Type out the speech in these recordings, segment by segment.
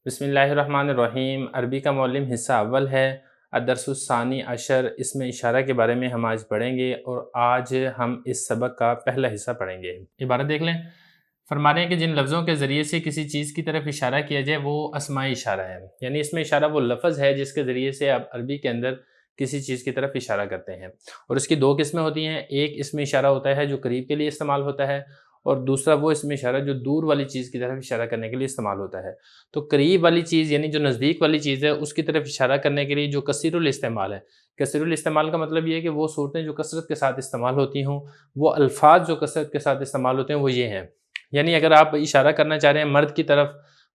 بسم اللہ الرحمن الرحیم۔ عربی کا معلم حصہ اول ہے، الدرس الثانی عشر۔ اس میں اشارہ کے بارے میں ہم آج پڑھیں گے اور آج ہم اس سبق کا پہلا حصہ پڑھیں گے۔ عبارت دیکھ لیں۔ فرما رہے ہیں کہ جن لفظوں کے ذریعے سے کسی چیز کی طرف اشارہ کیا جائے وہ اسمائی اشارہ ہے، یعنی اس میں اشارہ وہ لفظ ہے جس کے ذریعے سے آپ عربی کے اندر کسی چیز کی طرف اشارہ کرتے ہیں، اور اس کی دو قسمیں ہوتی ہیں۔ ایک اسم اشارہ ہوتا ہے جو قریب کے لیے استعمال ہوتا ہے، اور دوسرا وہ اسم اشارہ جو دور والی چیز کی طرف اشارہ کرنے کے لیے استعمال ہوتا ہے۔ تو قریب والی چیز یعنی جو نزدیک والی چیز ہے اس کی طرف اشارہ کرنے کے لیے جو کثیر الاستعمال ہے، کثیر الاستعمال کا مطلب یہ ہے کہ وہ صورتیں جو کثرت کے ساتھ استعمال ہوتی ہوں، وہ الفاظ جو کثرت کے ساتھ استعمال ہوتے ہیں وہ یہ ہیں۔ یعنی اگر آپ اشارہ کرنا چاہ رہے ہیں مرد کی طرف،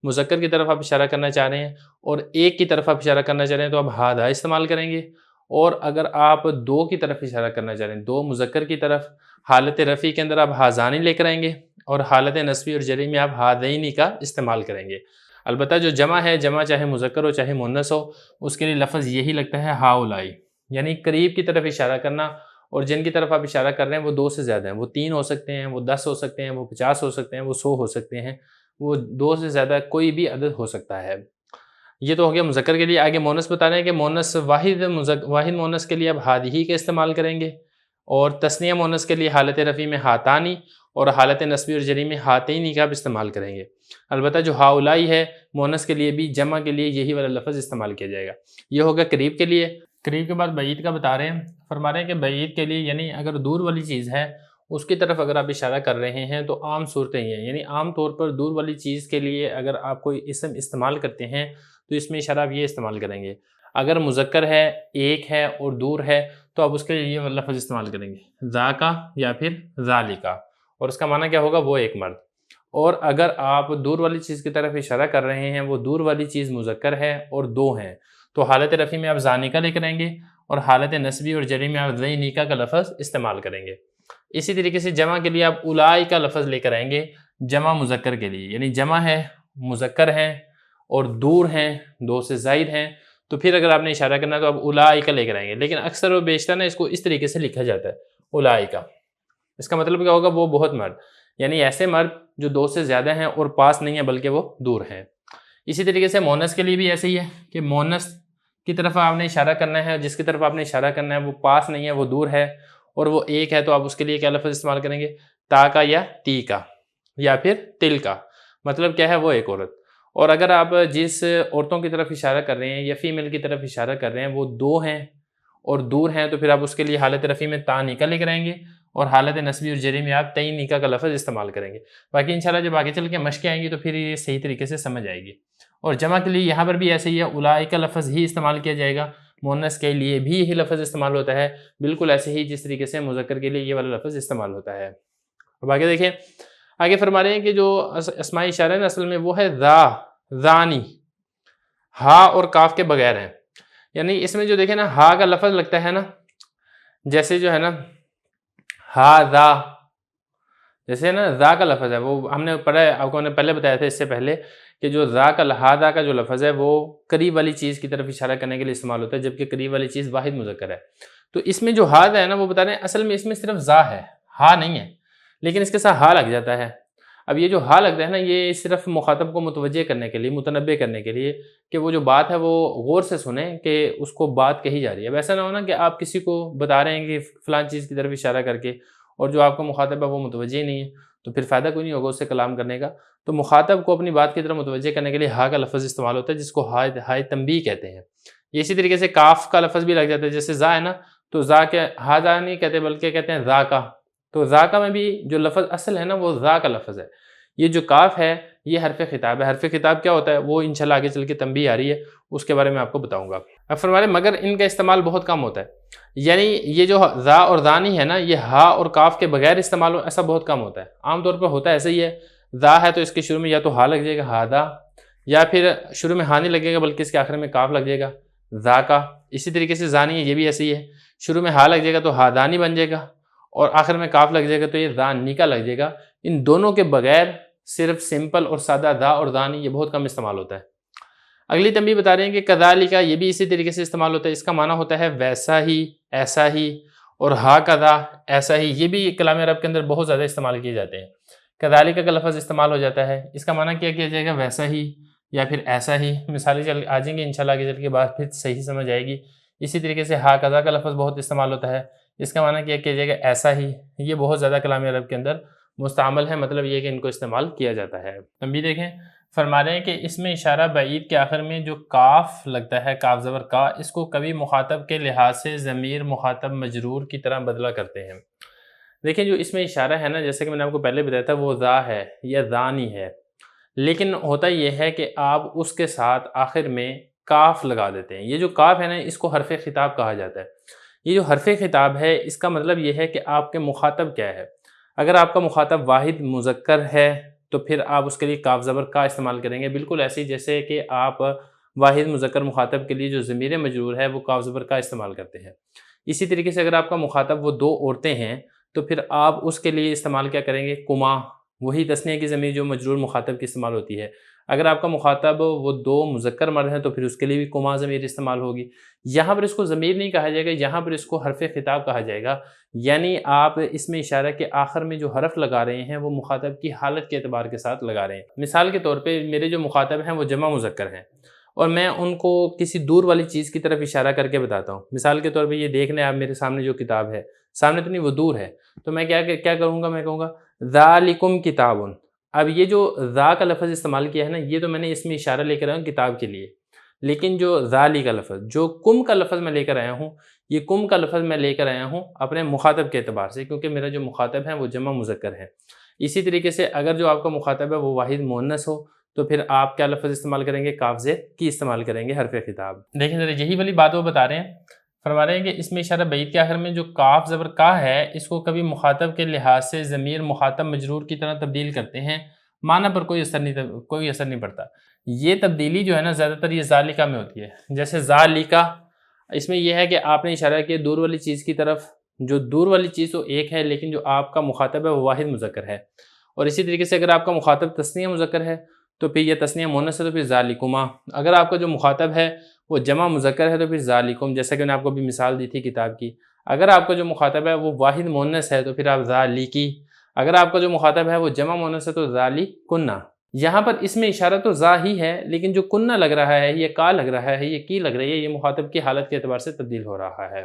مذکر کی طرف آپ اشارہ کرنا چاہ رہے ہیں اور ایک کی طرف آپ اشارہ کرنا چاہ رہے ہیں تو آپ ہادہ استعمال کریں گے، اور اگر آپ دو کی طرف اشارہ کرنا چاہ رہے ہیں، دو مذکر کی طرف، حالت رفع کے اندر آپ ہازانی لے کر آئیں گے، اور حالت نصبی اور جری میں آپ ہادینی کا استعمال کریں گے۔ البتہ جو جمع ہے، جمع چاہے مذکر ہو چاہے مؤنث ہو، اس کے لیے لفظ یہی لگتا ہے ہاؤلائی، یعنی قریب کی طرف اشارہ کرنا، اور جن کی طرف آپ اشارہ کر رہے ہیں وہ دو سے زیادہ ہیں، وہ 3 ہو سکتے ہیں، وہ 10 ہو سکتے ہیں، وہ 50 ہو سکتے ہیں، وہ 100 ہو سکتے ہیں، وہ دو سے زیادہ کوئی بھی عدد ہو سکتا ہے۔ یہ تو ہو گیا مذکر کے لیے۔ آگے مؤنث بتا رہے ہیں کہ مؤنث واحد مؤنث کے لیے اب ہادہی کا استعمال کریں گے، اور تثنیہ مؤنث کے لیے حالت رفع میں ہاتانی اور حالت نصبی اور جری میں ہاتینی کا بھی استعمال کریں گے۔ البتہ جو ہاؤلائی ہے مؤنث کے لیے بھی جمع کے لیے یہی والا لفظ استعمال کیا جائے گا۔ یہ ہوگا قریب کے لیے۔ قریب کے بعد بعید کا بتا رہے ہیں۔ فرما رہے ہیں کہ بعید کے لیے یعنی اگر دور والی چیز ہے اس کی طرف اگر آپ اشارہ کر رہے ہیں تو عام صورتیں یہ ہیں، یعنی عام طور پر دور والی چیز کے لیے اگر آپ کوئی اسم استعمال کرتے ہیں تو اس میں اشارہ آپ یہ استعمال کریں گے۔ اگر مذکر ہے، ایک ہے اور دور ہے تو آپ اس کے لیے یہ لفظ استعمال کریں گے، ذاکا یا پھر ذالکا، اور اس کا معنی کیا ہوگا؟ وہ ایک مرد۔ اور اگر آپ دور والی چیز کی طرف اشارہ کر رہے ہیں، وہ دور والی چیز مذکر ہے اور دو ہیں، تو حالت رفع میں آپ ذانکا لے کر آئیں گے، اور حالت نصبی اور جری میں آپ ذینکا کا لفظ استعمال کریں گے۔ اسی طریقے سے جمع کے لیے آپ اولائی کا لفظ لے کر آئیں گے جمع مذکر کے لیے، یعنی جمع ہے، مذکر ہیں اور دور ہیں، دو سے زائد ہیں، تو پھر اگر آپ نے اشارہ کرنا ہے تو آپ اولائی کا لے کر آئیں گے۔ لیکن اکثر و بیشتر نا اس کو اس طریقے سے لکھا جاتا ہے، اولائی کا۔ اس کا مطلب کیا ہوگا؟ وہ بہت مرد، یعنی ایسے مرد جو دو سے زیادہ ہیں اور پاس نہیں ہیں بلکہ وہ دور ہیں۔ اسی طریقے سے مؤنث کے لیے بھی ایسے ہی ہے کہ مؤنث کی طرف آپ نے اشارہ کرنا ہے، جس کی طرف آپ نے اشارہ کرنا ہے وہ پاس نہیں ہے، وہ دور ہے اور وہ ایک ہے، تو آپ اس کے لیے کیا لفظ استعمال کریں گے؟ تا کا یا تی کا یا پھر تل کا۔ مطلب کیا ہے؟ وہ ایک عورت۔ اور اگر آپ جس عورتوں کی طرف اشارہ کر رہے ہیں یا فیمیل کی طرف اشارہ کر رہے ہیں وہ دو ہیں اور دور ہیں، تو پھر آپ اس کے لیے حالت رفع میں تا نکا لے کر آئیں گے، اور حالت نصبی اور جری میں آپ تئی نکا کا لفظ استعمال کریں گے۔ باقی انشاءاللہ جب آگے چل کے مشقیں آئیں گی تو پھر یہ صحیح طریقے سے سمجھ آئے گی۔ اور جمع کے لیے یہاں پر بھی ایسے ہی ہے، اولائی کا لفظ ہی استعمال کیا جائے گا، مؤنث کے لیے بھی یہی لفظ استعمال ہوتا ہے، بالکل ایسے ہی جس طریقے سے مذکر کے لیے یہ والا لفظ استعمال ہوتا ہے۔ اب آگے دیکھیں، آگے فرما رہے ہیں کہ جو اسمائی اشارہ ہے نا اصل میں وہ ہے ذا، ذانی، ہا اور کاف کے بغیر ہیں۔ یعنی اس میں جو دیکھیں نا ہا کا لفظ لگتا ہے نا، جیسے جو ہے نا ہا ذا، جیسے نا ذا کا لفظ ہے، وہ ہم نے پڑھا ہے، آپ کو نے پہلے بتایا تھا اس سے پہلے کہ جو ذا کا ہا کا جو لفظ ہے وہ قریب والی چیز کی طرف اشارہ کرنے کے لیے استعمال ہوتا ہے، جبکہ قریب والی چیز واحد مذکر ہے۔ تو اس میں جو ہا ہے نا وہ بتا رہے ہیں اصل میں اس میں صرف ذا ہے، ہا نہیں ہے، لیکن اس کے ساتھ ہا لگ جاتا ہے۔ اب یہ جو ہا لگتا ہے نا یہ صرف مخاطب کو متوجہ کرنے کے لیے، متنبہ کرنے کے لیے کہ وہ جو بات ہے وہ غور سے سنیں کہ اس کو بات کہی جا رہی ہے۔ اب ایسا نہ ہونا کہ آپ کسی کو بتا رہے ہیں کہ فلان چیز کی طرف اشارہ کر کے اور جو آپ کا مخاطب ہے وہ متوجہ ہی نہیں ہے، تو پھر فائدہ کوئی نہیں ہوگا اس سے کلام کرنے کا۔ تو مخاطب کو اپنی بات کی طرف متوجہ کرنے کے لیے ہا کا لفظ استعمال ہوتا ہے، جس کو ہائے تنبیہ کہتے ہیں۔ اسی طریقے سے کاف کا لفظ بھی لگ جاتا ہے، جیسے ذا ہے نا، تو ذا کے ہا ذا نہیں کہتے بلکہ کہتے ہیں ذا کا۔ تو ذا کا میں بھی جو لفظ اصل ہے نا وہ ذا کا لفظ ہے۔ یہ جو کاف ہے یہ حرف خطاب ہے۔ حرف خطاب کیا ہوتا ہے وہ انشاءاللہ آگے چل کے تنبیہ آ رہی ہے، اس کے بارے میں آپ کو بتاؤں گا۔ اب فرما رہے مگر ان کا استعمال بہت کم ہوتا ہے، یعنی یہ جو ذا اور ذانی ہے نا یہ ہا اور کاف کے بغیر استعمال ہو ایسا بہت کم ہوتا ہے۔ عام طور پر ہوتا ہے ایسا ہی ہے، ذا ہے تو اس کے شروع میں یا تو ہا لگ جائے گا ہادا، یا پھر شروع میں ہا نہیں لگے گا بلکہ اس کے آخر میں کاف لگ جائے گا ذا کا۔ اسی طریقے سے ذانی ہے، یہ بھی ایسے ہی ہے، شروع میں ہا لگ جائے گا تو ہادانی بن جائے گا، اور آخر میں کاف لگ جائے گا تو یہ ذانی کا لگ جائے گا۔ ان دونوں کے بغیر صرف سمپل اور سادہ ذا اور ذانی یہ بہت کم استعمال ہوتا ہے۔ اگلی تنبیہ بتا رہے ہیں کہ کذالک یہ بھی اسی طریقے سے استعمال ہوتا ہے، اس کا معنی ہوتا ہے ویسا ہی، ایسا ہی، اور ہاکذا ایسا ہی، یہ بھی کلام عرب کے اندر بہت زیادہ استعمال کیے جاتے ہیں۔ کذالک کا لفظ استعمال ہو جاتا ہے، اس کا معنی کیا کیا جائے گا؟ ویسا ہی، یا پھر ایسا ہی، مثالیں چل آ جائیں گی انشاءاللہ آگے چل کے بات پھر صحیح سمجھ آئے گی۔ اسی طریقے سے ہا قضا کا لفظ بہت استعمال ہوتا ہے، اس کا معنی کیا کیجیے گا ایسا ہی، یہ بہت زیادہ کلام عرب کے اندر مستعمل ہے، مطلب یہ کہ ان کو استعمال کیا جاتا ہے۔ تنبیہ دیکھیں، فرما رہے ہیں کہ اس میں اشارہ بعید کے آخر میں جو کاف لگتا ہے، کاف زبر کا، اس کو کبھی مخاطب کے لحاظ سے ضمیر مخاطب مجرور کی طرح بدلا کرتے ہیں۔ دیکھیں جو اس میں اشارہ ہے نا، جیسے کہ میں نے آپ کو پہلے بتایا تھا، وہ ذا ہے یا ذانی ہے، لیکن ہوتا یہ ہے کہ آپ اس کے ساتھ آخر میں کاف لگا دیتے ہیں۔ یہ جو کاف ہے نا، اس کو حرف خطاب کہا جاتا ہے۔ یہ جو حرف خطاب ہے، اس کا مطلب یہ ہے کہ آپ کے مخاطب کیا ہے۔ اگر آپ کا مخاطب واحد مذکر ہے تو پھر آپ اس کے لیے کاف زبر کا استعمال کریں گے، بالکل ایسے ہی جیسے کہ آپ واحد مذکر مخاطب کے لیے جو ضمیر مجرور ہے وہ کاف زبر کا استعمال کرتے ہیں۔ اسی طریقے سے اگر آپ کا مخاطب وہ دو عورتیں ہیں تو پھر آپ اس کے لیے استعمال کیا کریں گے؟ کما، وہی تثنیہ کی ضمیر جو مجرور مخاطب کی استعمال ہوتی ہے۔ اگر آپ کا مخاطب وہ دو مذکر مرد ہیں تو پھر اس کے لیے بھی کما ضمیر استعمال ہوگی۔ یہاں پر اس کو ضمیر نہیں کہا جائے گا، یہاں پر اس کو حرف خطاب کہا جائے گا، یعنی آپ اس میں اشارہ کے آخر میں جو حرف لگا رہے ہیں وہ مخاطب کی حالت کے اعتبار کے ساتھ لگا رہے ہیں۔ مثال کے طور پہ میرے جو مخاطب ہیں وہ جمع مذکر ہیں اور میں ان کو کسی دور والی چیز کی طرف اشارہ کر کے بتاتا ہوں۔ مثال کے طور پہ یہ دیکھ لیں آپ، میرے سامنے جو کتاب ہے، سامنے تو نہیں، وہ دور ہے، تو میں کیا کروں گا؟ میں کہوں گا ذالکم کتاب۔ اب یہ جو ذا کا لفظ استعمال کیا ہے نا، یہ تو میں نے اس میں اشارہ لے کر آیا ہوں کتاب کے لیے، لیکن جو ذالی کا لفظ، جو کم کا لفظ میں لے کر آیا ہوں، یہ کم کا لفظ میں لے کر آیا ہوں اپنے مخاطب کے اعتبار سے، کیونکہ میرا جو مخاطب ہے وہ جمع مذکر ہے۔ اسی طریقے سے اگر جو آپ کا مخاطب ہے وہ واحد مؤنث ہو تو پھر آپ کیا لفظ استعمال کریں گے؟ کاف زیر کی استعمال کریں گے، حرف خطاب۔ دیکھیں ذرا یہی والی بات وہ بتا رہے ہیں، فرما رہے ہیں کہ اس میں اشارہ بعید کے آخر میں جو کاف زبر کا ہے، اس کو کبھی مخاطب کے لحاظ سے ضمیر مخاطب مجرور کی طرح تبدیل کرتے ہیں، معنی پر کوئی اثر نہیں پڑتا۔ یہ تبدیلی جو ہے نا، زیادہ تر یہ ذالکہ میں ہوتی ہے۔ جیسے ذالکہ، اس میں یہ ہے کہ آپ نے اشارہ کیا دور والی چیز کی طرف، جو دور والی چیز تو ایک ہے لیکن جو آپ کا مخاطب ہے وہ واحد مذکر ہے۔ اور اسی طریقے سے اگر آپ کا مخاطب تثنیہ مذکر ہے تو پھر یہ تثنیہ مؤنث ہے تو پھر ذالکما۔ اگر آپ کا جو مخاطب ہے وہ جمع مذکر ہے تو پھر ذالکم، جیسا کہ میں نے آپ کو بھی مثال دی تھی کتاب کی۔ اگر آپ کا جو مخاطب ہے وہ واحد مؤنث ہے تو پھر آپ ذالکی۔ اگر آپ کا جو مخاطب ہے وہ جمع مؤنث ہے تو ذالکنہ۔ یہاں پر اس میں اشارہ تو ذا ہی ہے، لیکن جو کنہ لگ رہا ہے، یہ کا لگ رہا ہے، یہ کی لگ رہی ہے، یہ مخاطب کی حالت کے اعتبار سے تبدیل ہو رہا ہے۔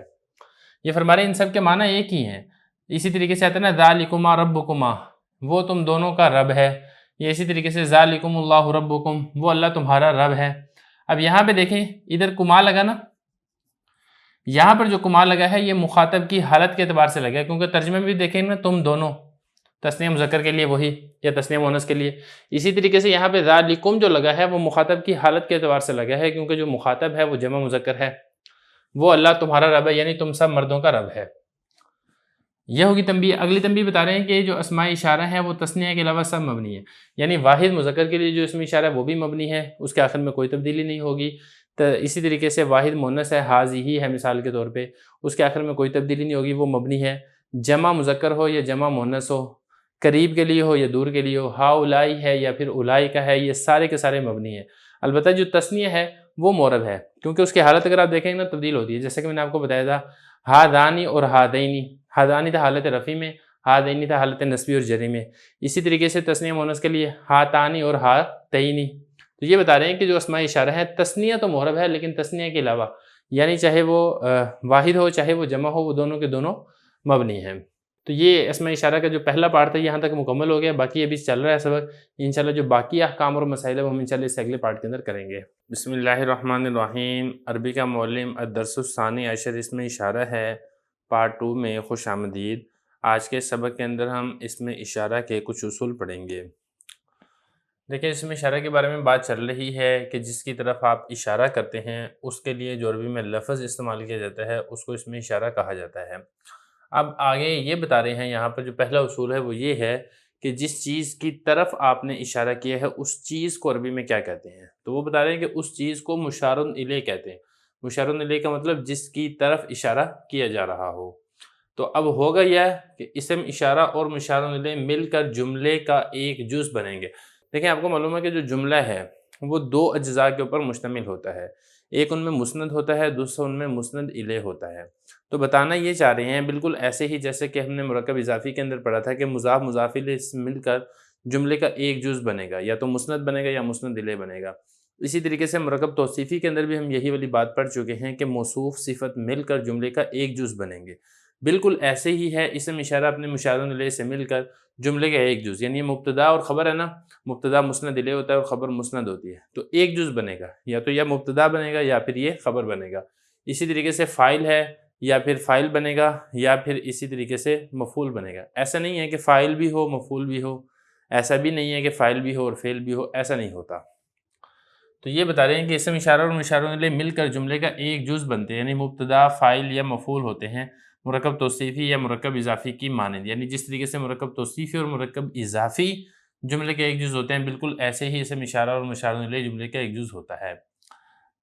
یہ فرما رہے ہیں ان سب کے معنی ایک ہی ہیں۔ اسی طریقے سے آتا ہے نا ذالکما ربکما، وہ تم دونوں کا رب ہے۔ یہ اسی طریقے سے ذالکم اللہ ربکم، وہ اللہ تمہارا رب ہے۔ اب یہاں پہ دیکھیں ادھر کما لگا نا، یہاں پر جو کما لگا ہے یہ مخاطب کی حالت کے اعتبار سے لگا ہے، کیونکہ ترجمے میں بھی دیکھیں نا، تم دونوں، تثنیہ مذکر کے لیے وہی، یا تثنیہ مؤنث کے لیے۔ اسی طریقے سے یہاں پہ ذالکم جو لگا ہے وہ مخاطب کی حالت کے اعتبار سے لگا ہے، کیونکہ جو مخاطب ہے وہ جمع مذکر ہے، وہ اللہ تمہارا رب ہے، یعنی تم سب مردوں کا رب ہے۔ یہ ہوگی تنبیہ۔ اگلی تنبیہ بتا رہے ہیں کہ جو اسماء اشارہ ہیں وہ تثنیہ کے علاوہ سب مبنی ہے، یعنی واحد مذکر کے لیے جو اسم اشارہ ہے وہ بھی مبنی ہے، اس کے آخر میں کوئی تبدیلی نہیں ہوگی۔ تو اسی طریقے سے واحد مؤنث ہے، حاذی ہے مثال کے طور پہ، اس کے آخر میں کوئی تبدیلی نہیں ہوگی، وہ مبنی ہے۔ جمع مذکر ہو یا جمع مؤنث ہو، قریب کے لیے ہو یا دور کے لیے ہو، ہا اولائی ہے یا پھر اولائی کا ہے، یہ سارے کے سارے مبنی ہیں۔ البتہ جو تثنیہ ہے وہ معرب ہے، کیونکہ اس کی حالت اگر آپ دیکھیں گے نا تبدیل ہوتی ہے، جیسے کہ میں نے آپ کو بتایا تھا ہادانی اور ہادینی، ہادانی تھا حالت رفع میں، ہادینی تھا حالت نصبی اور جری میں۔ اسی طریقے سے تثنیہ مؤنث کے لیے ہاتانی اور ہاتینی۔ تو یہ بتا رہے ہیں کہ جو اسماء اشارہ ہے تثنیہ تو معرب ہے لیکن تثنیہ کے علاوہ، یعنی چاہے وہ واحد ہو چاہے وہ جمع ہو، وہ دونوں کے دونوں مبنی ہیں۔ تو یہ اسماء اشارہ کا جو پہلا پارٹ تھا یہاں تک مکمل ہو گیا، باقی ابھی چل رہا ہے سبق۔ انشاءاللہ جو باقی احکام اور مسائل ہے وہ ہم انشاءاللہ اس اگلے پارٹ کے اندر کریں گے۔ بسم اللہ الرحمن الرحیم۔ عربی کا معلم الدرس الثانی عشر اسم اشارہ ہے، پارٹ 2 میں خوش آمدید۔ آج کے سبق کے اندر ہم اسم اشارہ کے کچھ اصول پڑھیں گے۔ دیکھیں اسم اشارہ کے بارے میں بات چل رہی ہے کہ جس کی طرف آپ اشارہ کرتے ہیں اس کے لیے جو عربی میں لفظ استعمال کیا جاتا ہے اس کو اسم اشارہ کہا جاتا ہے۔ اب آگے یہ بتا رہے ہیں یہاں پر جو پہلا اصول ہے وہ یہ ہے کہ جس چیز کی طرف آپ نے اشارہ کیا ہے اس چیز کو عربی میں کیا کہتے ہیں، تو وہ بتا رہے ہیں کہ اس چیز کو مشار الیہ کہتے ہیں۔ مشار الیہ کا مطلب جس کی طرف اشارہ کیا جا رہا ہو۔ تو اب ہوگا یہ کہ اسم اشارہ اور مشار الیہ مل کر جملے کا ایک جز بنیں گے۔ دیکھیں آپ کو معلوم ہے کہ جو جملہ ہے وہ دو اجزاء کے اوپر مشتمل ہوتا ہے، ایک ان میں مسند ہوتا ہے، دوسرا ان میں مسند الیہ ہوتا ہے۔ تو بتانا یہ چاہ رہے ہیں بالکل ایسے ہی جیسے کہ ہم نے مرکب اضافی کے اندر پڑھا تھا کہ مضاف مضاف الیہ مل کر جملے کا ایک جز بنے گا، یا تو مسند بنے گا یا مسند الیہ بنے گا۔ اسی طریقے سے مرکب توصیفی کے اندر بھی ہم یہی والی بات پڑھ چکے ہیں کہ موصوف صفت مل کر جملے کا ایک جز بنیں گے۔ بالکل ایسے ہی ہے اسم اشارہ اپنے مشار الیہ سے مل کر جملے کا ایک جز، یعنی مبتدا اور خبر ہے نا، مبتدا مسند الیہ ہوتا ہے اور خبر مسند ہوتی ہے، تو ایک جز بنے گا، یا تو یہ مبتدا بنے گا یا پھر یہ خبر بنے گا۔ اسی طریقے سے فاعل ہے یا پھر فاعل بنے گا یا پھر اسی طریقے سے مفعول بنے گا۔ ایسا نہیں ہے کہ فاعل بھی ہو مفعول بھی ہو، ایسا بھی نہیں ہے کہ فاعل بھی ہو اور فعل بھی ہو، ایسا نہیں ہوتا۔ تو یہ بتا رہے ہیں کہ اسم اشارہ اور مشار الیہ مل کر جملے کا ایک جز بنتے ہیں، یعنی مبتدا فاعل یا مفعول ہوتے ہیں مرکب توصیفی یا مرکب اضافی کی مانند، یعنی جس طریقے سے مرکب توصیفی اور مرکب اضافی جملے کے ایک جز ہوتے ہیں، بالکل ایسے ہی اسم اشارہ اور مشار الیہ جملے کا ایک جز ہوتا ہے۔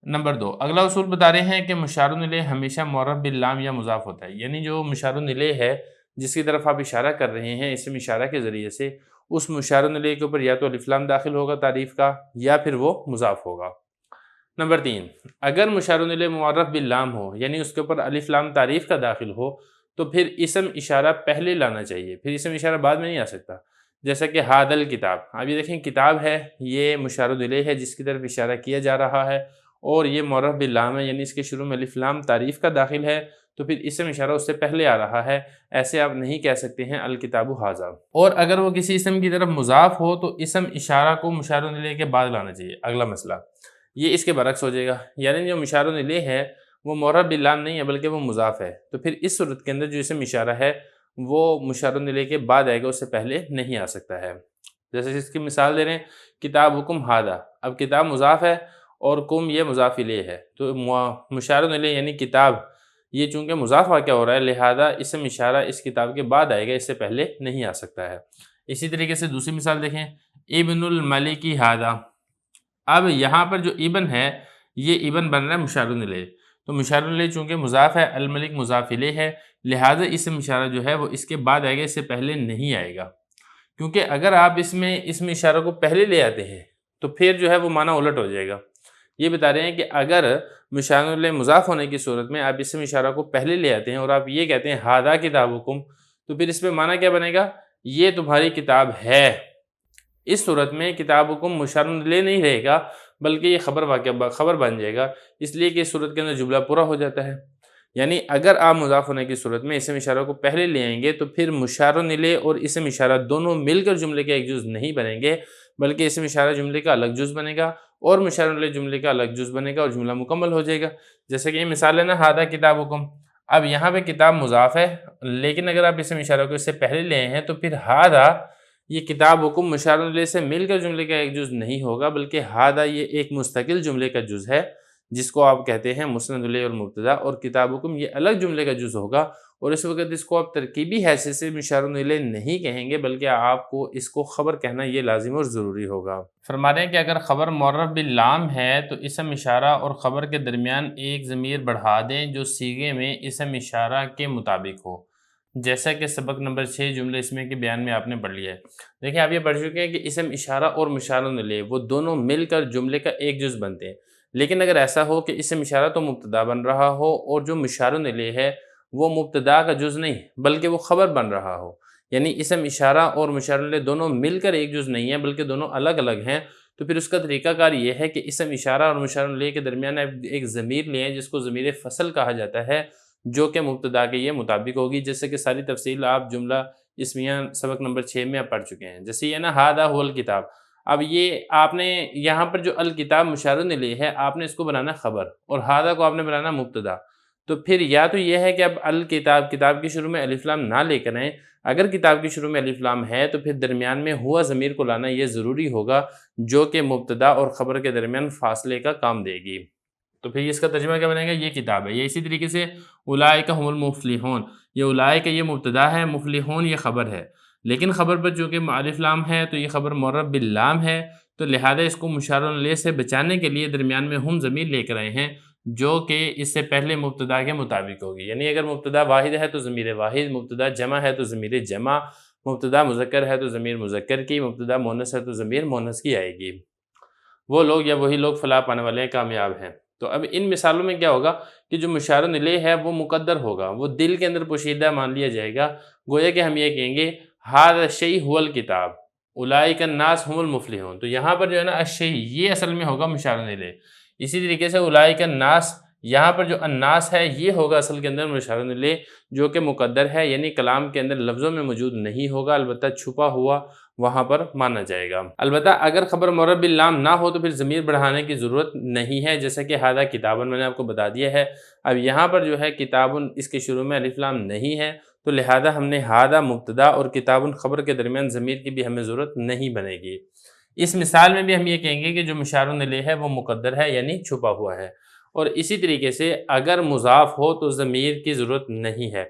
نمبر 2، اگلا اصول بتا رہے ہیں کہ مشار الیہ ہمیشہ معرف باللام یا مضاف ہوتا ہے، یعنی جو مشار الیہ ہے جس کی طرف آپ اشارہ کر رہے ہیں اسم اشارہ کے ذریعے سے، اس مشار الیہ کے اوپر یا تو الف لام داخل ہوگا تعریف کا یا پھر وہ مضاف ہوگا۔ نمبر 3، اگر مشار الیہ معرف باللام ہو، یعنی اس کے اوپر الف لام تعریف کا داخل ہو، تو پھر اسم اشارہ پہلے لانا چاہیے، پھر اسم اشارہ بعد میں نہیں آ سکتا۔ جیسا کہ ھذا الکتاب، اب یہ دیکھیں کتاب ہے، یہ مشار الیہ ہے جس کی طرف اشارہ کیا جا رہا ہے، اور یہ معرف باللام ہے، یعنی اس کے شروع میں الف لام تعریف کا داخل ہے، تو پھر اسم اشارہ اس سے پہلے آ رہا ہے، ایسے آپ نہیں کہہ سکتے ہیں الکتاب ھذا۔ اور اگر وہ کسی اسم کی طرف مضاف ہو تو اسم اشارہ کو مشار الیہ کے بعد لانا چاہیے۔ اگلا مسئلہ یہ اس کے برعکس ہو جائے گا، یعنی جو مشار الیہ ہے وہ معرف باللام نہیں ہے بلکہ وہ مضاف ہے، تو پھر اس صورت کے اندر جو اسم اشارہ ہے وہ مشار الیہ کے بعد آئے گا، اس سے پہلے نہیں آ سکتا ہے۔ جیسے اس کی مثال دے رہے ہیں کتابکم ھذا، اب کتاب مضاف ہے اور کم یہ مضاف الیہ ہے، تو مشار الیہ یعنی کتاب یہ چونکہ مضاف واقع ہو رہا ہے، لہذا اسم اشارہ اس کتاب کے بعد آئے گا، اس سے پہلے نہیں آ سکتا ہے۔ اسی طریقے سے دوسری مثال دیکھیں ابن الملک ھذا، اب یہاں پر جو ابن ہے یہ ابن بن رہا ہے مشار الیہ، تو مشار الیہ چونکہ مضاف ہے، الملک مضاف الیہ ہے، لہذا اسم اشارہ جو ہے وہ اس کے بعد آئے گا، اس سے پہلے نہیں آئے گا، کیونکہ اگر آپ اس میں اسم اشارہ کو پہلے لے آتے ہیں تو پھر جو ہے وہ معنی الٹ ہو جائے گا۔ یہ بتا رہے ہیں کہ اگر مشار الیہ مضاف ہونے کی صورت میں آپ اسم اشارہ کو پہلے لے آتے ہیں اور آپ یہ کہتے ہیں ھذا کتابکم، تو پھر اس پہ معنی کیا بنے گا؟ یہ تمہاری کتاب ہے۔ اس صورت میں کتابکم مشار الیہ نہیں رہے گا بلکہ یہ خبر بن جائے گا، اس لیے کہ اس صورت کے اندر جملہ پورا ہو جاتا ہے۔ یعنی اگر آپ مضاف ہونے کی صورت میں اسم اشارہ کو پہلے لے آئیں گے تو پھر مشار الیہ اور اسم اشارہ دونوں مل کر جملے کا ایک جز نہیں بنیں گے، بلکہ اسم اشارہ جملے کا الگ جز بنے گا اور مشار الیہ جملے کا الگ جز بنے گا اور جملہ مکمل ہو جائے گا۔ جیسے کہ یہ مثال ہے نا ھذا کتابکم، اب یہاں پہ کتاب مضاف ہے، لیکن اگر آپ اسم اشارہ کو اس سے پہلے لے آئے ہیں تو پھر ھذا یہ کتابکم مشار الیہ سے مل کر جملے کا ایک جز نہیں ہوگا، بلکہ ھذا یہ ایک مستقل جملے کا جز ہے جس کو آپ کہتے ہیں مسند الیہ اور مبتدا، اور کتابکم یہ الگ جملے کا جز ہوگا، اور اس وقت اس کو آپ ترکیبی حیثیت سے مشار الیہ نہیں کہیں گے بلکہ آپ کو اس کو خبر کہنا یہ لازم اور ضروری ہوگا۔ فرما رہے ہیں کہ اگر خبر معرف باللام ہے تو اسم اشارہ اور خبر کے درمیان ایک ضمیر بڑھا دیں جو صیغے میں اسم اشارہ کے مطابق ہو، جیسا کہ سبق نمبر 6 جملہ اسمیہ کے بیان میں آپ نے پڑھ لیا ہے۔ دیکھیں آپ یہ پڑھ چکے ہیں کہ اسم اشارہ اور مشار الیہ وہ دونوں مل کر جملے کا ایک جز بنتے ہیں، لیکن اگر ایسا ہو کہ اسم اشارہ تو مبتدا بن رہا ہو اور جو مشار الیہ ہے وہ مبتدا کا جز نہیں بلکہ وہ خبر بن رہا ہو، یعنی اسم اشارہ اور مشار الیہ دونوں مل کر ایک جز نہیں ہیں بلکہ دونوں الگ الگ ہیں، تو پھر اس کا طریقہ کار یہ ہے کہ اسم اشارہ اور مشار الیہ کے درمیان ایک ضمیر لیں جس کو ضمیر فصل کہا جاتا ہے، جو کہ مبتدا کے یہ مطابق ہوگی، جیسے کہ ساری تفصیل آپ جملہ اسمیہ سبق نمبر 6 میں آپ پڑھ چکے ہیں۔ جیسے یہ نا ھذا ھو الکتاب، اب یہ آپ نے یہاں پر جو الکتاب مشار الیہ ہے آپ نے اس کو بنانا خبر اور ھذا کو آپ نے بنانا مبتدا، تو پھر یا تو یہ ہے کہ اب الکتاب کتاب کے شروع میں الف لام نہ لے کر آئیں، اگر کتاب کے شروع میں الف لام ہے تو پھر درمیان میں ہوا ضمیر کو لانا یہ ضروری ہوگا جو کہ مبتدا اور خبر کے درمیان فاصلے کا کام دے گی، تو پھر اس کا ترجمہ کیا بنے گا؟ یہ کتاب ہے۔ یہ اسی طریقے سے اولئک هم المفلحون، یہ اولئک یہ مبتدا ہے، مفلحون یہ خبر ہے، لیکن خبر پر چونکہ الف لام ہے تو یہ خبر معرف باللام ہے، تو لہذا اس کو مشار الیہ سے بچانے کے لیے درمیان میں ہم ضمیر لے کر آئے ہیں جو کہ اس سے پہلے مبتدا کے مطابق ہوگی، یعنی اگر مبتدا واحد ہے تو ضمیر واحد، مبتدا جمع ہے تو ضمیر جمع، مبتدا مذکر ہے تو ضمیر مذکر کی، مبتدا مؤنث ہے تو ضمیر مؤنث کی آئے گی۔ وہ لوگ یا وہی لوگ فلاح پانے والے ہیں، کامیاب ہیں۔ تو اب ان مثالوں میں کیا ہوگا کہ جو مشار الیہ ہے وہ مقدر ہوگا، وہ دل کے اندر پوشیدہ مان لیا جائے گا، گویا کہ ہم یہ کہیں گے ھذا الشیء ھو الکتاب، اولئک الناس هم المفلحون، تو یہاں پر جو ہے نا الشیء یہ اصل میں ہوگا مشار الیہ. اسی طریقے سے اولئک الناس، یہاں پر جو الناس ہے یہ ہوگا اصل کے اندر مشار الیہ، جو کہ مقدر ہے، یعنی کلام کے اندر لفظوں میں موجود نہیں ہوگا، البتہ چھپا ہوا وہاں پر مانا جائے گا. البتہ اگر خبر معرب باللام نہ ہو تو پھر ضمیر بڑھانے کی ضرورت نہیں ہے، جیسا کہ ھذا کتابن میں نے آپ کو بتا دیا ہے. اب یہاں پر جو ہے کتابن اس کے شروع میں الف لام نہیں ہے، تو لہذا ہم نے ھذا مبتدا اور کتابن خبر کے درمیان ضمیر کی بھی ہمیں ضرورت نہیں بنے گی. اس مثال میں بھی ہم یہ کہیں گے کہ جو مشار الیہ ہے وہ مقدر ہے، یعنی چھپا ہوا ہے. اور اسی طریقے سے اگر مضاف ہو تو ضمیر کی ضرورت نہیں ہے،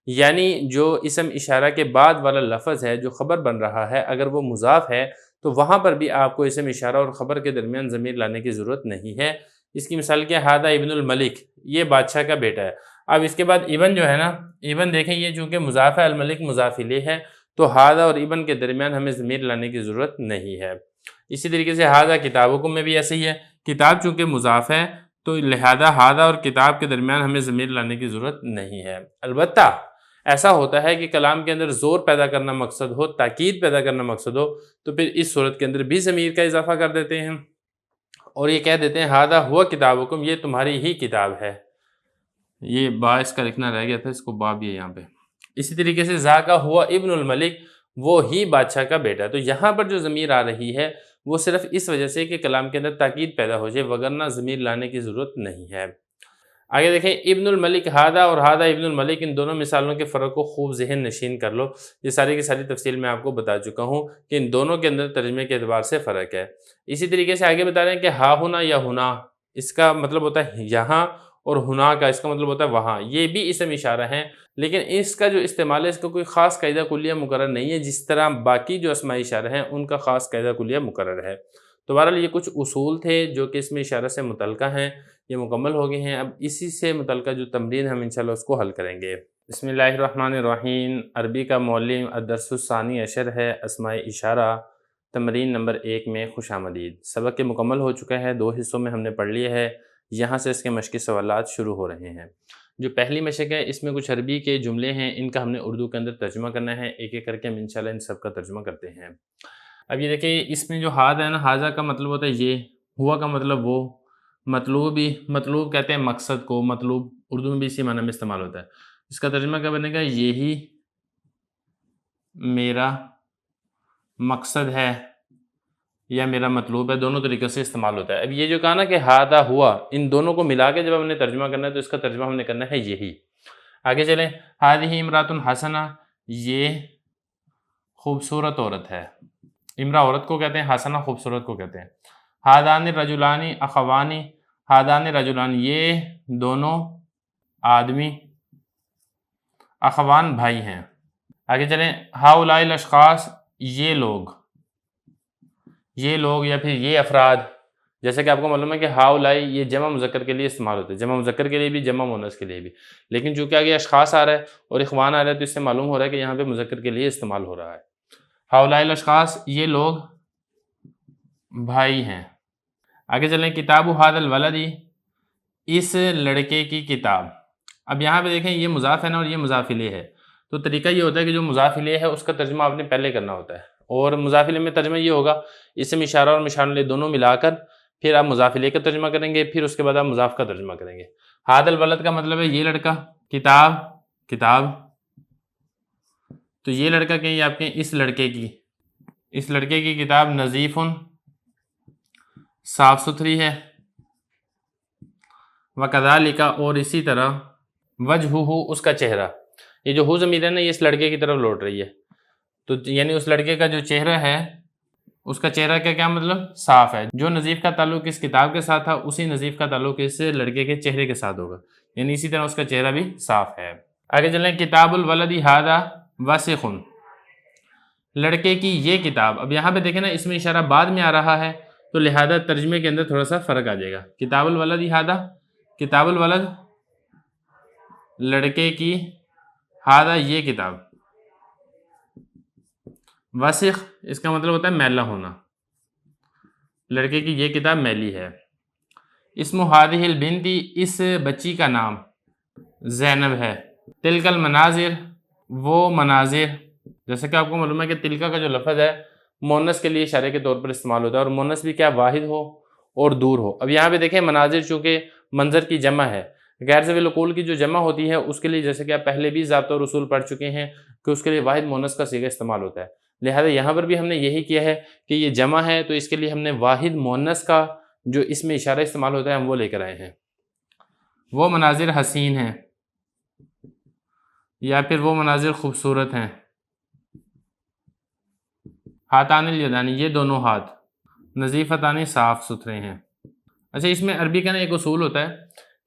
یعنی جو اسم اشارہ کے بعد والا لفظ ہے جو خبر بن رہا ہے، اگر وہ مضاف ہے تو وہاں پر بھی آپ کو اسم اشارہ اور خبر کے درمیان ضمیر لانے کی ضرورت نہیں ہے. اس کی مثال کیا ہے؟ ھذا ابن الملک، یہ بادشاہ کا بیٹا ہے. اب اس کے بعد ابن جو ہے نا، ابن دیکھیں یہ چونکہ مضاف ہے، الملک مضاف الیہ ہے، تو ھذا اور ابن کے درمیان ہمیں ضمیر لانے کی ضرورت نہیں ہے. اسی طریقے سے ھذا کتابکم میں بھی ایسے ہی ہے، کتاب چونکہ مضاف ہے تو لہذا ھذا اور کتاب کے درمیان ہمیں ضمیر لانے کی ضرورت نہیں ہے. البتہ ایسا ہوتا ہے کہ کلام کے اندر زور پیدا کرنا مقصد ہو، تاکید پیدا کرنا مقصد ہو، تو پھر اس صورت کے اندر بھی ضمیر کا اضافہ کر دیتے ہیں اور یہ کہہ دیتے ہیں ھذا ھو کتابکم، یہ تمہاری ہی کتاب ہے. یہ با اس کا لکھنا رہ گیا تھا، اس کو با بھی ہے یہاں پہ. اسی طریقے سے ذاک ہوا ابن الملک، وہ ہی بادشاہ کا بیٹا. تو یہاں پر جو ضمیر آ رہی ہے وہ صرف اس وجہ سے کہ کلام کے اندر تاکید پیدا ہو جائے، وگرنہ ضمیر لانے کی ضرورت نہیں ہے. آگے دیکھیں ابن الملک ھذا اور ھذا ابن الملک، ان دونوں مثالوں کے فرق کو خوب ذہن نشین کر لو. یہ ساری کی ساری تفصیل میں آپ کو بتا چکا ہوں کہ ان دونوں کے اندر ترجمے کے اعتبار سے فرق ہے. اسی طریقے سے آگے بتا رہے ہیں کہ ہا ہونا یا ہونا، اس کا مطلب ہوتا ہے یہاں، اور ہونا کا اس کا مطلب ہوتا ہے وہاں. یہ بھی اسم اشارہ ہیں، لیکن اس کا جو استعمال ہے اس کا کوئی خاص قاعدہ کلیہ مقرر نہیں ہے، جس طرح باقی جو اسماء اشارہ ہیں ان کا خاص قاعدہ کلیہ مقرر ہے. تو بہرحال یہ کچھ اصول تھے جو کہ اسم اشارہ سے متعلقہ ہیں، یہ مکمل ہو گئے ہیں. اب اسی سے متعلقہ جو تمرین ہم انشاءاللہ اس کو حل کریں گے. بسم اللہ الرحمن الرحیم. عربی کا معلم الدرس الثانی عشر ہے، اسماء اشارہ، تمرین نمبر 1 میں خوش آمدید. سبق کے مکمل ہو چکا ہے، 2 حصوں میں ہم نے پڑھ لیے ہے. یہاں سے اس کے مشقی سوالات شروع ہو رہے ہیں. جو پہلی مشق ہے اس میں کچھ عربی کے جملے ہیں، ان کا ہم نے اردو کے اندر ترجمہ کرنا ہے. ایک ایک کر کے ہم انشاءاللہ ان سب کا ترجمہ کرتے ہیں. اب یہ دیکھیں اس میں جو ھذا ہے نا، ھذا کا مطلب ہوتا ہے یہ، ہوا کا مطلب وہ، مطلوب بھی، مطلوب کہتے ہیں مقصد کو، مطلوب اردو میں بھی اسی معنی میں استعمال ہوتا ہے. اس کا ترجمہ کیا بنے گا؟ یہی میرا مقصد ہے یا میرا مطلوب ہے، دونوں طریقے سے استعمال ہوتا ہے. اب یہ جو کہا نا کہ ھذا ہوا، ان دونوں کو ملا کے جب ہم نے ترجمہ کرنا ہے تو اس کا ترجمہ ہم نے کرنا ہے یہی. آگے چلیں. ھذہ امرأۃ حسنہ، یہ خوبصورت عورت ہے. امرا عورت کو کہتے ہیں، حسنہ خوبصورت کو کہتے ہیں. ھذان الرجلان اخوان، ھذان الرجلان یہ دونوں آدمی، اخوان بھائی ہیں. آگے چلیں. ھؤلاء الاشخاص، یہ لوگ یا پھر یہ افراد. جیسے کہ آپ کو معلوم ہے کہ ھؤلاء یہ جمع مذکر کے لیے استعمال ہوتا ہے، جمع مذکر کے لیے بھی، جمع مؤنث کے لیے بھی. لیکن چونکہ آگے اشخاص آ رہا ہے اور اخوان آ رہا ہے تو اس سے معلوم ہو رہا ہے کہ یہاں پہ مذکر کے لیے استعمال ہو رہا ہے. ھؤلاء الاشخاص، یہ لوگ بھائی ہیں. آگے چلیں. کتاب ھذا الولد، اس لڑکے کی کتاب. اب یہاں پہ دیکھیں یہ مضاف ہے نا اور یہ مضاف الیہ ہے، تو طریقہ یہ ہوتا ہے کہ جو مضاف الیہ ہے اس کا ترجمہ آپ نے پہلے کرنا ہوتا ہے. اور مضاف الیہ میں ترجمہ یہ ہوگا، اسم اشارہ اور مشار الیہ دونوں ملا کر پھر آپ مضاف الیہ کا ترجمہ کریں گے، پھر اس کے بعد آپ مضاف کا ترجمہ کریں گے. ھذا الولد کا مطلب ہے یہ لڑکا، کتاب، تو یہ لڑکا کہیں آپ کے اس لڑکے کی کتاب نظیف، صاف ستھری ہے. وکذالک، اور اسی طرح، وجہہ، اس کا چہرہ. یہ جو ہو ضمیر ہے نا یہ اس لڑکے کی طرف لوٹ رہی ہے، تو یعنی اس لڑکے کا جو چہرہ ہے اس کا چہرہ کا کیا مطلب؟ صاف ہے. جو نظیف کا تعلق اس کتاب کے ساتھ تھا اسی نظیف کا تعلق اس لڑکے کے چہرے کے ساتھ ہوگا، یعنی اسی طرح اس کا چہرہ بھی صاف ہے. آگے چلیں. کتاب الولد ھذا واسخ، لڑکے کی یہ کتاب. اب یہاں پہ دیکھیں نا اس میں اشارہ بعد میں آ رہا ہے تو لہذا ترجمے کے اندر تھوڑا سا فرق آ جائے گا. کتاب الولد ھذا، کتاب الولد لڑکے کی، ھذا یہ کتاب. واسخ اس کا مطلب ہوتا ہے میلا ہونا، لڑکے کی یہ کتاب میلی ہے. اسم ھذہ البنت، اس بچی کا نام زینب ہے. تلک المناظر، وہ مناظر. جیسے کہ آپ کو معلوم ہے کہ تلکا کا جو لفظ ہے مونس کے لیے اشارے کے طور پر استعمال ہوتا ہے، اور مونس بھی کیا واحد ہو اور دور ہو۔ اب یہاں پہ دیکھیں مناظر چونکہ منظر کی جمع ہے، غیر ذوی العقول کی جو جمع ہوتی ہے اس کے لیے جیسے کہ آپ پہلے بھی ضابطہ اور اصول پڑھ چکے ہیں کہ اس کے لیے واحد مونس کا صیغہ استعمال ہوتا ہے، لہذا یہاں پر بھی ہم نے یہی کیا ہے کہ یہ جمع ہے تو اس کے لیے ہم نے واحد مونس کا جو اس میں اشارہ استعمال ہوتا ہے ہم وہ لے کر آئے ہیں۔ وہ مناظر حسین ہیں یا پھر وہ مناظر خوبصورت ہیں۔ ہاتھان الیدانی، یہ دونوں ہاتھ، نظیفتانی، صاف ستھرے ہیں۔ اچھا، اس میں عربی کا نا ایک اصول ہوتا ہے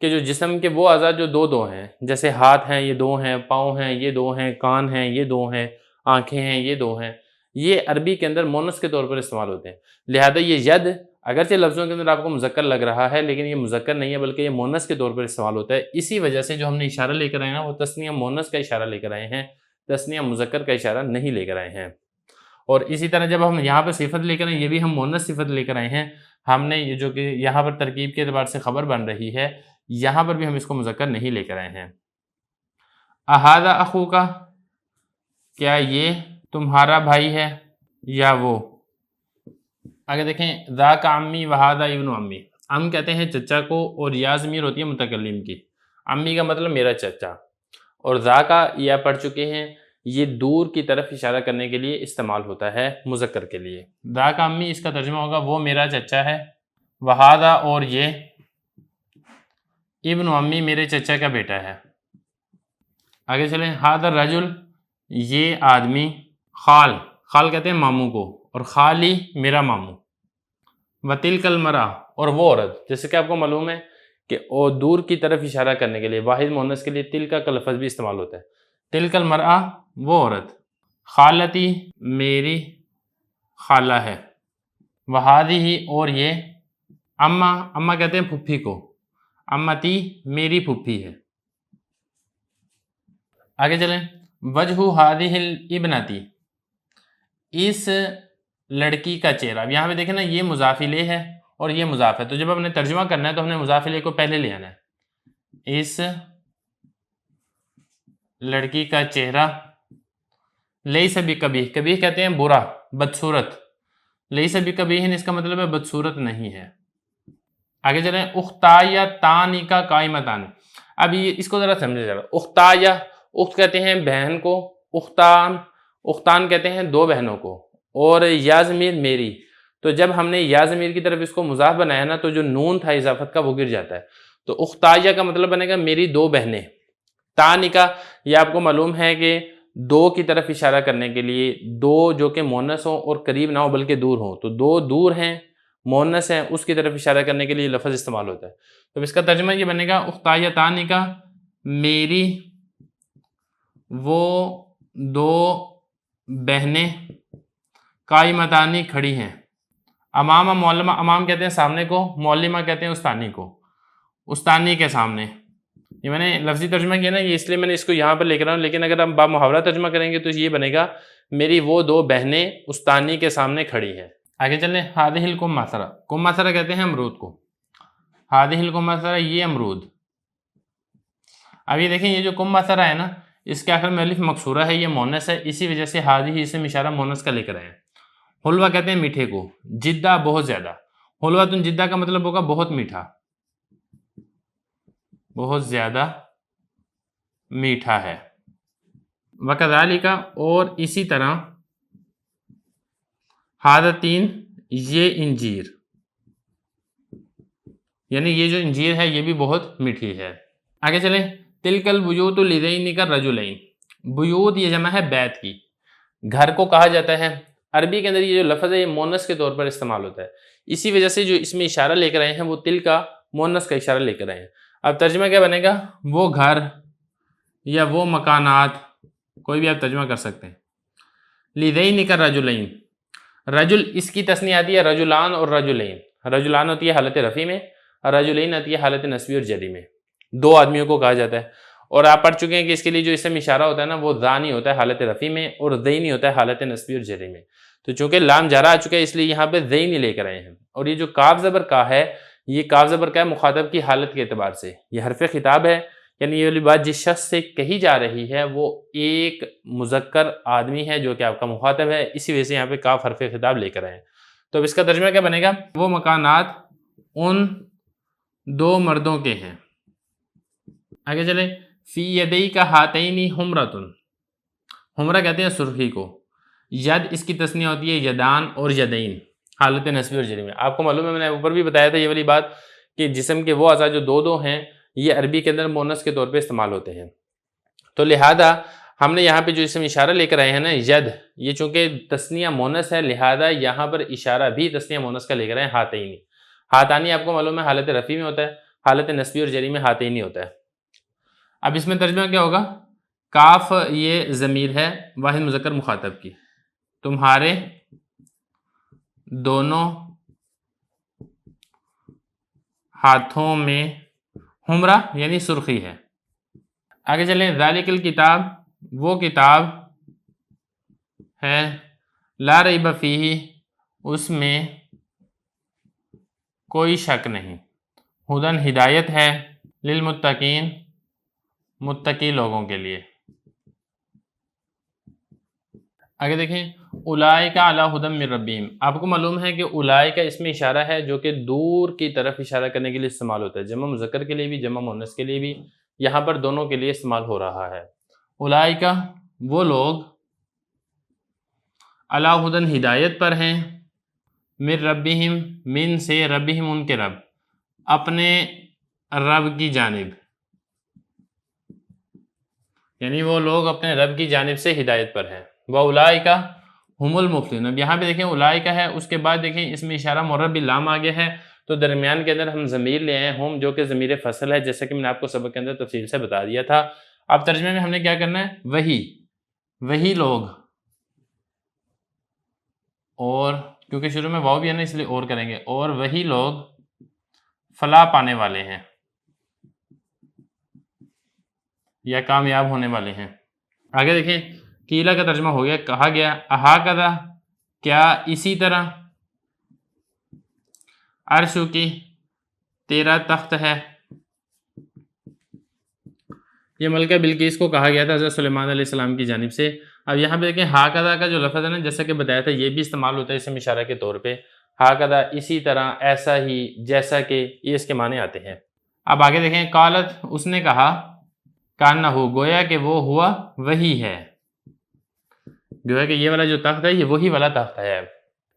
کہ جو جسم کے وہ اعضاء جو دو ہیں، جیسے ہاتھ ہیں یہ دو ہیں، پاؤں ہیں یہ دو ہیں، کان ہیں یہ دو ہیں، آنکھیں ہیں یہ دو ہیں، یہ عربی کے اندر مونس کے طور پر استعمال ہوتے ہیں، لہذا یہ ید اگرچہ لفظوں کے اندر آپ کو مذکر لگ رہا ہے لیکن یہ مذکر نہیں ہے بلکہ یہ مونس کے طور پر استعمال ہوتا ہے۔ اسی وجہ سے جو ہم نے اشارہ لے کر آئے ہیں وہ تثنیہ مونس کا اشارہ لے کر آئے ہیں، تثنیہ مذکر کا اشارہ نہیں لے کر آئے ہیں۔ اور اسی طرح جب ہم یہاں پر صفت لے کر آئے، یہ بھی ہم مونس صفت لے کر آئے ہیں، ہم نے یہ جو کہ یہاں پر ترکیب کے اعتبار سے خبر بن رہی ہے، یہاں پر بھی ہم اس کو مذکر نہیں لے کر آئے ہیں۔ اہذا اخوکا، کیا یہ تمہارا بھائی ہے یا وہ؟ آگے دیکھیں، ذاک عمی وہذا ابن عمی، ام کہتے ہیں چچا کو اور یا ضمیر ہوتی ہے متکلم کی، عمی کا مطلب میرا چچا، اور ذاکا یہ آپ پڑھ چکے ہیں یہ دور کی طرف اشارہ کرنے کے لیے استعمال ہوتا ہے مذکر کے لیے۔ ذاک عمی اس کا ترجمہ ہوگا وہ میرا چچا ہے، وہذا اور یہ، ابن عمی میرے چچا کا بیٹا ہے۔ آگے چلیں، ھذا الرجل، یہ آدمی، خال، خال کہتے ہیں ماموں کو، اور خالی میرا ماموں، وتلک المرأة، اور وہ عورت، جیسے کہ آپ کو معلوم ہے کہ دور کی طرف اشارہ کرنے کے لیے واحد مؤنث کے لیے تلک کا لفظ بھی استعمال ہوتا ہے، تلک المرأة، وہ عورت، خالتی، میری خالہ ہے، وہذہ، اور یہ، اما، اما کہتے ہیں پھپھی کو، امتی، میری پھپھی ہے۔ آگے چلیں، وجہ ہذہ الابنتی، اس لڑکی کا چہرہ، اب یہاں پہ دیکھیں نا یہ مضاف الیہ ہے اور یہ مضاف ہے، تو جب ہم نے ترجمہ کرنا ہے تو ہم نے مضاف الیہ کو پہلے لے آنا ہے۔ اس لڑکی کا چہرہ، لیس بقبیح، قبیح کہتے ہیں برا، بدصورت، لیس بقبیح اس کا مطلب ہے بدصورت نہیں ہے۔ آگے چلیں، اختایا تانی کا قائمتان، اب یہ اس کو ذرا سمجھے ذرا، اختایا، اخت کہتے ہیں بہن کو، اختان، اختان کہتے ہیں دو بہنوں کو، اور یا ضمیر میری، تو جب ہم نے یا ضمیر کی طرف اس کو مضاف بنایا نا تو جو نون تھا اضافت کا وہ گر جاتا ہے، تو اختایا کا مطلب بنے گا میری دو بہنیں، تانی کا یہ آپ کو معلوم ہے کہ دو کی طرف اشارہ کرنے کے لیے، دو جو کہ مونس ہوں اور قریب نہ ہو بلکہ دور ہوں، تو دو دور ہیں مونس ہیں اس کی طرف اشارہ کرنے کے لیے لفظ استعمال ہوتا ہے، تو اس کا ترجمہ یہ بنے گا اختایا تانی کا، میری وہ دو بہنیں، قائمتانی، کھڑی ہیں، امام معلمہ، امام کہتے ہیں سامنے کو، معلمہ کہتے ہیں استانی کو، استانی کے سامنے، یہ میں نے لفظی ترجمہ کیا نا، یہ اس لیے میں نے اس کو یہاں پر لے کر آؤں، لیکن اگر ہم با محاورہ ترجمہ کریں گے تو یہ بنے گا میری وہ دو بہنیں استانی کے سامنے کھڑی ہیں۔ آگے چلیں، ھذہ الکمثرہ، کمثرہ کہتے ہیں امرود کو، ھذہ الکمثرہ، یہ امرود۔ اب یہ دیکھیں یہ جو کمثرہ ہے نا اس کے آخر میں الف مکسورہ ہے، یہ مونس ہے، اسی وجہ سے ھذہ اسم اشارہ مونس کا لے کر آئے ہیں۔ حلوہ کہتے ہیں میٹھے کو، جدہ بہت زیادہ، حلوۃ جدہ کا مطلب ہوگا بہت میٹھا، بہت زیادہ میٹھا ہے۔ وکذالک، اور اسی طرح، ھذا التین، یہ انجیر، یعنی یہ جو انجیر ہے یہ بھی بہت میٹھی ہے۔ آگے چلیں، تلک البیوت لذین الرجلین، بیوت یہ جمع ہے بیت کی، گھر کو کہا جاتا ہے، عربی کے اندر یہ جو لفظ ہے یہ مونس کے طور پر استعمال ہوتا ہے، اسی وجہ سے جو اس میں اشارہ لے کر آئے ہیں وہ تل کا مونس کا اشارہ لے کر آئے ہیں۔ اب ترجمہ کیا بنے گا؟ وہ گھر یا وہ مکانات، کوئی بھی آپ ترجمہ کر سکتے ہیں۔ لذین الرجلین، رجل اس کی تثنیہ آتی ہے رجلان اور رجلین، رجلان ہوتی ہے حالت رفع میں، رجلین آتی ہے حالت نصبی اور جری میں، دو آدمیوں کو کہا جاتا ہے، اور آپ پڑھ چکے ہیں کہ اس کے لیے جو اسم اشارہ ہوتا ہے نا وہ ذانی ہوتا ہے حالت رفع میں، اور ذینی ہوتا ہے حالت نصبی اور جری میں، تو چونکہ لام جارا آ چکا ہے اس لیے یہاں پہ ذینی لے کر آئے ہیں، اور یہ جو کاف زبر کا ہے یہ کاف زبر کا ہے مخاطب کی حالت کے اعتبار سے، یہ حرف خطاب ہے، یعنی یہ والی بات جس شخص سے کہی جا رہی ہے وہ ایک مذکر آدمی ہے جو کہ آپ کا مخاطب ہے، اسی وجہ سے یہاں پہ کاف حرف خطاب لے کر آئے ہیں۔ تو اب اس کا ترجمہ کیا بنے گا؟ وہ مکانات ان دو مردوں کے ہیں۔ آگے چلیں، فی یدئی کا ہاتینی حمرتن، حمرہ کہتے ہیں سرخی کو، ید اس کی تسنیہ ہوتی ہے یدان اور یدین، حالت نصبی اور جری میں۔ آپ کو معلوم ہے میں نے اوپر بھی بتایا تھا یہ والی بات کہ جسم کے وہ اعضاء جو دو ہیں یہ عربی کے اندر مونس کے طور پہ استعمال ہوتے ہیں، تو لہذا ہم نے یہاں پہ جو اسم اشارہ لے کر آئے ہیں نا ید، یہ چونکہ تسنیہ مونس ہے لہذا یہاں پر اشارہ بھی تسنیہ مونس کا لے کر آئے ہیں، ہاتینی۔ ہاتانی آپ کو معلوم ہے حالت رفیع میں ہوتا ہے، حالت نصبی اور جری میں ہاتینی ہوتا ہے۔ اب اس میں ترجمہ کیا ہوگا؟ کاف یہ ضمیر ہے واحد مذکر مخاطب کی، تمہارے دونوں ہاتھوں میں حمرہ یعنی سرخی ہے۔ آگے چلیں، ذالک الکتاب، وہ کتاب ہے، لا ریب فیہ، اس میں کوئی شک نہیں، ہدن ہدایت ہے، للمتقین، متقی لوگوں کے لیے۔ آگے دیکھیں، اولئک علی ھدی من ربہم، آپ کو معلوم ہے کہ اولئک اس میں اشارہ ہے جو کہ دور کی طرف اشارہ کرنے کے لیے استعمال ہوتا ہے، جمع مذکر کے لیے بھی جمع مؤنث کے لیے بھی، یہاں پر دونوں کے لیے استعمال ہو رہا ہے۔ اولئک وہ لوگ، علی ھدی ہدایت پر ہیں، من ربہم من سے ربہم ان کے رب، اپنے رب کی جانب، یعنی وہ لوگ اپنے رب کی جانب سے ہدایت پر ہیں۔ وَأُولَئِكَ هُمُ الْمُفْلِحُونَ، اب یہاں پہ دیکھیں اولئک ہے، اس کے بعد دیکھیں اس میں اشارہ معرب باللام آگے ہے، تو درمیان کے اندر ہم ضمیر لے آئے ہم جو کہ ضمیر فصل ہے، جیسا کہ میں نے آپ کو سبق کے اندر تفصیل سے بتا دیا تھا۔ اب ترجمے میں ہم نے کیا کرنا ہے؟ وہی لوگ، اور کیونکہ شروع میں واو بھی ہے نا اس لیے اور کریں گے، اور وہی لوگ فلاح پانے والے ہیں یا کامیاب ہونے والے ہیں۔ آگے دیکھیں، قیلہ کا ترجمہ ہو گیا، کہا گیا، اہاکذا، کیا اسی طرح، عرشو کی، تیرا تخت ہے۔ یہ ملکہ بلقیس کو کہا گیا تھا حضرت سلیمان علیہ السلام کی جانب سے۔ اب یہاں پہ دیکھیں ہاکذا کا جو لفظ ہے نا، جیسا کہ بتایا تھا یہ بھی استعمال ہوتا ہے اسم اشارہ کے طور پہ، ہاکذا اسی طرح، ایسا ہی، جیسا کہ، یہ اس کے معنی آتے ہیں۔ اب آگے دیکھیں، قالت، اس نے کہا، کانہو، گویا کہ وہ ہوا وہی ہے، گویا کہ یہ والا جو تخت ہے یہ وہی والا تخت ہے۔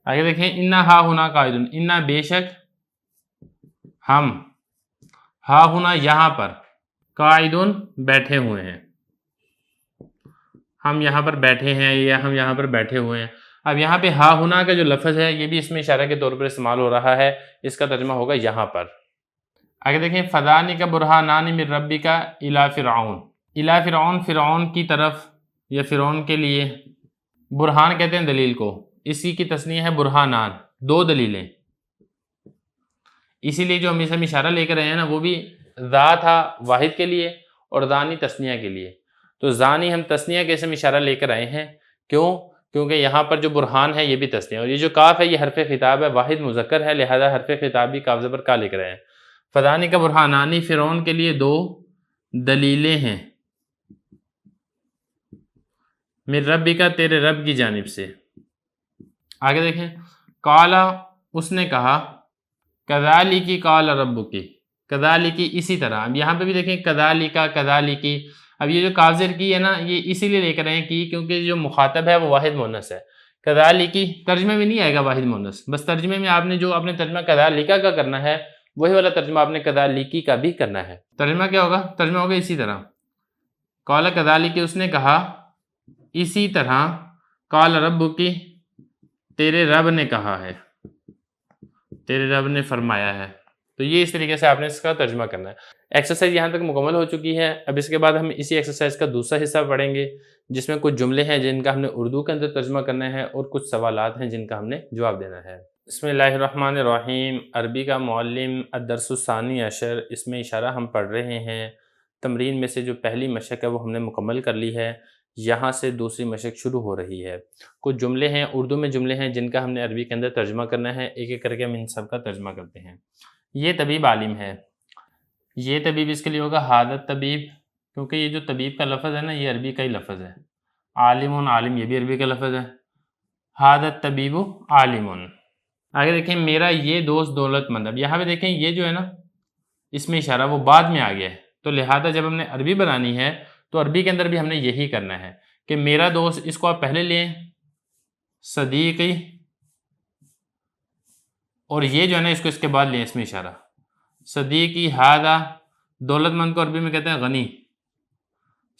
آگے دیکھیں، انا ہا ہونا قائدن، انا بے شک ہم، ہا ہونا یہاں پر، قائدن بیٹھے ہوئے ہیں، ہم یہاں پر بیٹھے ہیں یا ہم یہاں پر بیٹھے ہوئے ہیں۔ اب یہاں پہ ہا ہونا کا جو لفظ ہے یہ بھی اس میں اشارہ کے طور پر استعمال ہو رہا ہے، اس کا ترجمہ ہوگا یہاں پر۔ آگے دیکھیں، فذانک برہانان من ربک الی فرعون، الی فرعون، فرعون کی طرف یا فرعون کے لیے، برہان کہتے ہیں دلیل کو، اسی کی تسنیہ ہے برہانان، دو دلیلیں، اسی لیے جو ہم اسم اشارہ لے کر آئے ہیں نا وہ بھی ذا تھا واحد کے لیے اور ذانی تسنیہ کے لیے، تو ذانی ہم تسنیہ کے اسم اشارہ لے کر آئے ہیں، کیوں؟ کیونکہ یہاں پر جو برہان ہے یہ بھی تسنیہ، اور یہ جو کاف ہے یہ حرف خطاب ہے، واحد مذکر ہے، لہذا حرف خطاب بھی کاف زبر کا لے کر آئے ہیں۔ فذانک برہانانی، فرعون کے لیے دو دلیلیں ہیں، من ربک، تیرے رب کی جانب سے۔ آگے دیکھیں، قال، اس نے کہا، کذالک قال ربک، کذالک اسی طرح، اب یہاں پہ بھی دیکھیں کذالک، کذالک، اب یہ جو کاذر کی ہے نا یہ اسی لیے لے کر آئے کی کیونکہ جو مخاطب ہے وہ واحد مؤنث ہے۔ کذالک ترجمے میں نہیں آئے گا واحد مؤنث، بس ترجمے میں آپ نے جو اپنے ترجمہ کذالک کا کرنا ہے وہی والا ترجمہ آپ نے کذالک کا بھی کرنا ہے۔ ترجمہ کیا ہوگا؟ ترجمہ ہوگا اسی طرح، قال کذالک، اس نے کہا اسی طرح، قال ربک، تیرے رب نے کہا ہے، تیرے رب نے فرمایا ہے۔ تو یہ اس طریقے سے آپ نے اس کا ترجمہ کرنا ہے۔ ایکسرسائز یہاں تک مکمل ہو چکی ہے۔ اب اس کے بعد ہم اسی ایکسرسائز کا دوسرا حصہ پڑھیں گے جس میں کچھ جملے ہیں جن کا ہم نے اردو کے اندر ترجمہ کرنا ہے اور کچھ سوالات ہیں جن کا ہم نے جواب دینا ہے۔ بسم اللہ الرحمن الرحیم، عربی کا معلم، الدرس الثانی عشر، اس میں اشارہ ہم پڑھ رہے ہیں۔ تمرین میں سے جو پہلی مشق ہے وہ ہم نے مکمل کر لی ہے، یہاں سے دوسری مشق شروع ہو رہی ہے۔ کچھ جملے ہیں اردو میں، جملے ہیں جن کا ہم نے عربی کے اندر ترجمہ کرنا ہے، ایک ایک کر کے ہم ان سب کا ترجمہ کرتے ہیں۔ یہ طبیب عالم ہے، یہ طبیب اس کے لیے ہوگا حادت طبیب، کیونکہ یہ جو طبیب کا لفظ ہے نا یہ عربی کا ہی لفظ ہے. عالم عالم یہ بھی عربی کا لفظ ہے. حادت طبیب عالم. آگے دیکھیں میرا یہ دوست دولت مند. اب یہاں پہ دیکھیں یہ جو ہے نا اس میں اشارہ وہ بعد میں آ گیا ہے، تو لہٰذا جب ہم نے عربی بنانی ہے تو عربی کے اندر بھی ہم نے یہی کرنا ہے کہ میرا دوست، اس کو آپ پہلے لیں صدیقی، اور یہ جو ہے نا اس کو اس کے بعد لیں اس میں اشارہ صدیقی ہادہ. دولت مند کو عربی میں کہتے ہیں غنی.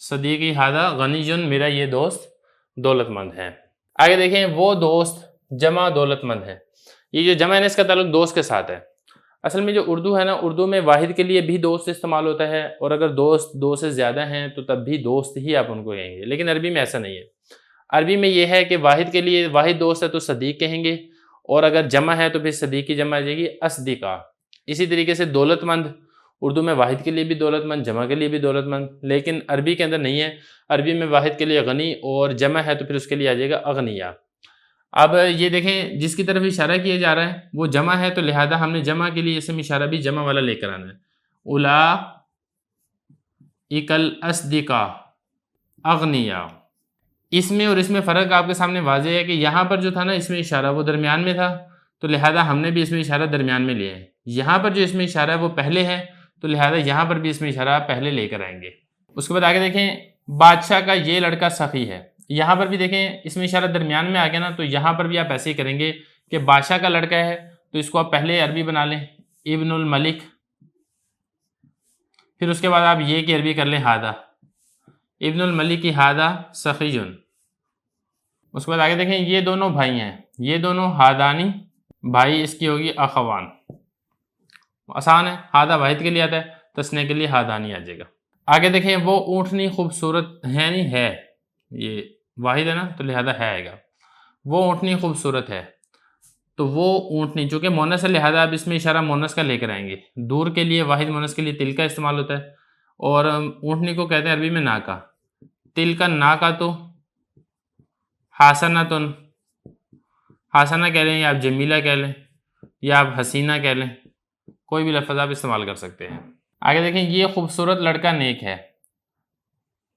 صدیقی ہادہ غنی جن، میرا یہ دوست دولت مند ہے. آگے دیکھیں وہ دوست جمع دولت مند ہے. یہ جو جمع ہے نا اس کا تعلق دوست کے ساتھ ہے. اصل میں جو اردو ہے نا اردو میں واحد کے لیے بھی دوست استعمال ہوتا ہے، اور اگر دوست دو سے زیادہ ہیں تو تب بھی دوست ہی آپ ان کو کہیں گے، لیکن عربی میں ایسا نہیں ہے. عربی میں یہ ہے کہ واحد کے لیے واحد دوست ہے تو صدیق کہیں گے، اور اگر جمع ہے تو پھر صدیق کی جمع آ جائے گی اصدقاء. اسی طریقے سے دولت مند اردو میں واحد کے لیے بھی دولت مند، جمع کے لیے بھی دولت مند، لیکن عربی کے اندر نہیں ہے. عربی میں واحد کے لیے غنی اور جمع ہے تو پھر اس کے لیے آ جائے گا اغنیا. اب یہ دیکھیں جس کی طرف اشارہ کیا جا رہا ہے وہ جمع ہے، تو لہذا ہم نے جمع کے لیے اسم اشارہ بھی جمع والا لے کر آنا ہے. اولئک الاصدقاء اغنیا. اس میں اور اس میں فرق آپ کے سامنے واضح ہے کہ یہاں پر جو تھا نا اس میں اشارہ وہ درمیان میں تھا، تو لہذا ہم نے بھی اس میں اشارہ درمیان میں لیا ہے. یہاں پر جو اس میں اشارہ ہے وہ پہلے ہے، تو لہذا یہاں پر بھی اس میں اشارہ پہلے لے کر آئیں گے. اس کے بعد آگے دیکھیں بادشاہ کا یہ لڑکا سخی ہے. یہاں پر بھی دیکھیں اس میں اشارہ درمیان میں آ گیا نا، تو یہاں پر بھی آپ ایسے ہی کریں گے کہ بادشاہ کا لڑکا ہے تو اس کو آپ پہلے عربی بنا لیں ابن الملک، پھر اس کے بعد آپ یہ کی عربی کر لیں ہادہ ابن الملک کی ہادہ سخیون. اس کے بعد آگے دیکھیں یہ دونوں بھائی ہیں، یہ دونوں ہادانی بھائی، اس کی ہوگی اخوان. آسان ہے، ہادہ واحد کے لیے آتا ہے، تسنیہ کے لیے ہادانی آ جائے گا. آگے دیکھیں وہ اونٹنی خوبصورت ہے، نہیں ہے، یہ واحد ہے نا تو لہذا ہے آئے گا. وہ اونٹنی خوبصورت ہے، تو وہ اونٹنی چونکہ مونس ہے لہذا اب اس میں اشارہ مونس کا لے کر آئیں گے. دور کے لیے واحد مونس کے لیے تل کا استعمال ہوتا ہے، اور اونٹنی کو کہتے ہیں عربی میں ناکا. تل کا ناکا تو حسنتن، حسنہ کہہ لیں یا آپ جمیلہ کہہ لیں یا آپ حسینہ کہہ لیں، کوئی بھی لفظ آپ استعمال کر سکتے ہیں. آگے دیکھیں یہ خوبصورت لڑکا نیک ہے.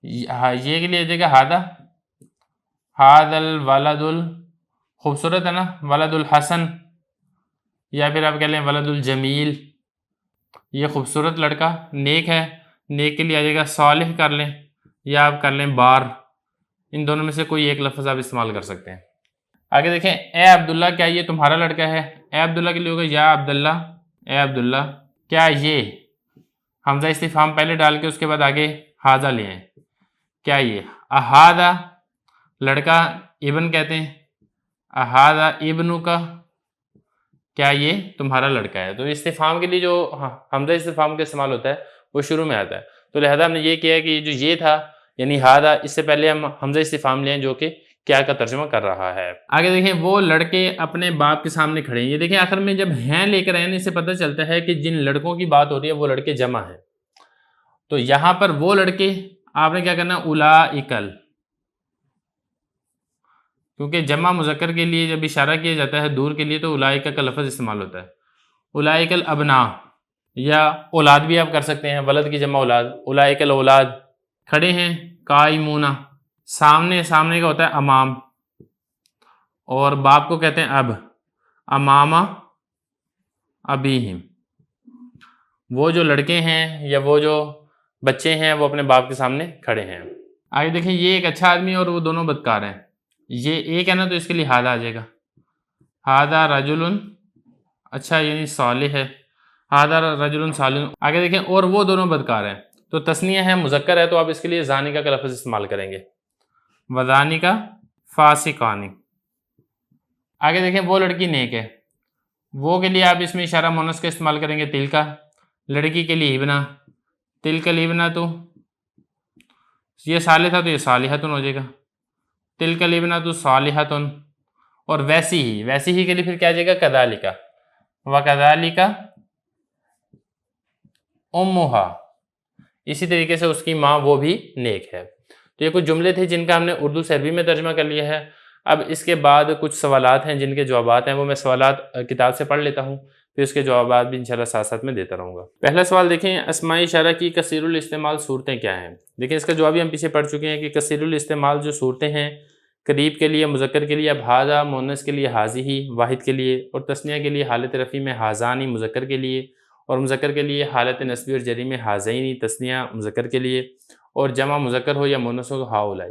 یہ کے لیے جگہ ہادہ ہاد الولد خوبصورت ہے نا، ولد الحسن، یا پھر آپ کہہ لیں ولد الجمیل. یہ خوبصورت لڑکا نیک ہے، نیک کے لیے آ جائے گا صالح کر لیں یا آپ کر لیں بار. ان دونوں میں سے کوئی ایک لفظ آپ استعمال کر سکتے ہیں. آگے دیکھیں اے عبداللہ کیا یہ تمہارا لڑکا ہے. اے عبداللہ کے لیے ہوگا یا عبداللہ، اے عبداللہ کیا یہ، حمزہ استفہام پہلے ڈال کے اس کے بعد آگے ہاذا لے آئیں. کیا یہ احاذا لڑکا ابن کہتے ہیں، احاذا ابنو کا، کیا یہ تمہارا لڑکا ہے. تو استفہام کے لیے جو حمزہ استفہام کا استعمال ہوتا ہے وہ شروع میں آتا ہے، تو لہذا ہم نے یہ کیا کہ جو یہ تھا یعنی ہاذا، اس سے پہلے ہم حمزہ استفہام لیں جو کہ کیا کا ترجمہ کر رہا ہے. آگے دیکھیں وہ لڑکے اپنے باپ کے سامنے کھڑے ہیں. یہ دیکھیں آخر میں جب ہیں لے کر آئے نا اس سے پتہ چلتا ہے کہ جن لڑکوں کی بات ہو رہی ہے وہ لڑکے جمع ہیں. تو یہاں پر وہ لڑکے آپ نے کیا کرنا اولائکل، کیونکہ جمع مذکر کے لیے جب اشارہ کیا جاتا ہے دور کے لیے تو اولائکہ کا لفظ استعمال ہوتا ہے. اولائکل ابنا، یا اولاد بھی آپ کر سکتے ہیں، ولد کی جمع اولاد، اولائکل اولاد. کھڑے ہیں قائمون، سامنے کا ہوتا ہے امام، اور باپ کو کہتے ہیں اب، امامہ ابیہم. وہ جو لڑکے ہیں یا وہ جو بچے ہیں وہ اپنے باپ کے سامنے کھڑے ہیں. آگے دیکھیں یہ ایک اچھا آدمی اور وہ دونوں بدکار ہیں. یہ ایک ہے نا تو اس کے لیے ہادہ آ جائے گا، ہادہ رجل اچھا یعنی صالح ہے، ہادہ رجل صالح. آگے دیکھیں اور وہ دونوں بدکار ہیں، تو تثنیہ ہے مذکر ہے تو آپ اس کے لیے زانکہ کا لفظ استعمال کریں گے، وذانکہ فاسقان. آگے دیکھیں وہ لڑکی نیک ہے، وہ کے لیے آپ اس میں اشارہ مونس کا استعمال کریں گے تل کا. لڑکی کے لیے ابنا، تل کا لیبنا، تو یہ صالح تھا تو یہ صالحتن ہو جائے گا، تل کا لیبنا تو صالحتن. اور ویسی ہی کے لیے پھر کیا جائے گا کذالک، وکذالک امہا، اسی طریقے سے اس کی ماں وہ بھی نیک ہے. تو یہ کچھ جملے تھے جن کا ہم نے اردو سے عربی میں ترجمہ کر لیا ہے. اب اس کے بعد کچھ سوالات ہیں جن کے جوابات ہیں وہ میں سوالات کتاب سے پڑھ لیتا ہوں، پھر اس کے جوابات بھی انشاءاللہ ساتھ ساتھ میں دیتا رہوں گا۔ پہلا سوال دیکھیں، اسماء اشارہ کی کثیر الاستعمال صورتیں کیا ہیں؟ دیکھیں اس کا جواب بھی ہم پیچھے پڑھ چکے ہیں کہ کثیر الاستعمال جو صورتیں ہیں، قریب کے لیے مذکر کے لیے اب ھذا، مؤنث کے لیے ھذہ واحد کے لیے، اور تثنیہ کے لیے حالت رفع میں ھذان مذکر کے لیے، اور مذکر کے لیے حالت نصبی اور جری میں ھذین تثنیہ مذکر کے لیے، اور جمع مذکر ہو یا مؤنث ہو تو ہؤلاء۔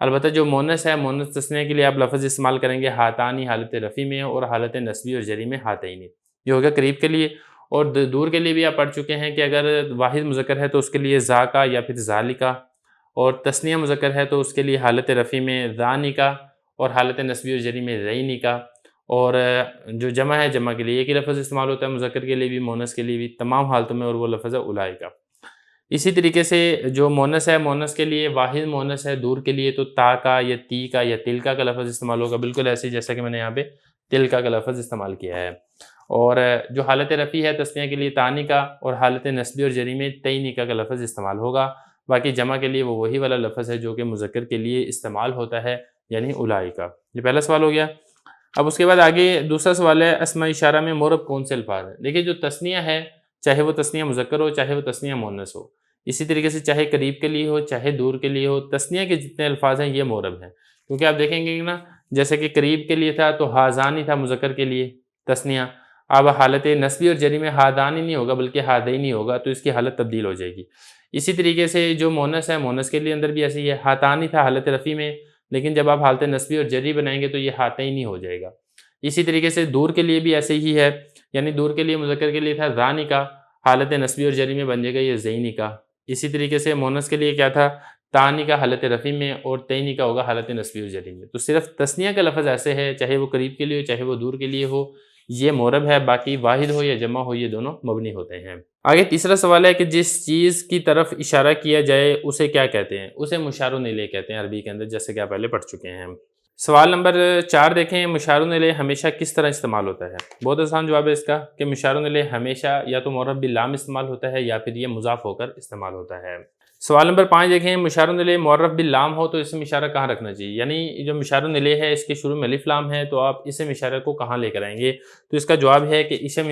البتہ جو مؤنث ہے، مؤنث تثنیہ کے لیے آپ لفظ استعمال کریں گے ہاتانی حالت رفع میں اور حالت نصبی اور جری میں ہاتین، یہ ہوگا قریب کے لیے۔ اور دور کے لیے بھی آپ پڑھ چکے ہیں کہ اگر واحد مذکر ہے تو اس کے لیے ذاکا یا پھر ذالکا، اور تثنیہ مذکر ہے تو اس کے لیے حالت رفع میں ذانکا اور حالت نصبی اور جری میں ذینکا، اور جو جمع ہے جمع کے لیے ایک ہی لفظ استعمال ہوتا ہے، مذکر کے لیے بھی مؤنث کے لیے بھی، تمام حالتوں میں، اور وہ لفظ ہے اولئکا۔ اسی طریقے سے جو مؤنث ہے، مؤنث کے لیے واحد مؤنث ہے، دور کے لیے تو تا کا یا تی کا یا تلکا کا لفظ استعمال ہوگا، بالکل ایسے جیسا کہ میں نے یہاں پہ تلکا کا لفظ استعمال کیا ہے۔ اور جو حالت رفع ہے تثنیہ کے لیے تانی کا، اور حالت نصبی اور جری میں تینکا کا لفظ استعمال ہوگا۔ باقی جمع کے لیے وہ وہی والا لفظ ہے جو کہ مذکر کے لیے استعمال ہوتا ہے، یعنی اولئکا۔ یہ پہلا سوال ہو گیا۔ اب اس کے بعد آگے دوسرا سوال ہے، اسماء اشارہ میں معرب کون سے الفاظ ہیں؟ دیکھیے جو تثنیہ ہے، چاہے وہ تثنیہ مذکر ہو چاہے وہ تثنیہ مؤنث ہو، اسی طریقے سے چاہے قریب کے لیے ہو چاہے دور کے لیے ہو، تثنیہ کے جتنے الفاظ ہیں یہ معرب ہیں، کیونکہ آپ دیکھیں گے نا، جیسے کہ قریب کے لیے تھا تو ھذان ہی تھا مذکر کے لیے تثنیہ، اب حالت نصبی اور جری میں ھذان ہی نہیں ہوگا بلکہ ھذین ہی ہوگا، تو اس کی حالت تبدیل ہو جائے گی۔ اسی طریقے سے جو مؤنث ہے، مؤنث کے لیے اندر بھی ایسے ہی ہے، ھاتان ہی تھا حالت رفع میں، لیکن جب آپ حالت نصبی اور جری بنائیں گے تو یہ ھاتین ہی ہو جائے گا۔ اسی طریقے سے دور کے لیے بھی ایسے ہی ہے، یعنی دور کے لیے مذکر کے لیے تھا ذانکا، حالت نصبی اور جری میں بن جائے گا یہ زینکا۔ اسی طریقے سے مؤنث کے لیے کیا تھا، تانی کا حالت رفع میں، اور تینی کا ہوگا حالت نصبی اور جری میں۔ تو صرف تثنیہ کا لفظ ایسے ہے، چاہے وہ قریب کے لیے ہو چاہے وہ دور کے لیے ہو، یہ معرب ہے، باقی واحد ہو یا جمع ہو یہ دونوں مبنی ہوتے ہیں۔ آگے تیسرا سوال ہے کہ جس چیز کی طرف اشارہ کیا جائے اسے کیا کہتے ہیں؟ اسے مشار الیہ کہتے ہیں عربی کے اندر، جیسے کہ آپ پہلے پڑھ چکے ہیں۔ سوال نمبر 4 دیکھیں، مشار الیہ ہمیشہ کس طرح استعمال ہوتا ہے؟ بہت آسان جواب ہے اس کا کہ مشار الیہ ہمیشہ یا تو معرب باللام استعمال ہوتا ہے یا پھر یہ مضاف ہو کر استعمال ہوتا ہے۔ سوال نمبر 5 دیکھیں، مشار الیہ معرف باللام ہو تو اسم اشارہ کہاں رکھنا چاہیے؟ یعنی جو مشار الیہ ہے اس کے شروع میں الف لام ہے تو آپ اسم اشارہ کو کہاں لے کر آئیں گے؟ تو اس کا جواب ہے کہ اسم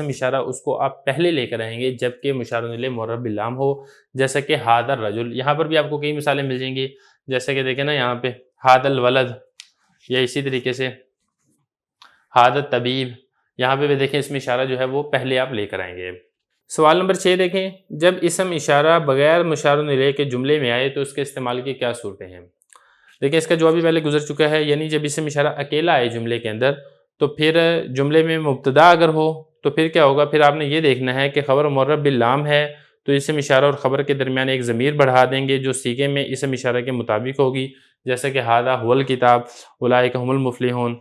اشارہ اس کو آپ پہلے لے کر آئیں گے جبکہ مشار الیہ معرف باللام ہو، جیسا کہ ھذا الرجل، یہاں پر بھی آپ کو کئی مثالیں مل جائیں گی، جیسے کہ دیکھیں نا یہاں پہ ھذا الولد، یا اسی طریقے سے ھذا الطبیب، یہاں پہ بھی دیکھیں اسم اشارہ جو ہے وہ پہلے آپ لے کر آئیں گے۔ سوال نمبر 6 دیکھیں، جب اسم اشارہ بغیر مشار الیہ کے جملے میں آئے تو اس کے استعمال کی کیا صورتیں ہیں؟ دیکھیں اس کا جواب بھی پہلے گزر چکا ہے، یعنی جب اسم اشارہ اکیلا آئے جملے کے اندر تو پھر جملے میں مبتدا اگر ہو تو پھر کیا ہوگا، پھر آپ نے یہ دیکھنا ہے کہ خبر معرب باللام ہے تو اسم اشارہ اور خبر کے درمیان ایک ضمیر بڑھا دیں گے جو صیغے میں اسم اشارہ کے مطابق ہوگی، جیسے کہ ھذا ھو الکتاب، اولئک ھم المفلحون۔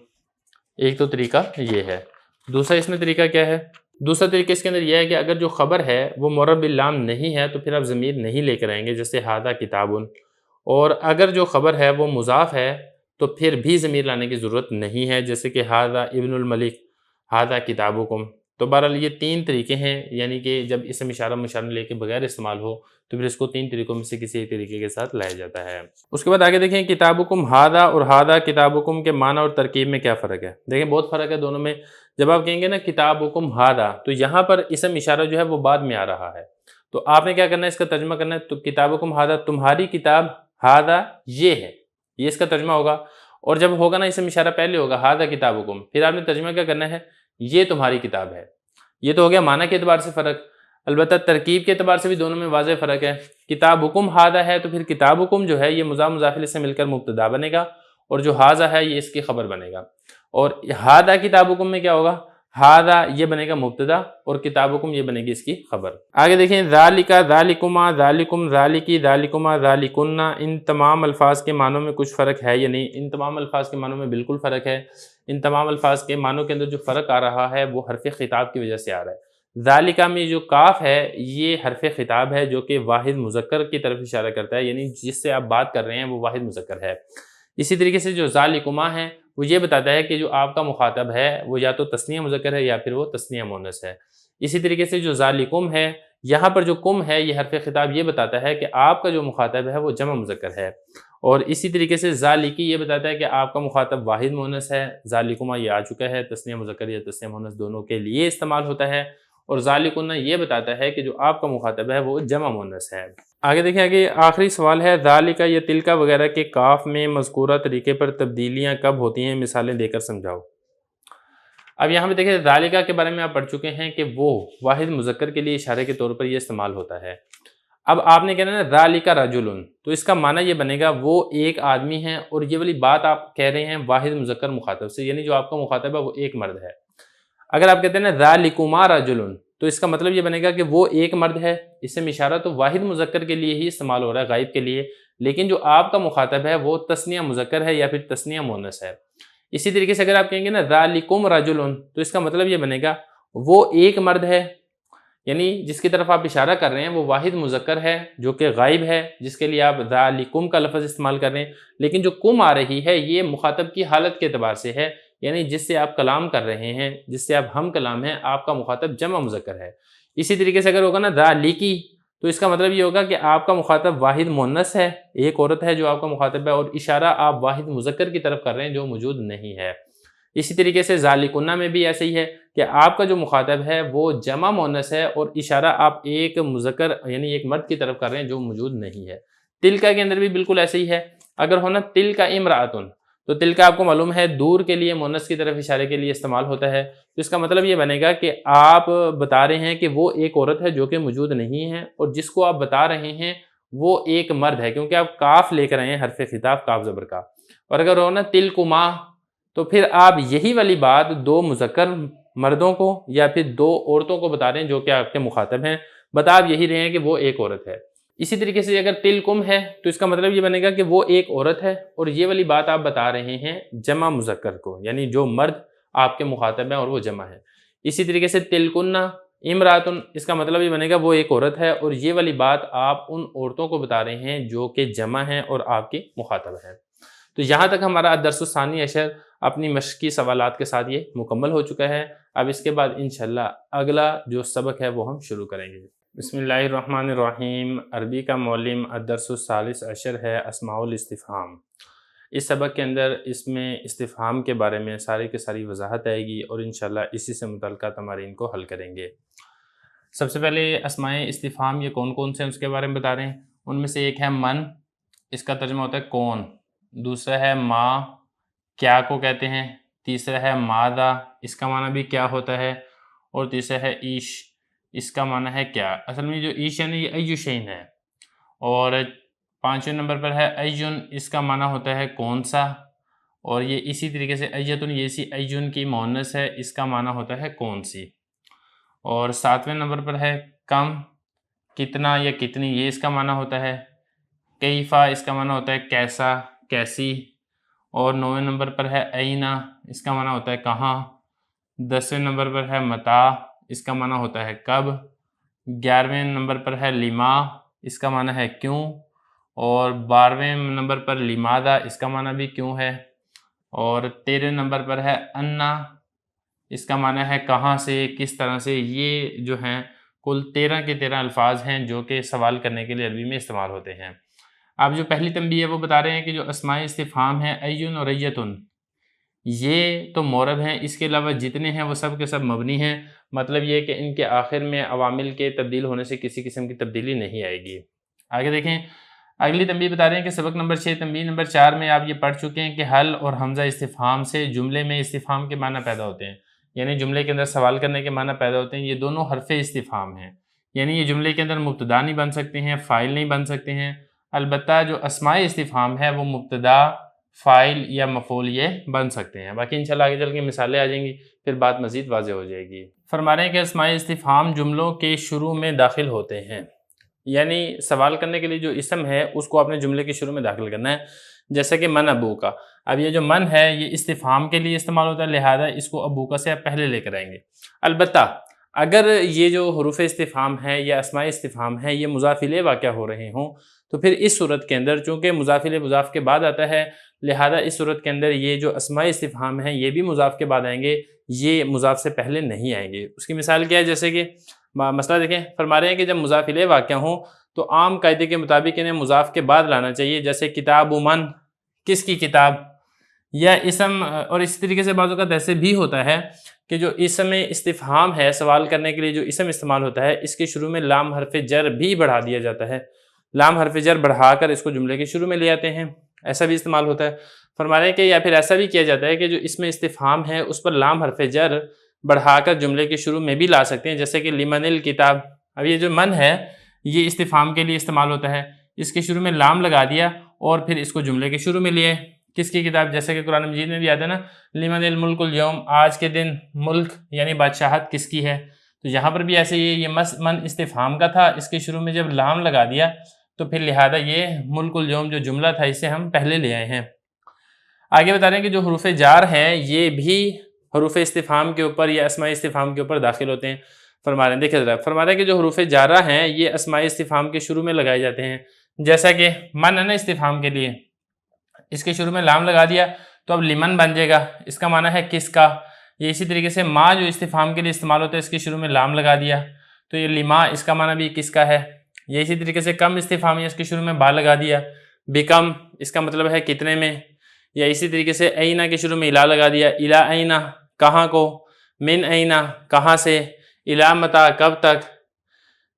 ایک تو طریقہ یہ ہے۔ دوسرا اس میں طریقہ کیا ہے؟ دوسرا طریقہ اس کے اندر یہ ہے کہ اگر جو خبر ہے وہ معرب باللام نہیں ہے تو پھر آپ ضمیر نہیں لے کر آئیں گے، جیسے ھذا کتاب، اور اگر جو خبر ہے وہ مضاف ہے تو پھر بھی ضمیر لانے کی ضرورت نہیں ہے، جیسے کہ ھذا ابن الملک، ھذا کتابکم۔ تو بہرحال یہ 3 طریقے ہیں، یعنی کہ جب اسم اشارہ مشار الیہ کے بغیر استعمال ہو تو پھر اس کو 3 طریقوں میں سے کسی ایک طریقے کے ساتھ لایا جاتا ہے۔ اس کے بعد آگے دیکھیں، کتابکم ھذا اور ھذا کتابکم کے معنی اور ترکیب میں کیا فرق ہے؟ دیکھیں بہت فرق ہے دونوں میں۔ جب آپ کہیں گے نا کتابکم ھذا تو یہاں پر اسم اشارہ جو ہے وہ بعد میں آ رہا ہے، تو آپ نے کیا کرنا ہے، اس کا ترجمہ کرنا ہے، تو کتابکم ھذا تمہاری کتاب، ھذا یہ ہے، یہ اس کا ترجمہ ہوگا۔ اور جب ہوگا نا اسم اشارہ پہلے ہوگا ھذا کتابکم، پھر آپ نے ترجمہ کیا کرنا ہے، یہ تمہاری کتاب ہے۔ یہ تو ہو گیا معنی کے اعتبار سے فرق، البتہ ترکیب کے اعتبار سے بھی دونوں میں واضح فرق ہے۔ کتابکم ھذا ہے تو پھر کتابکم جو ہے یہ مضاف مضاف الیہ سے مل کر مبتدا بنے گا، اور جو ھذا ہے یہ اس کی خبر بنے گا۔ اور ھذا کتابکم میں کیا ہوگا، ھذا یہ بنے گا مبتدا اور کتابکم یہ بنے گی اس کی خبر۔ آگے دیکھیں، ذالک، ذالکما، ذالکم، ذالکی، ذالکما، ذالکن، ان تمام الفاظ کے معنوں میں کچھ فرق ہے یا نہیں؟ ان تمام الفاظ کے معنوں میں بالکل فرق ہے۔ ان تمام الفاظ کے معنوں کے اندر جو فرق آ رہا ہے وہ حرف خطاب کی وجہ سے آ رہا ہے۔ ذالکہ میں جو کاف ہے یہ حرف خطاب ہے جو کہ واحد مذکر کی طرف اشارہ کرتا ہے، یعنی جس سے آپ بات کر رہے ہیں وہ واحد مذکر ہے۔ اسی طریقے سے جو ذالکما ہے وہ یہ بتاتا ہے کہ جو آپ کا مخاطب ہے وہ یا تو تثنیہ مذکر ہے یا پھر وہ تثنیہ مؤنث ہے۔ اسی طریقے سے جو ذالکم ہے یہاں پر جو کم ہے یہ حرف خطاب یہ بتاتا ہے کہ آپ کا جو مخاطب ہے وہ جمع مذکر ہے، اور اسی طریقے سے ذالکی یہ بتاتا ہے کہ آپ کا مخاطب واحد مؤنث ہے، ذالکما یہ آ چکا ہے، تثنیہ مذکر یا تثنیہ مؤنث دونوں کے لیے استعمال ہوتا ہے، اور ذالکن یہ بتاتا ہے کہ جو آپ کا مخاطب ہے وہ جمع مؤنث ہے۔ آگے دیکھیں، آگے آخری سوال ہے، ذالکا یا تلکا وغیرہ کے کاف میں مذکورہ طریقے پر تبدیلیاں کب ہوتی ہیں؟ مثالیں دے کر سمجھاؤ۔ اب یہاں پہ دیکھیں، ذالکا کے بارے میں آپ پڑھ چکے ہیں کہ وہ واحد مذکر کے لیے اشارے کے طور پر یہ استعمال ہوتا ہے۔ اب آپ نے کہنا ہے نا ذالکا رجلن، تو اس کا معنی یہ بنے گا وہ ایک آدمی ہے، اور یہ والی بات آپ کہہ رہے ہیں واحد مذکر مخاطب سے، یعنی جو آپ کا مخاطب ہے وہ ایک مرد ہے۔ اگر آپ کہتے ہیں نا ذالکما رجلن، تو اس کا مطلب یہ بنے گا کہ وہ ایک مرد ہے، اس میں اشارہ تو واحد مذکر کے لیے ہی استعمال ہو رہا ہے، غائب کے لیے، لیکن جو آپ کا مخاطب ہے وہ تثنیہ مذکر ہے یا پھر تثنیہ مؤنث ہے۔ اسی طریقے سے اگر آپ کہیں گے نا ذالکم رجلن، تو اس کا مطلب یہ بنے گا وہ ایک مرد ہے، یعنی جس کی طرف آپ اشارہ کر رہے ہیں وہ واحد مذکر ہے جو کہ غائب ہے، جس کے لیے آپ ذالکم کا لفظ استعمال کر رہے ہیں، لیکن جو کم آ رہی ہے یہ مخاطب کی حالت کے اعتبار سے ہے، یعنی جس سے آپ کلام کر رہے ہیں، جس سے آپ ہم کلام ہیں، آپ کا مخاطب جمع مذکر ہے۔ اسی طریقے سے اگر ہوگا نا ذالکی، تو اس کا مطلب یہ ہوگا کہ آپ کا مخاطب واحد مؤنث ہے، ایک عورت ہے جو آپ کا مخاطب ہے، اور اشارہ آپ واحد مذکر کی طرف کر رہے ہیں جو موجود نہیں ہے۔ اسی طریقے سے ذالکنا میں بھی ایسے ہی ہے کہ آپ کا جو مخاطب ہے وہ جمع مؤنث ہے، اور اشارہ آپ ایک مذکر یعنی ایک مرد کی طرف کر رہے ہیں جو موجود نہیں ہے۔ تلکا کے اندر بھی بالکل ایسے ہی ہے، اگر ہونا تلکا امرأتن، تو تلکا آپ کو معلوم ہے دور کے لیے مؤنث کی طرف اشارے کے لیے استعمال ہوتا ہے، تو اس کا مطلب یہ بنے گا کہ آپ بتا رہے ہیں کہ وہ ایک عورت ہے جو کہ موجود نہیں ہے، اور جس کو آپ بتا رہے ہیں وہ ایک مرد ہے، کیونکہ آپ کاف لے کر آئے ہیں، حرف خطاب کاف زبر کا۔ اور اگر ہونا تلکما، تو پھر آپ یہی والی بات دو مذکر مردوں کو یا پھر دو عورتوں کو بتا رہے ہیں جو کہ آپ کے مخاطب ہیں، بتا آپ یہی رہے ہیں کہ وہ ایک عورت ہے۔ اسی طریقے سے اگر تلکم ہے تو اس کا مطلب یہ بنے گا کہ وہ ایک عورت ہے، اور یہ والی بات آپ بتا رہے ہیں جمع مذکر کو، یعنی جو مرد آپ کے مخاطب ہیں اور وہ جمع ہے۔ اسی طریقے سے تلکنہ امراتن، اس کا مطلب یہ بنے گا وہ ایک عورت ہے، اور یہ والی بات آپ ان عورتوں کو بتا رہے ہیں جو کہ جمع ہیں اور آپ کے مخاطب ہیں۔ تو یہاں تک ہمارا الدرس الثانی عشر اپنی مشقی سوالات کے ساتھ یہ مکمل ہو چکا ہے۔ اب اس کے بعد انشاءاللہ اگلا جو سبق ہے وہ ہم شروع کریں گے۔ بسم اللہ الرحمن الرحیم۔ عربی کا معلم الدرس الثالث عشر ہے اسماء الاستفہام۔ اس سبق کے اندر اس میں استفہام کے بارے میں ساری کی ساری وضاحت آئے گی، اور انشاءاللہ اسی سے متعلقہ تمارین کو حل کریں گے۔ سب سے پہلے اسماء استفہام یہ کون کون سے ہیں اس کے بارے میں بتا رہے ہیں۔ ان میں سے ایک ہے من، اس کا ترجمہ ہوتا ہے کون، دوسرا ہے ما، کیا کو کہتے ہیں، تیسرا ہے ماذا، اس کا معنی بھی کیا ہوتا ہے، اور تیسرا ہے ایش، اس کا معنی ہے کیا۔ اصل میں جو ایش ہے نا یہ ایو شین ہے، اور پانچویں نمبر پر ہے ایون، اس کا معنی ہوتا ہے کون سا، اور یہ اسی طریقے سے ایتن، یہ سی ایون کی مؤنث ہے، اس کا معنی ہوتا ہے کون سی۔ اور ساتویں نمبر پر ہے کم، کتنا یا کتنی، یہ اس کا معنی ہوتا ہے کیفا، اس کا معنی ہوتا ہے کیسا، کیسی۔ اور نویں نمبر پر ہے اینا، اس کا معنی ہوتا ہے کہاں۔ 10ویں نمبر پر ہے متا، اس کا معنی ہوتا ہے کب۔ 11ویں نمبر پر ہے لما، اس کا معنی ہے کیوں۔ اور 12ویں نمبر پر لماذا، اس کا معنی بھی کیوں ہے۔ اور 13ویں نمبر پر ہے انا، اس کا معنی ہے کہاں سے، کس طرح سے۔ یہ جو ہیں کل 13 کے 13 الفاظ ہیں جو کہ سوال کرنے کے لیے عربی میں استعمال ہوتے ہیں۔ آپ جو پہلی تنبیہ ہے وہ بتا رہے ہیں کہ جو اسماء استفہام ہیں ایون اور ایتن، یہ تو معرب ہیں، اس کے علاوہ جتنے ہیں وہ سب کے سب مبنی ہیں، مطلب یہ کہ ان کے آخر میں عوامل کے تبدیل ہونے سے کسی قسم کی تبدیلی نہیں آئے گی۔ آگے دیکھیں، اگلی تنبیہ بتا رہے ہیں کہ سبق نمبر 6 تنبیہ نمبر 4 میں آپ یہ پڑھ چکے ہیں کہ حل اور حمزہ استفہام سے جملے میں استفہام کے معنی پیدا ہوتے ہیں، یعنی جملے کے اندر سوال کرنے کے معنی پیدا ہوتے ہیں۔ یہ دونوں حرف استفہام ہیں، یعنی یہ جملے کے اندر مبتدا نہیں بن سکتے ہیں، فاعل نہیں بن سکتے ہیں۔ البتہ جو اسماء استفہام ہے وہ مبتدا، فاعل یا مفعول یہ بن سکتے ہیں۔ باقی انشاءاللہ آگے چل کے مثالیں آ جائیں گی، پھر بات مزید واضح ہو جائے گی۔ فرما رہے ہیں کہ اسماء استفہام جملوں کے شروع میں داخل ہوتے ہیں، یعنی سوال کرنے کے لیے جو اسم ہے اس کو آپ نے جملے کے شروع میں داخل کرنا ہے، جیسے کہ من ابو کا۔ اب یہ جو من ہے یہ استفہام کے لیے استعمال ہوتا ہے، لہذا اس کو ابو کا سے آپ پہلے لے کر آئیں گے۔ البتہ اگر یہ جو حروف استفہام ہے یا اسماء استفہام ہے یہ مضاف الیہ واقع ہو رہے ہوں تو پھر اس صورت کے اندر چونکہ مضاف الیہ مضاف کے بعد آتا ہے، لہذا اس صورت کے اندر یہ جو اسماء استفہام ہیں یہ بھی مضاف کے بعد آئیں گے، یہ مضاف سے پہلے نہیں آئیں گے۔ اس کی مثال کیا ہے، جیسے کہ مسئلہ دیکھیں، فرما رہے ہیں کہ جب مضاف الیہ واقع ہوں تو عام قاعدے کے مطابق انہیں مضاف کے بعد لانا چاہیے، جیسے کتاب من، کس کی کتاب، یا اسم. اور اسی طریقے سے بعض اوقات ایسے بھی ہوتا ہے کہ جو اسم استفہام ہے، سوال کرنے کے لیے جو اسم استعمال ہوتا ہے، اس کے شروع میں لام حرف جر بھی بڑھا دیا جاتا ہے، لام حرف جر بڑھا کر اس کو جملے کے شروع میں لے آتے ہیں، ایسا بھی استعمال ہوتا ہے. فرما رہے ہیں کہ یا پھر ایسا بھی کیا جاتا ہے کہ جو اسم استفہام ہے اس پر لام حرف جر بڑھا کر جملے کے شروع میں بھی لا سکتے ہیں، جیسے کہ لمن الکتاب. اب یہ جو من ہے یہ استفہام کے لیے استعمال ہوتا ہے، اس کے شروع میں لام لگا دیا اور پھر اس کو جملے کے شروع میں لیے، کس کی کتاب، جیسے کہ قرآن مجید میں بھی آتا ہے نا، لمن الملک اليوم، آج کے دن ملک یعنی بادشاہت کس کی ہے. تو یہاں پر بھی ایسے یہ من استفہام کا تھا، اس کے شروع میں جب لام لگا دیا تو پھر لہذا یہ ملک اليوم جو جملہ تھا اسے ہم پہلے لے آئے ہیں. آگے بتا رہے ہیں کہ جو حروف جار ہیں یہ بھی حروف استفہام کے اوپر یا اسماء استفہام کے اوپر داخل ہوتے ہیں. فرما رہے ہیں، دیکھیں ذرا، فرما رہے ہیں کہ جو حروف جارہ ہیں یہ اسماء استفہام کے شروع میں لگائے جاتے ہیں، جیسا کہ من ہے نا استفہام کے لیے، اس کے شروع میں لام لگا دیا تو اب لمن بن جائے گا، اس کا معنی ہے کس کا. یہ اسی طریقے سے ما جو استفہام کے لیے استعمال ہوتا ہے اس کے شروع میں لام لگا دیا تو یہ لما، اس کا معنی بھی کس کا ہے. یہ اسی طریقے سے کم استفہامی، اس کے شروع میں با لگا دیا، بکم، اس کا مطلب ہے کتنے میں. یا اسی طریقے سے اینا کے شروع میں الا لگا دیا، الا اینا، کہاں کو، من اینا، کہاں سے، الا متا، کب تک.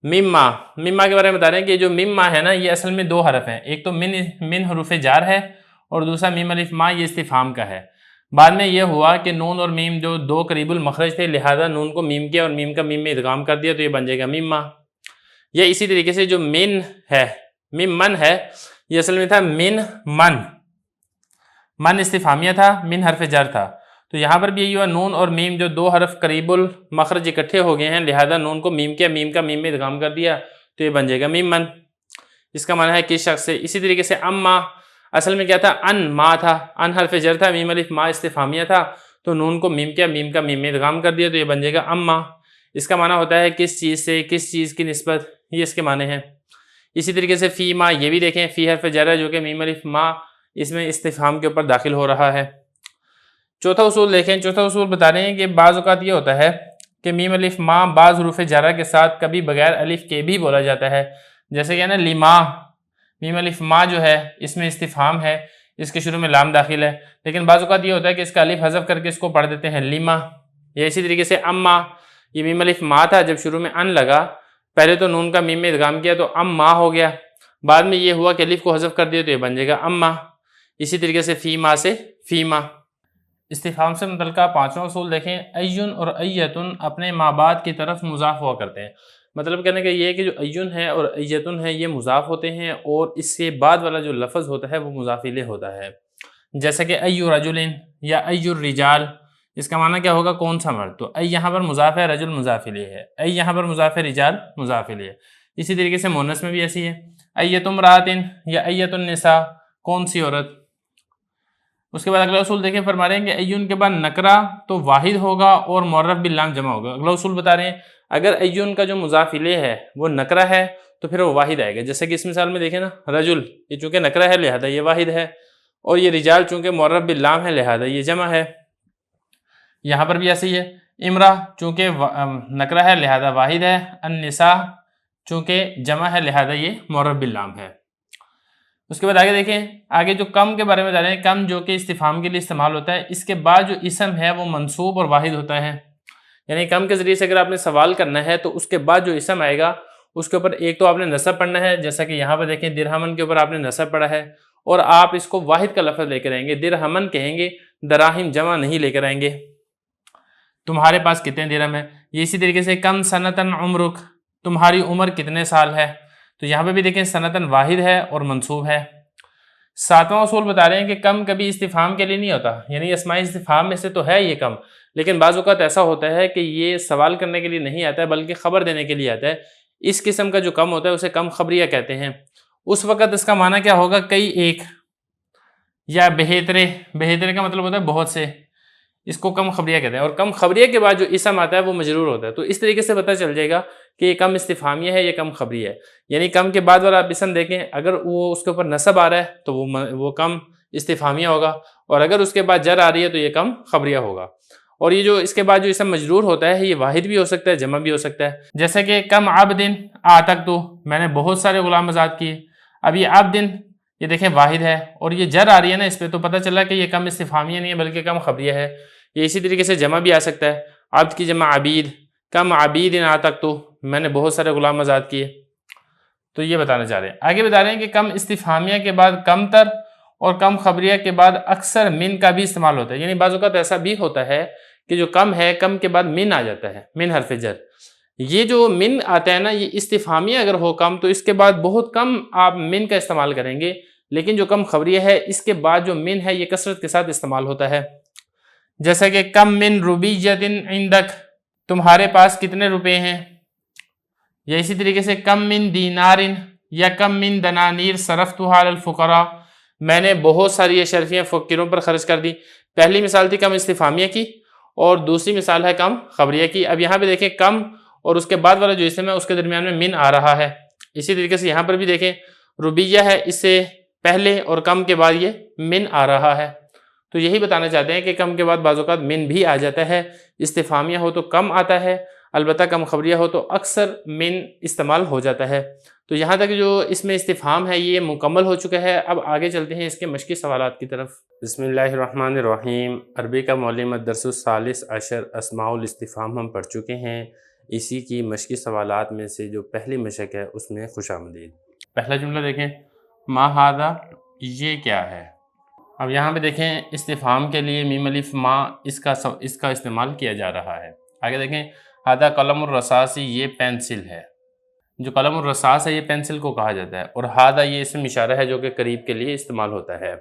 مما، مما کے بارے میں بتا رہے ہیں کہ جو مما ہے نا یہ اصل میں دو حرف ہیں، ایک تو من حروف جار ہے اور دوسرا میم الف ما یہ استفہام کا ہے. بعد میں یہ ہوا کہ نون اور میم جو دو قریب المخرج تھے لہذا نون کو میم کیا اور میم کا میم میں ادغام کر دیا تو یہ بن جائے گا مما. یا اسی طریقے سے جو من ہے، من ہے، یہ اصل میں تھا من استفہامیہ تھا، من حرف جر تھا. تو یہاں پر بھی یہی ہوا، نون اور میم جو دو حرف قریب المخرج اکٹھے ہو گئے ہیں لہذا نون کو میم کیا، میم کا میم میں ادغام کر دیا تو یہ بن جائے گا میم من. اس کا معنی ہے کس شخص سے. اسی طریقے سے اما، اصل میں کیا تھا، ان ما تھا، ان حرف جر تھا، میم الف ما استفہامیہ تھا تو نون کو میم کیا، میم کا میم میں ادغام کر دیا تو یہ بن جائے گا اما. اس کا معنی ہوتا ہے کس چیز سے، کس چیز کی نسبت، یہ اس کے معنی ہیں. اسی طریقے سے فی ما، یہ بھی دیکھیں فی حرف جر ہے جو کہ میم الف ما اس میں استفہام کے اوپر داخل ہو رہا ہے. چوتھا اصول دیکھیں، چوتھا اصول بتا رہے ہیں کہ بعض اوقات یہ ہوتا ہے کہ میم الف ما بعض حروف جارہ کے ساتھ کبھی بغیر الف کے بھی بولا جاتا ہے، جیسے کہ نا لما، میم الف ما جو ہے اس میں استفہام ہے، اس کے شروع میں لام داخل ہے، لیکن بعض اوقات یہ ہوتا ہے کہ اس کا الف حذف کر کے اس کو پڑھ دیتے ہیں لما. یا اسی طریقے سے اما، یہ میم الف ما تھا، جب شروع میں ان لگا پہلے تو نون کا میم میں ادغام کیا تو ام ما ہو گیا، بعد میں یہ ہوا کہ الف کو حذف کر دیا تو یہ بن جائے گا اما. اسی طریقے سے فیما سے فیما. استفہام سے متعلقہ پانچواں اصول دیکھیں، ایون اور ایتن اپنے ماں بعد کی طرف مضاف ہوا کرتے ہیں. مطلب کہنے کا یہ ہے کہ جو ایون ہے اور ایتن ہے یہ مضاف ہوتے ہیں اور اس کے بعد والا جو لفظ ہوتا ہے وہ مضاف الیہ ہوتا ہے، جیسے کہ ای رجل یا ای الرجال. اس کا معنی کیا ہوگا، کون سا مرد. تو ای یہاں پر مضاف ہے، رجل مضاف الیہ ہے، ای یہاں پر مضاف ہے، رجال مضاف الیہ. اسی طریقے سے مؤنث میں بھی ایسی ہے، ایت امرأۃ یا ایت النساء، کون سی عورت. اس کے بعد اگلا اصول دیکھیں، فرما رہے ہیں کہ ایون کے بعد نکرہ تو واحد ہوگا اور معرف باللام جمع ہوگا. اگلا اصول بتا رہے ہیں اگر ایون کا جو مضاف الیہ ہے وہ نکرہ ہے تو پھر وہ واحد آئے گا، جیسے کہ اس مثال میں دیکھیں نا، رجل یہ چونکہ نکرہ ہے لہذا یہ واحد ہے، اور یہ رجال چونکہ معرف باللام ہے لہذا یہ جمع ہے. یہاں پر بھی ایسے ہی ہے، امرا چونکہ نکرہ ہے لہذا واحد ہے، النساء چونکہ جمع ہے لہذا یہ معرف باللام ہے. اس کے بعد آگے دیکھیں، آگے جو کم کے بارے میں بتا رہے ہیں، کم جو کہ استفہام کے لیے استعمال ہوتا ہے، اس کے بعد جو اسم ہے وہ منصوب اور واحد ہوتا ہے. یعنی کم کے ذریعے سے اگر آپ نے سوال کرنا ہے تو اس کے بعد جو اسم آئے گا اس کے اوپر ایک تو آپ نے نصب پڑھنا ہے، جیسا کہ یہاں پر دیکھیں درہمن کے اوپر آپ نے نصب پڑھا ہے، اور آپ اس کو واحد کا لفظ لے کر آئیں گے، درہمن کہیں گے، دراہم جمع نہیں لے کر آئیں گے. تمہارے پاس کتنے درہم ہے. یہ اسی طریقے سے کم سنتن عمرک، تمہاری عمر کتنے سال ہے. تو یہاں پہ بھی دیکھیں سنتن واحد ہے اور منصوب ہے. ساتواں اصول بتا رہے ہیں کہ کم کبھی استفہام کے لیے نہیں ہوتا، یعنی اسماء استفہام میں سے تو ہے یہ کم، لیکن بعض اوقات ایسا ہوتا ہے کہ یہ سوال کرنے کے لیے نہیں آتا ہے بلکہ خبر دینے کے لیے آتا ہے. اس قسم کا جو کم ہوتا ہے اسے کم خبریہ کہتے ہیں. اس وقت اس کا معنی کیا ہوگا، کئی ایک یا بہترے. بہترے کا مطلب ہوتا ہے بہت سے، اس کو کم خبریہ کہتے ہیں. اور کم خبریہ کے بعد جو اسم آتا ہے وہ مجرور ہوتا ہے. تو اس طریقے سے پتہ چل جائے گا کہ یہ کم استفہامیہ ہے، یہ کم خبریہ ہے. یعنی کم کے بعد والا آپ اسم دیکھیں، اگر وہ اس کے اوپر نصب آ رہا ہے تو وہ کم استفہامیہ ہوگا، اور اگر اس کے بعد جر آ رہی ہے تو یہ کم خبریہ ہوگا. اور یہ جو اس کے بعد جو اسم مجرور ہوتا ہے یہ واحد بھی ہو سکتا ہے، جمع بھی ہو سکتا ہے، جیسے کہ کم عبدن آتقتو، میں نے بہت سارے غلام آزاد کیے۔ اب یہ عبدن یہ دیکھیں واحد ہے، اور یہ جر آ رہی ہے نا اس پہ، تو پتہ چلا کہ یہ کم استفہامیہ نہیں ہے بلکہ کم خبریہ ہے۔ یہ اسی طریقے سے جمع بھی آ سکتا ہے، عبد کی جمع عبید، کم عبید آتقتو، میں نے بہت سارے غلام آزاد کیے۔ تو یہ بتانا چاہ رہے ہیں، آگے بتا رہے ہیں کہ کم استفہامیہ کے بعد کم تر اور کم خبریہ کے بعد اکثر من کا بھی استعمال ہوتا ہے، یعنی بعض اوقات ایسا بھی ہوتا ہے کہ جو کم ہے، کم کے بعد من آ جاتا ہے، من حرف جر۔ یہ جو من آتا ہے نا، یہ استفہامیہ اگر ہو کم تو اس کے بعد بہت کم آپ من کا استعمال کریں گے، لیکن جو کم خبریہ ہے اس کے بعد جو من ہے یہ کثرت کے ساتھ استعمال ہوتا ہے، جیسا کہ کم من ربیۃ عندک، تمہارے پاس کتنے روپے ہیں، یا اسی طریقے سے کم من دینار یا کم من دنانیر صرفتها علی الفقراء، میں نے بہت ساری اشرفیاں فقیروں پر خرچ کر دی۔ پہلی مثال تھی کم استفہامیہ کی، اور دوسری مثال ہے کم خبریہ کی۔ اب یہاں پہ دیکھیں کم اور اس کے بعد والا جو اسم ہے اس کے درمیان میں من آ رہا ہے، اسی طریقے سے یہاں پر بھی دیکھیں ربیہ ہے، اس سے پہلے اور کم کے بعد یہ من آ رہا ہے۔ تو یہی بتانا چاہتے ہیں کہ کم کے بعد بعض اوقات من بھی آ جاتا ہے، استفہامیہ ہو تو کم آتا ہے، البتہ کم خبریہ ہو تو اکثر من استعمال ہو جاتا ہے۔ تو یہاں تک جو اس میں استفہام ہے یہ مکمل ہو چکا ہے۔ اب آگے چلتے ہیں اس کے مشقی سوالات کی طرف۔ بسم اللہ الرحمن الرحیم۔ عربی کا معلم الدرس الثالث عشر اسماء الاستفہام ہم پڑھ چکے ہیں، اسی کی مشقی سوالات میں سے جو پہلی مشق ہے اس میں خوش آمدید۔ پہلا جملہ دیکھیں، ما ھذا، یہ کیا ہے۔ اب یہاں پہ دیکھیں استفہام کے لیے میم الف ما اس کا استعمال کیا جا رہا ہے۔ آگے دیکھیں ھذا قلم الرصاص، یہ پینسل ہے۔ جو قلم الرصاص ہے یہ پینسل کو کہا جاتا ہے، اور ھذا یہ اسم اشارہ ہے جو کہ قریب کے لیے استعمال ہوتا ہے۔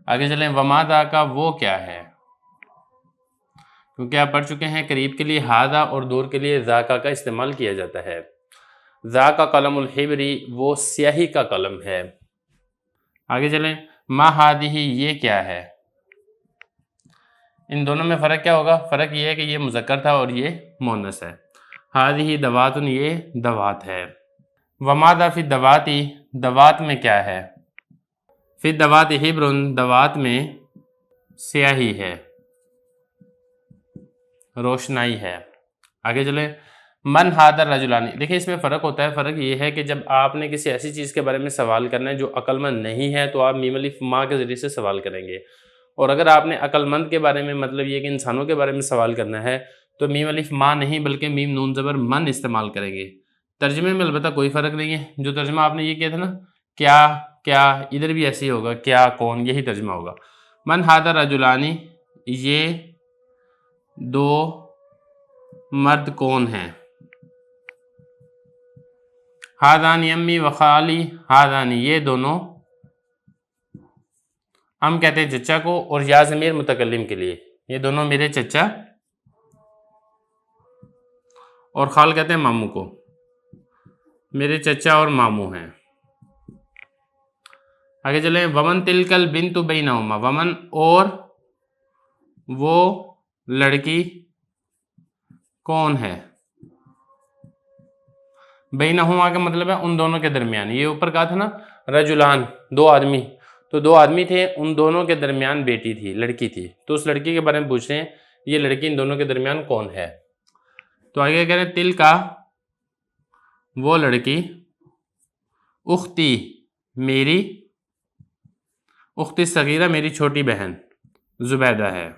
آگے چلیں، وما ذاک، وہ کیا ہے، کیونکہ آپ پڑھ چکے ہیں قریب کے لیے ھذا اور دور کے لیے ذاک کا استعمال کیا جاتا ہے۔ ذاک قلم الحبر، وہ سیاہی کا قلم ہے۔ آگے چلیں، ما ھذہ، یہ کیا ہے۔ ان دونوں میں فرق کیا ہوگا؟ فرق یہ ہے کہ یہ مذکر تھا اور یہ مؤنث ہے۔ ھذہ دوات، یہ دوات ہے۔ وماذا فی الدوات، دوات میں کیا ہے۔ فی الدوات حبر، دوات میں سیاہی ہے، روشنائی ہے۔ آگے چلیں، من ھذا الرجلان، دیکھیں اس میں فرق ہوتا ہے۔ فرق یہ ہے کہ جب آپ نے کسی ایسی چیز کے بارے میں سوال کرنا ہے جو عقل مند نہیں ہے تو آپ میم الف ما کے ذریعے سے سوال کریں گے، اور اگر آپ نے عقل مند کے بارے میں، مطلب یہ کہ انسانوں کے بارے میں سوال کرنا ہے تو میم الف ما نہیں بلکہ میم نون زبر من استعمال کریں گے۔ ترجمے میں البتہ کوئی فرق نہیں ہے، جو ترجمہ آپ نے یہ کیا تھا نا، کیا، ادھر بھی ایسے ہی ہوگا، کیا، کون، یہی ترجمہ ہوگا۔ من ھذا الرجلان، یہ دو مرد کون ہیں۔ ھذان امی و خالی، ھذان، یہ دونوں، ہم کہتے ہیں چچا کو، اور یا ضمیر متکلم کے لیے، یہ دونوں میرے چچا، اور خال کہتے ہیں ماموں کو، میرے چچا اور ماموں ہیں۔ آگے چلیں، ومن تلک البنت بینہما، ومن، اور وہ لڑکی کون ہے۔ بینہما کا مطلب ہے ان دونوں کے درمیان، یہ اوپر کہا تھا نا رجلان، دو آدمی، تو دو آدمی تھے، ان دونوں کے درمیان بیٹی تھی، لڑکی تھی، تو اس لڑکی کے بارے میں پوچھ رہے ہیں یہ لڑکی ان دونوں کے درمیان کون ہے۔ تو آگے کہہ رہے ہیں تلکا، وہ لڑکی، اختی، میری، اختی صغیرہ، میری چھوٹی بہن زبیدہ ہے۔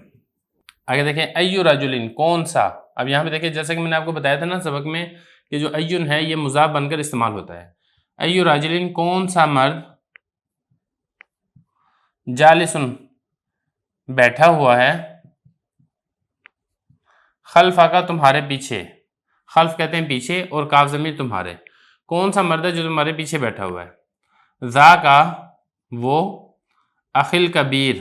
آگے دیکھیں، ایو رجلن، کون سا۔ اب یہاں پہ دیکھیں جیسا کہ میں نے آپ کو بتایا تھا نا سبق میں کہ جو ایون ہے یہ مضاف بن کر استعمال ہوتا ہے۔ ایو رجلن، کون سا مرد، جالسن، بیٹھا ہوا ہے، خلف کا، تمہارے پیچھے، خلف کہتے ہیں پیچھے، اور کاف ضمیر تمہارے، کون سا مرد ہے جو تمہارے پیچھے بیٹھا ہوا ہے۔ ذاکا، وہ، اخل کبیر،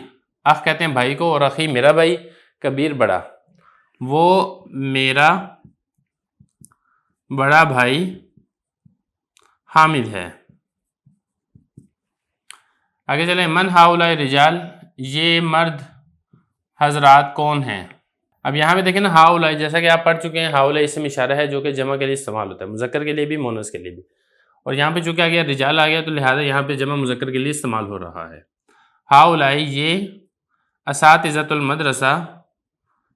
اخ کہتے ہیں بھائی کو، اور اخی میرا بھائی، کبیر بڑا، وہ میرا بڑا بھائی حامد ہے۔ آگے چلیں، من ہؤلاء الرجال، یہ مرد حضرات کون ہیں۔ اب یہاں پہ دیکھیں نا ہؤلاء، جیسا کہ آپ پڑھ چکے ہیں ہؤلاء اسم اشارہ ہے جو کہ جمع کے لیے استعمال ہوتا ہے، مذکر کے لیے بھی مؤنث کے لیے بھی، اور یہاں پہ چونکہ آ گیا رجال آ گیا تو لہٰذا یہاں پہ جمع مذکر کے لیے استعمال ہو رہا ہے۔ ہؤلاء، یہ اساتذۃ المدرسہ،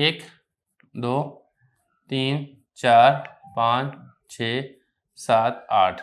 1 2 3 4 5 6 7 8।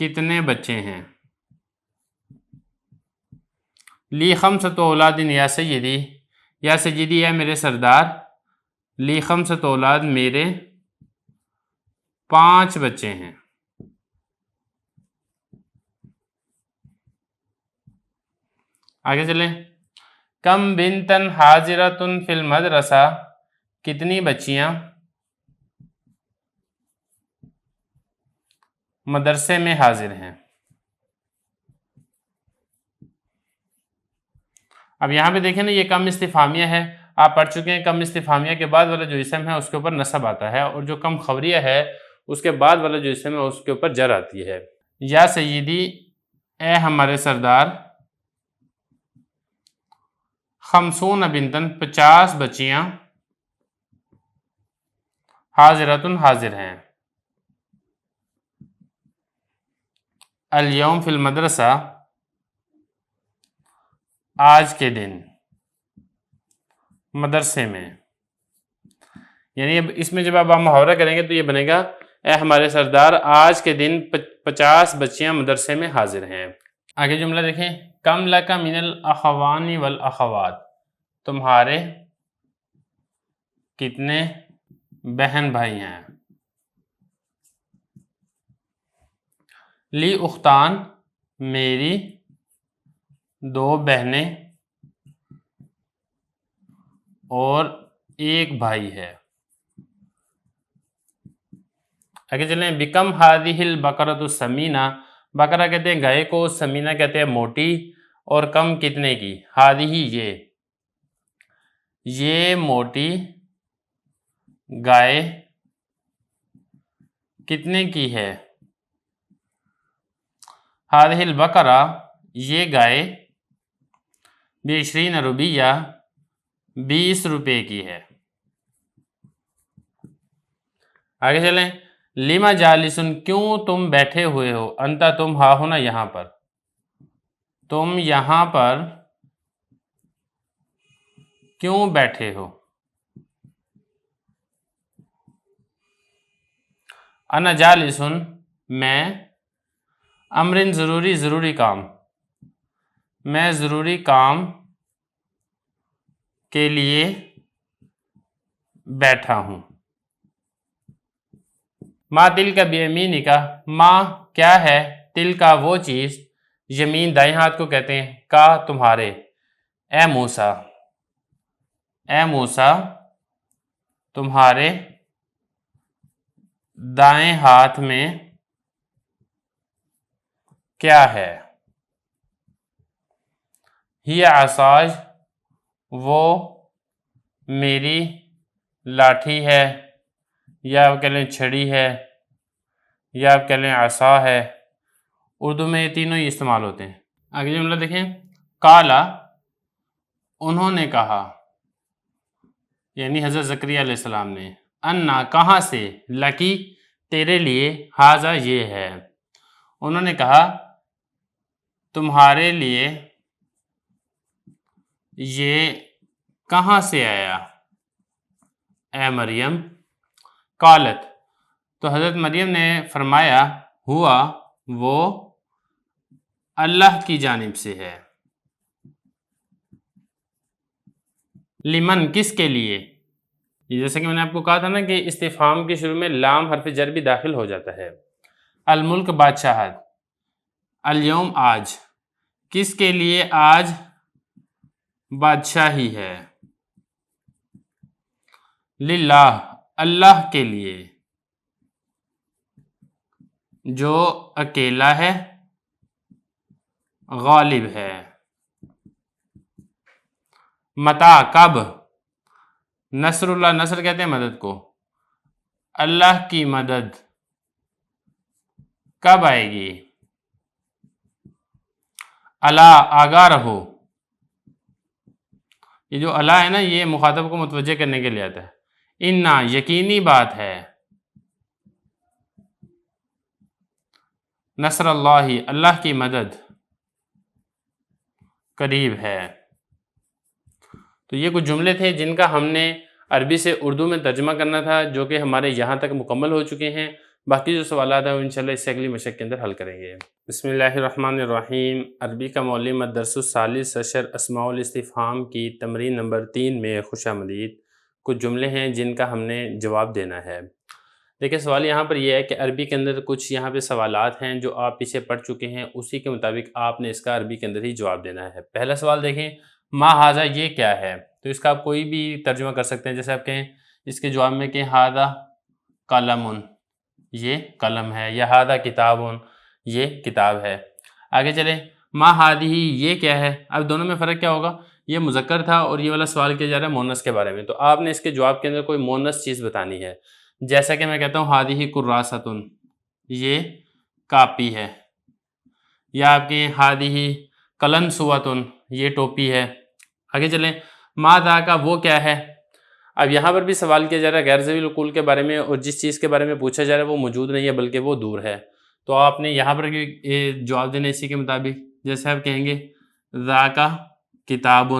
کتنے بچے ہیں؟ لی خمسۃ اولاد یا سیدی، یا سیدی ہے میرے سردار، لی خمسۃ اولاد میرے 5 بچے ہیں۔ آگے چلیں، کم بنتن حاضرتن فی المدرسہ، کتنی بچیاں مدرسے میں حاضر ہیں۔ اب یہاں پہ دیکھیں نا، یہ کم استفہامیہ ہے، آپ پڑھ چکے ہیں کم استفہامیہ کے بعد والا جو اسم ہے اس کے اوپر نصب آتا ہے، اور جو کم خبریہ ہے اس کے بعد والا جو اسم ہے اس کے اوپر جر آتی ہے۔ یا سیدی، اے ہمارے سردار، 50 بنتن 50 بچیاں، حاضرتن حاضر ہیں۔ الیوم فی المدرسہ، آج کے دن مدرسے میں، یعنی اب اس میں جب آپ محاورہ کریں گے تو یہ بنے گا، اے ہمارے سردار آج کے دن 50 بچیاں مدرسے میں حاضر ہیں۔ آگے جملہ دیکھیں، کم لک من الاخوان والاخوات، تمہارے کتنے بہن بھائی ہیں۔ لی اختان، میری 2 بہنیں اور 1 بھائی ہے۔ آگے چلیں، بکم ہذہ البقرۃ السمینہ، بقرہ کہتے ہیں گائے کو، سمینہ کہتے ہیں موٹی، اور کم کتنے کی، ہذہ یہ موٹی گائے کتنے کی ہے۔ ہذہ البقرہ، یہ گائے، ب20 روپیہ 20 روپے کی ہے۔ آگے چلیں، لما جالسن، کیوں تم بیٹھے ہوئے ہو، انتا تم، ہا ہونا یہاں پر، تم یہاں پر کیوں بیٹھے ہو۔ انا جالسن، میں، امرن ضروری کام، میں ضروری کام کے لیے بیٹھا ہوں۔ ما تلک بیمینک، ما کیا ہے، تلک وہ چیز، یمین دائیں ہاتھ کو کہتے ہیں، کا تمہارے، اے موسیٰ، اے موسیٰ تمہارے دائیں ہاتھ میں کیا ہے۔ ہی عصای، وہ میری لاٹھی ہے، یا آپ کہہ لیں چھڑی ہے، یا آپ کہہ لیں عصا ہے، اردو میں یہ تینوں ہی استعمال ہوتے ہیں۔ آگے جملہ دیکھیں، قالا، انہوں نے کہا، یعنی حضرت زکریا علیہ السلام نے، انا کہاں سے، لکی تیرے لیے، ہاذا یہ ہے، انہوں نے کہا تمہارے لیے یہ کہاں سے آیا، اے مریم۔ قالت، تو حضرت مریم نے فرمایا، ہوا وہ اللہ کی جانب سے ہے۔ لمن کس کے لیے، جیسے کہ میں نے آپ کو کہا تھا نا کہ استفہام کے شروع میں لام حرف جر بھی داخل ہو جاتا ہے۔ الملک بادشاہت، الیوم آج، کس کے لیے آج بادشاہی ہے۔ للہ اللہ کے لیے، جو اکیلا ہے، غالب ہے۔ متا کب، نصر اللہ، نصر کہتے ہیں مدد کو، اللہ کی مدد کب آئے گی۔ الا آگاہ رہو، یہ جو الا ہے نا یہ مخاطب کو متوجہ کرنے کے لیے آتا ہے۔ انا یقینی بات ہے، نصر اللہ اللہ کی مدد قریب ہے۔ تو یہ کچھ جملے تھے جن کا ہم نے عربی سے اردو میں ترجمہ کرنا تھا، جو کہ ہمارے یہاں تک مکمل ہو چکے ہیں۔ باقی جو سوالات ہیں وہ انشاءاللہ اس سے اگلی مشق کے اندر حل کریں گے۔ بسم اللہ الرحمن الرحیم۔ عربی کا معلم الدرس الثالث عشر اسماء الاستفہام کی تمرین نمبر 3 میں خوش آمدید۔ کچھ جملے ہیں جن کا ہم نے جواب دینا ہے۔ دیکھیں سوال یہاں پر یہ ہے کہ عربی کے اندر کچھ یہاں پہ سوالات ہیں جو آپ پیچھے پڑھ چکے ہیں، اسی کے مطابق آپ نے اس کا عربی کے اندر ہی جواب دینا ہے۔ پہلا سوال دیکھیں، ما ھذا یہ کیا ہے؟ تو اس کا آپ کوئی بھی ترجمہ کر سکتے ہیں، جیسے آپ کہیں اس کے جواب میں کہ ھذا قلم، یہ قلم ہے، یا ھذا کتاب، یہ کتاب ہے۔ آگے چلیں، ما ھذہ یہ کیا ہے؟ اب دونوں میں فرق کیا ہوگا؟ یہ مذکر تھا اور یہ والا سوال کیا جا رہا ہے مؤنث کے بارے میں، تو آپ نے اس کے جواب کے اندر کوئی مؤنث چیز بتانی ہے۔ جیسا کہ میں کہتا ہوں ھذہ کراست، یہ کاپی ہے، یا آپ کہیں ھذہ قلنسوۃ، یہ ٹوپی ہے۔ آگے چلیں، ما ذاک وہ کیا ہے؟ اب یہاں پر بھی سوال کیا جا رہا ہے غیر ذوی العقول کے بارے میں، اور جس چیز کے بارے میں پوچھا جا رہا ہے وہ موجود نہیں ہے بلکہ وہ دور ہے، تو آپ نے یہاں پر جواب دینا اسی کے مطابق۔ جیسے آپ کہیں گے ذاک کتاب،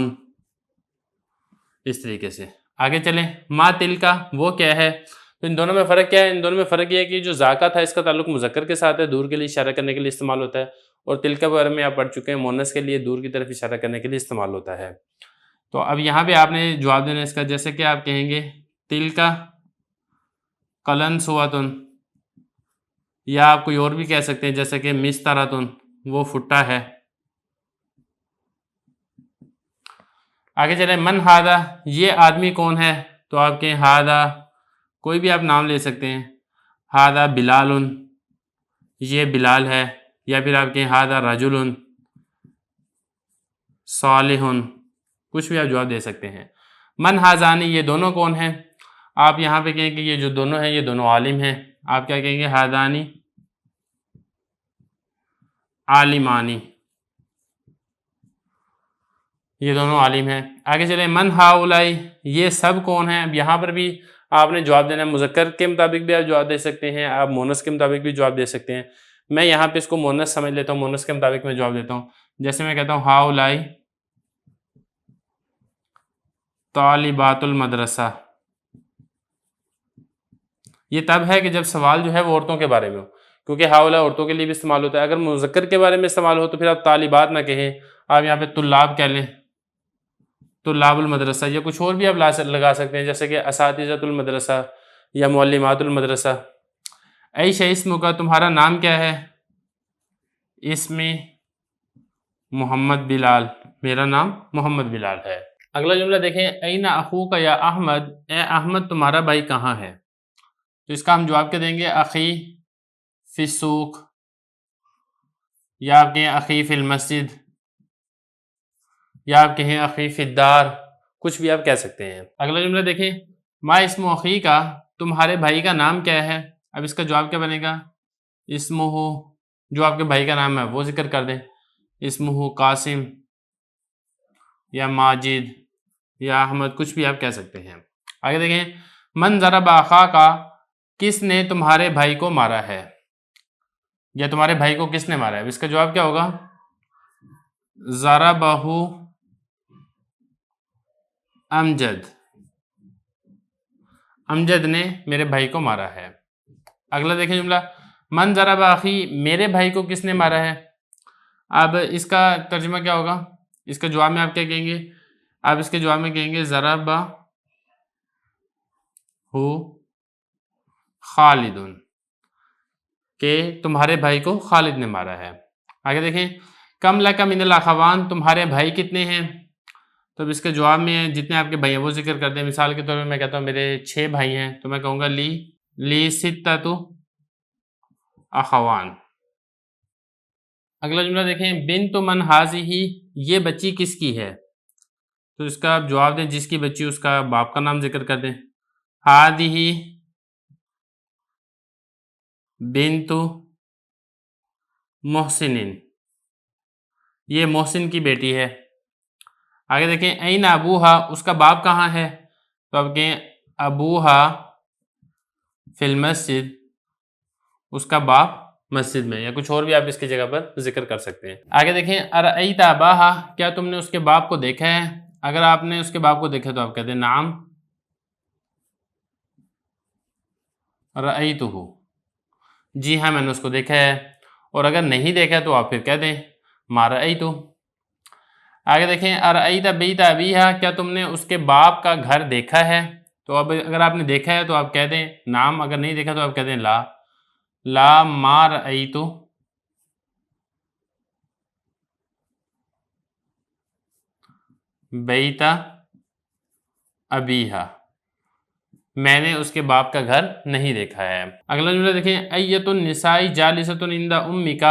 اس طریقے سے۔ آگے چلیں، ما تلک وہ کیا ہے؟ تو ان دونوں میں فرق کیا ہے؟ ان دونوں میں فرق یہ ہے کہ جو ذاکا تھا اس کا تعلق مذکر کے ساتھ ہے، دور کے لیے اشارہ کرنے کے لیے استعمال ہوتا ہے، اور تلک کے بارے میں آپ پڑھ چکے ہیں مؤنث کے لیے دور کی طرف اشارہ کرنے کے لیے استعمال ہوتا ہے۔ تو اب یہاں پہ آپ نے جواب دینا اس کا، جیسے کہ آپ کہیں گے تلک قلنسوۃ، یا آپ کوئی اور بھی کہہ سکتے ہیں جیسے کہ مسطرۃ، وہ پھٹا ہے۔ آگے چلیں، من ھذا یہ آدمی کون ہے؟ تو آپ کہیں ھذا کوئی بھی آپ نام لے سکتے ہیں، ھذا بلال، یہ بلال ہے، یا پھر آپ کہیں ھذا رجل صالح، کچھ بھی آپ جواب دے سکتے ہیں۔ من ھذان یہ دونوں کون ہیں؟ آپ یہاں پہ کہیں کہ یہ جو دونوں ہیں یہ دونوں عالم ہیں، آپ کیا کہیں گے ھذان عالمانی، یہ دونوں عالم ہیں۔ آگے چلیں، من ھؤلاء یہ سب کون ہیں؟ اب یہاں پر بھی آپ نے جواب دینا ہے، مذکر کے مطابق بھی آپ جواب دے سکتے ہیں، آپ مؤنث کے مطابق بھی جواب دے سکتے ہیں۔ میں یہاں پہ اس کو مؤنث سمجھ لیتا ہوں، مؤنث کے مطابق میں جواب دیتا ہوں۔ جیسے میں کہتا ہوں ھؤلاء طالبات المدرسہ، یہ تب ہے کہ جب سوال جو ہے وہ عورتوں کے بارے میں ہو، کیونکہ ھؤلاء عورتوں کے لیے بھی استعمال ہوتا ہے۔ اگر مذکر کے بارے میں استعمال ہو تو پھر آپ طالبات نہ کہیں، آپ یہاں پہ طلاب کہہ لیں، طلاب المدرسہ، یا کچھ اور بھی آپ لگا سکتے ہیں جیسے کہ اساتذۃ المدرسہ یا معلمات المدرسہ۔ عیش اسم کا تمہارا نام کیا ہے؟ اسم محمد بلال، میرا نام محمد بلال ہے۔ اگلا جملہ دیکھیں، این اخوک یا احمد، اے احمد تمہارا بھائی کہاں ہے؟ تو اس کا ہم جواب کیا دیں گے؟ اخی فی السوق، یا آپ کہیں اخی فی المسجد، یا آپ کہیں اخی فی الدار، کچھ بھی آپ کہہ سکتے ہیں۔ اگلا جملہ دیکھیں، ما اسم اخی کا تمہارے بھائی کا نام کیا ہے؟ اب اس کا جواب کیا بنے گا؟ اسمہ، جو آپ کے بھائی کا نام ہے وہ ذکر کر دیں، اسمہ قاسم یا ماجد یا احمد، کچھ بھی آپ کہہ سکتے ہیں۔ آگے دیکھیں، من ضرب اخاک کا کس نے تمہارے بھائی کو مارا ہے؟ یا تمہارے بھائی کو کس نے مارا ہے؟ اب اس کا جواب کیا ہوگا؟ ضربہ امجد، امجد نے میرے بھائی کو مارا ہے۔ اگلا دیکھیں جملہ، من ضرب اخی میرے بھائی کو کس نے مارا ہے؟ اب اس کا ترجمہ کیا ہوگا؟ اس کا جواب میں آپ کیا کہیں گے؟ آپ اس کے جواب میں کہیں گے ضربہ خالد، کہ تمہارے بھائی کو خالد نے مارا ہے۔ آگے دیکھیں، کم لک من الاخوان تمہارے بھائی کتنے ہیں؟ تو اب اس کے جواب میں جتنے آپ کے بھائی ہیں وہ ذکر کر دیں۔ مثال کے طور پہ میں کہتا ہوں میرے 6 بھائی ہیں، تو میں کہوں گا لی ستۃ اخوان۔ اگلا جملہ دیکھیں، بنت من ھذہ یہ بچی کس کی ہے؟ تو اس کا آپ جواب دیں، جس کی بچی اس کا باپ کا نام ذکر کر دیں، ھذہ بنت محسن، یہ محسن کی بیٹی ہے۔ آگے دیکھیں، این ابوہا اس کا باپ کہاں ہے؟ تو اب کہیں ابوہا فی المسجد، اس کا باپ مسجد میں، یا کچھ اور بھی آپ اس کی جگہ پر ذکر کر سکتے ہیں۔ آگے دیکھیں، ارأیت اباہا کیا تم نے اس کے باپ کو دیکھا ہے؟ اگر آپ نے اس کے باپ کو دیکھا تو آپ کہتے ہیں نعم رأیتہ، جی ہاں میں نے اس کو دیکھا ہے، اور اگر نہیں دیکھا تو آپ پھر کہہ دیں ما رأیت۔ آگے دیکھیں ارأیت بیت ابیہا، کیا تم نے اس کے باپ کا گھر دیکھا ہے؟ تو اب اگر آپ نے دیکھا ہے تو آپ کہہ دیں نعم، اگر نہیں دیکھا تو آپ کہہ دیں لا، لا ما رأیت بیت ابیہا، میں نے اس کے باپ کا گھر نہیں دیکھا ہے۔ اگلا جملہ دیکھیں ایت النساء جالست عند امک،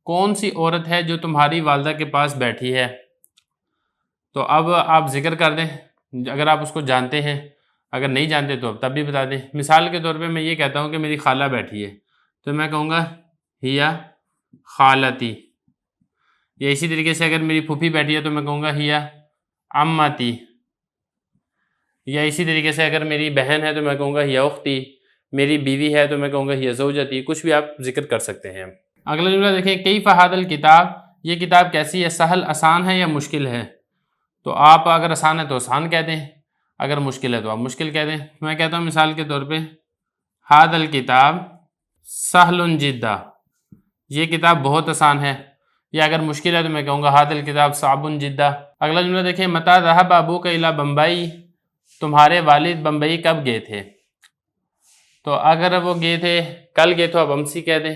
کون سی عورت ہے جو تمہاری والدہ کے پاس بیٹھی ہے؟ تو اب آپ ذکر کر دیں اگر آپ اس کو جانتے ہیں، اگر نہیں جانتے تو اب تب بھی بتا دیں۔ مثال کے طور پہ میں یہ کہتا ہوں کہ میری خالہ بیٹھی ہے تو میں کہوں گا ہیا خالتی، یا اسی طریقے سے اگر میری پھوپھی بیٹھی ہے تو میں کہوں گا ہیا عمتی، یا اسی طریقے سے اگر میری بہن ہے تو میں کہوں گا ہیا اختی، میری بیوی ہے تو میں کہوں گا ہیا زوجتی، کچھ بھی آپ ذکر کر سکتے ہیں۔ اگلا جملہ دیکھیں کیف ھذا الکتاب، یہ کتاب کیسی ہے؟ سہل آسان ہے یا مشکل ہے؟ تو آپ اگر آسان ہے تو آسان کہہ دیں، اگر مشکل ہے تو آپ مشکل کہہ دیں۔ میں کہتا ہوں مثال کے طور پہ ھذا الکتاب سہل جدا، یہ کتاب بہت آسان ہے، یا اگر مشکل ہے تو میں کہوں گا ھذا الکتاب صعب جدا۔ اگلا جملہ دیکھیں متی ذهب ابوک الی بمبئی، تمہارے والد بمبئی کب گئے تھے؟ تو اگر وہ گئے تھے کل گئے تو آپ امسی کہہ دیں،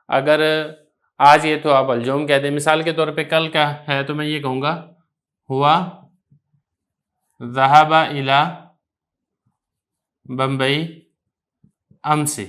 اگر آج گئے تو آپ الجوم کہہ دیں۔ مثال کے طور پہ کل کا ہے تو میں یہ کہوں گا ہوا ذهب الی بمبئی امسی۔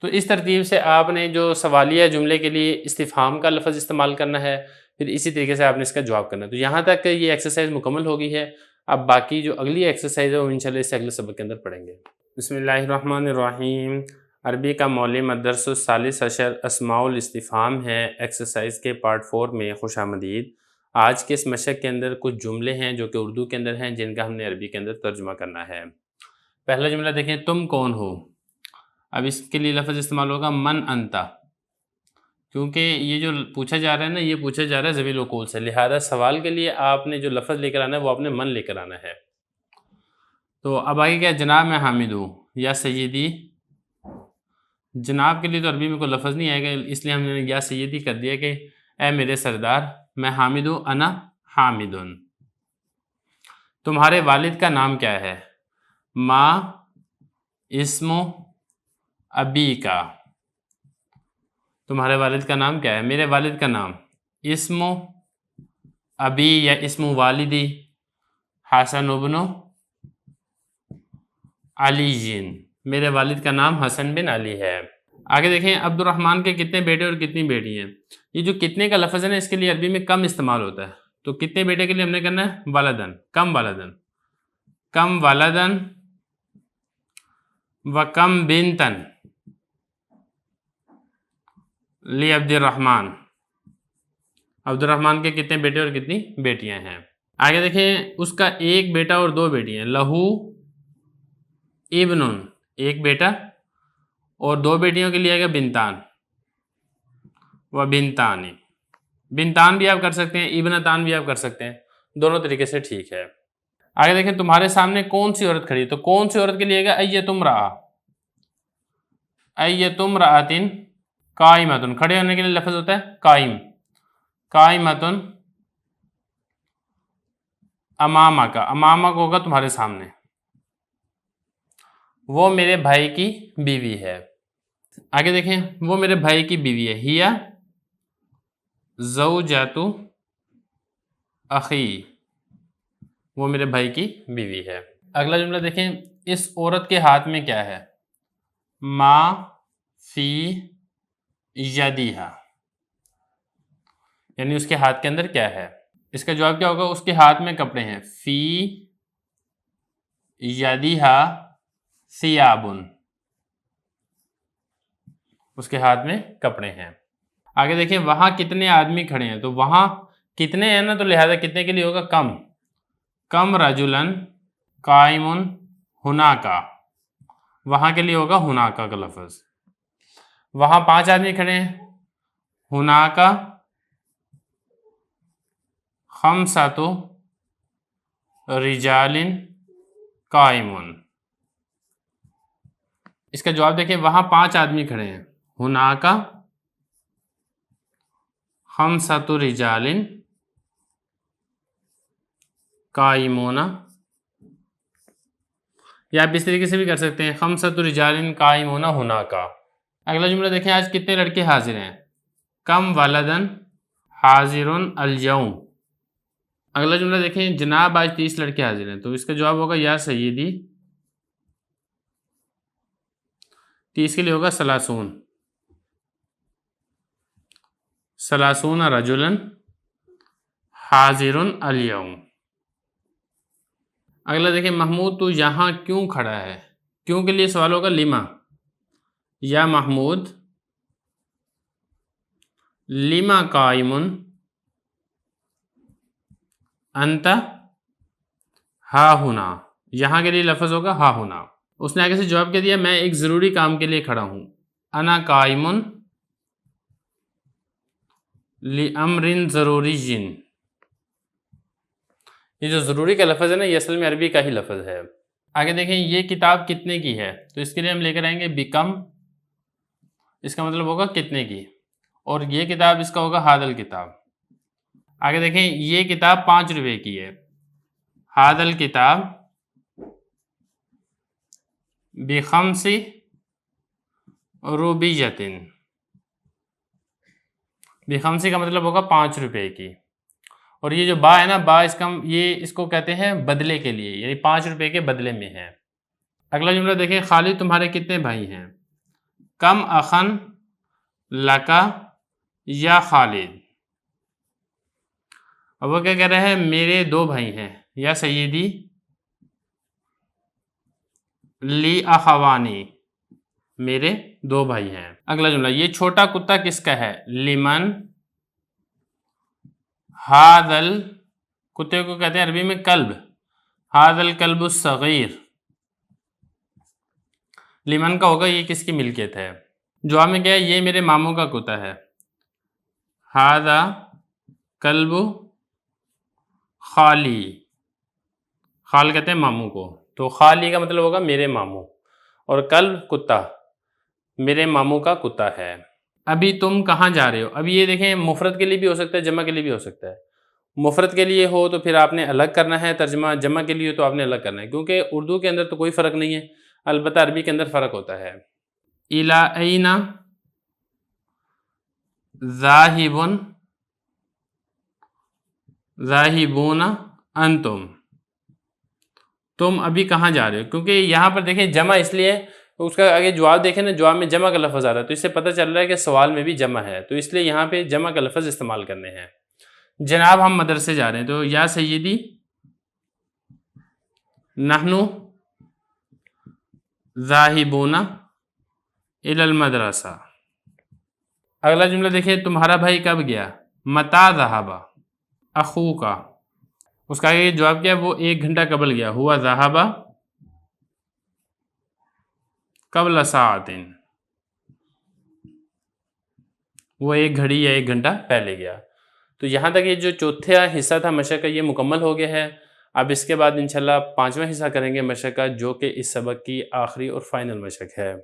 تو اس ترتیب سے آپ نے جو سوالیہ جملے کے لیے استفہام کا لفظ استعمال کرنا ہے، پھر اسی طریقے سے آپ نے اس کا جواب کرنا ہے۔ تو یہاں تک یہ ایکسرسائز مکمل ہو گئی ہے، اب باقی جو اگلی ایکسرسائز ہے وہ انشاءاللہ اس سے اگلے سبق کے اندر پڑھیں گے۔ بسم اللہ الرحمن الرحیم، عربی کا معلم الدرس الثالث عشر اسماء الاستفہام ہے، ایکسرسائز کے پارٹ 4 میں خوش آمدید۔ آج کے اس مشق کے اندر کچھ جملے ہیں جو کہ اردو کے اندر ہیں جن کا ہم نے عربی کے اندر ترجمہ کرنا ہے۔ پہلا جملہ دیکھیں تم کون ہو؟ اب اس کے لیے لفظ استعمال ہوگا من انتا، کیونکہ یہ جو پوچھا جا رہا ہے نا یہ پوچھا جا رہا ہے ذویل القول سے، لہذا سوال کے لیے آپ نے جو لفظ لے کر آنا ہے وہ آپ نے من لے کر آنا ہے۔ تو اب آگے کیا جناب میں حامد ہوں، یا سیدی، جناب کے لیے تو عربی میں کوئی لفظ نہیں آئے گا اس لیے ہم نے یا سیدی کر دیا کہ اے میرے سردار، میں حامد ہوں، انا حامدن۔ تمہارے والد کا نام کیا ہے؟ ما اسم ابی کا، تمہارے والد کا نام کیا ہے؟ میرے والد کا نام اسم ابی یا اسم والدی حسن ابن علی جین، میرے والد کا نام حسن بن علی ہے۔ آگے دیکھیں عبد الرحمن کے کتنے بیٹے اور کتنی بیٹی ہیں؟ یہ جو کتنے کا لفظ ہے نا اس کے لیے عربی میں کم استعمال ہوتا ہے، تو کتنے بیٹے کے لیے ہم نے کرنا ہے ولدن، کم ولدن، کم ولدن و کم بنتن لی عبد الرحمن، عبد الرحمن کے کتنے بیٹے اور کتنی بیٹیاں ہیں؟ آگے دیکھیں اس کا ایک بیٹا اور دو بیٹیاں، لہو ابن، ایک بیٹا اور دو بیٹیوں کے لیے آئے گا بنتان و بنتانی، بنتان بھی آپ کر سکتے ہیں، ابنتان بھی آپ کر سکتے ہیں، دونوں طریقے سے ٹھیک ہے۔ آگے دیکھیں تمہارے سامنے کون سی عورت کھڑی ہے؟ تو کون سی عورت کے لیے گا ایتم رآ، ایتم رآتن قائمتن، کھڑے ہونے کے لیے لفظ ہوتا ہے قائم، قائمتن امامہ کا، امامہ کو ہوگا تمہارے سامنے، وہ میرے بھائی کی بیوی ہے۔ آگے دیکھیں وہ میرے بھائی کی بیوی ہے، ہیا زوجۃ اخی، وہ میرے بھائی کی بیوی ہے۔ اگلا جملہ دیکھیں اس عورت کے ہاتھ میں کیا ہے؟ ما فی یدیہا، یعنی اس کے ہاتھ کے اندر کیا ہے؟ اس کا جواب کیا ہوگا؟ اس کے ہاتھ میں کپڑے ہیں، فی یدیہا ثیابن، اس کے ہاتھ میں کپڑے ہیں۔ آگے دیکھیں وہاں کتنے آدمی کھڑے ہیں؟ تو وہاں کتنے ہیں نا تو لہذا کتنے کے لیے ہوگا کم، کم رجلن قائم ہناکا، وہاں کے لیے ہوگا ہناکا کا لفظ۔ وہاں 5 آدمی کھڑے ہیں، ہناکا خمسۃ رجال قائمون، اس کا جواب دیکھیں، وہاں 5 آدمی کھڑے ہیں، ہناکا خمسۃ رجال قائمون، یا آپ اس طریقے سے بھی کر سکتے ہیں، خمسۃ رجال قائمون ہناکا۔ اگلا جملہ دیکھیں، آج کتنے لڑکے حاضر ہیں؟ کم ولدن حاضر اليوم۔ اگلا جملہ دیکھیں، جناب آج 30 لڑکے حاضر ہیں، تو اس کا جواب ہوگا یا سیدی، 30 کے لیے ہوگا ثلاثون رجلا حاضر اليوم۔ اگلا دیکھیں، محمود تو یہاں کیوں کھڑا ہے؟ کیوں کے لیے سوال ہوگا لما، یا محمود لما قائم انت ہا ہنا، یہاں کے لیے لفظ ہوگا ہا ہنا۔ اس نے آگے سے جواب کیا دیا، میں ایک ضروری کام کے لیے کھڑا ہوں، انا قائم لامر ضروری۔ یہ جو ضروری کا لفظ ہے نا، یہ اصل میں عربی کا ہی لفظ ہے۔ آگے دیکھیں، یہ کتاب کتنے کی ہے؟ تو اس کے لیے ہم لے کر آئیں گے بکم، اس کا مطلب ہوگا کتنے کی، اور یہ کتاب اس کا ہوگا ہادل کتاب۔ آگے دیکھیں، یہ کتاب 5 روپے کی ہے، ہادل کتاب بخمس روبیۃ، بخمسی کا مطلب ہوگا 5 روپے کی، اور یہ جو با ہے نا، با اس کو کہتے ہیں بدلے کے لیے، یعنی 5 روپے کے بدلے میں ہے۔ اگلا جملہ دیکھیں، خالد تمہارے کتنے بھائی ہیں؟ کم اخن لکا یا خالد۔ اب وہ کیا کہہ رہے ہیں؟ میرے 2 بھائی ہیں، یا سیدی لی اخوانی، میرے 2 بھائی ہیں۔ اگلا جملہ، یہ چھوٹا کتا کس کا ہے؟ لمن ہاذل، کتے کو کہتے ہیں عربی میں کلب، ہاذل کلب الصغیر، لمن کا ہوگا یہ کس کی ملکیت ہے؟ جواب میں کیا ہے؟ یہ میرے ماموں کا کتا ہے، ہاذا کلب خالی، خال کہتے ہیں ماموں کو، تو خالی کا مطلب ہوگا میرے ماموں، اور کلب کتا، میرے ماموں کا کتا ہے۔ ابھی تم کہاں جا رہے ہو؟ ابھی یہ دیکھیں، مفرد کے لیے بھی ہو سکتا ہے، جمع کے لیے بھی ہو سکتا ہے۔ مفرد کے لیے ہو تو پھر آپ نے الگ کرنا ہے ترجمہ، جمع کے لیے تو آپ نے الگ کرنا ہے، کیونکہ اردو کے اندر تو کوئی فرق نہیں ہے، البتہ عربی کے اندر فرق ہوتا ہے۔ الی این ذاہبون انتم، تم ابھی کہاں جا رہے ہو؟ کیونکہ یہاں پر دیکھیں جمع اس لیے، اس کا آگے جواب دیکھیں نا، جواب میں جمع کا لفظ آ رہا ہے، تو اس سے پتہ چل رہا ہے کہ سوال میں بھی جمع ہے، تو اس لیے یہاں پہ جمع کا لفظ استعمال کرنے ہیں۔ جناب ہم مدرسے جا رہے ہیں، تو یا سیدی نحن ذاہبون الی المدرسہ۔ اگلا جملہ دیکھیں، تمہارا بھائی کب گیا؟ متی ذہب اخوک، اس کا آگے جواب کیا؟ وہ 1 گھنٹہ قبل گیا، ہوا ذہب قبل ساعۃ، وہ 1 گھڑی یا 1 گھنٹہ پہلے گیا۔ تو یہاں تک یہ جو چوتھا حصہ تھا مشق کا، یہ مکمل ہو گیا ہے۔ اب اس کے بعد انشاءاللہ 5واں حصہ کریں گے مشق کا، جو کہ اس سبق کی آخری اور فائنل مشق ہے۔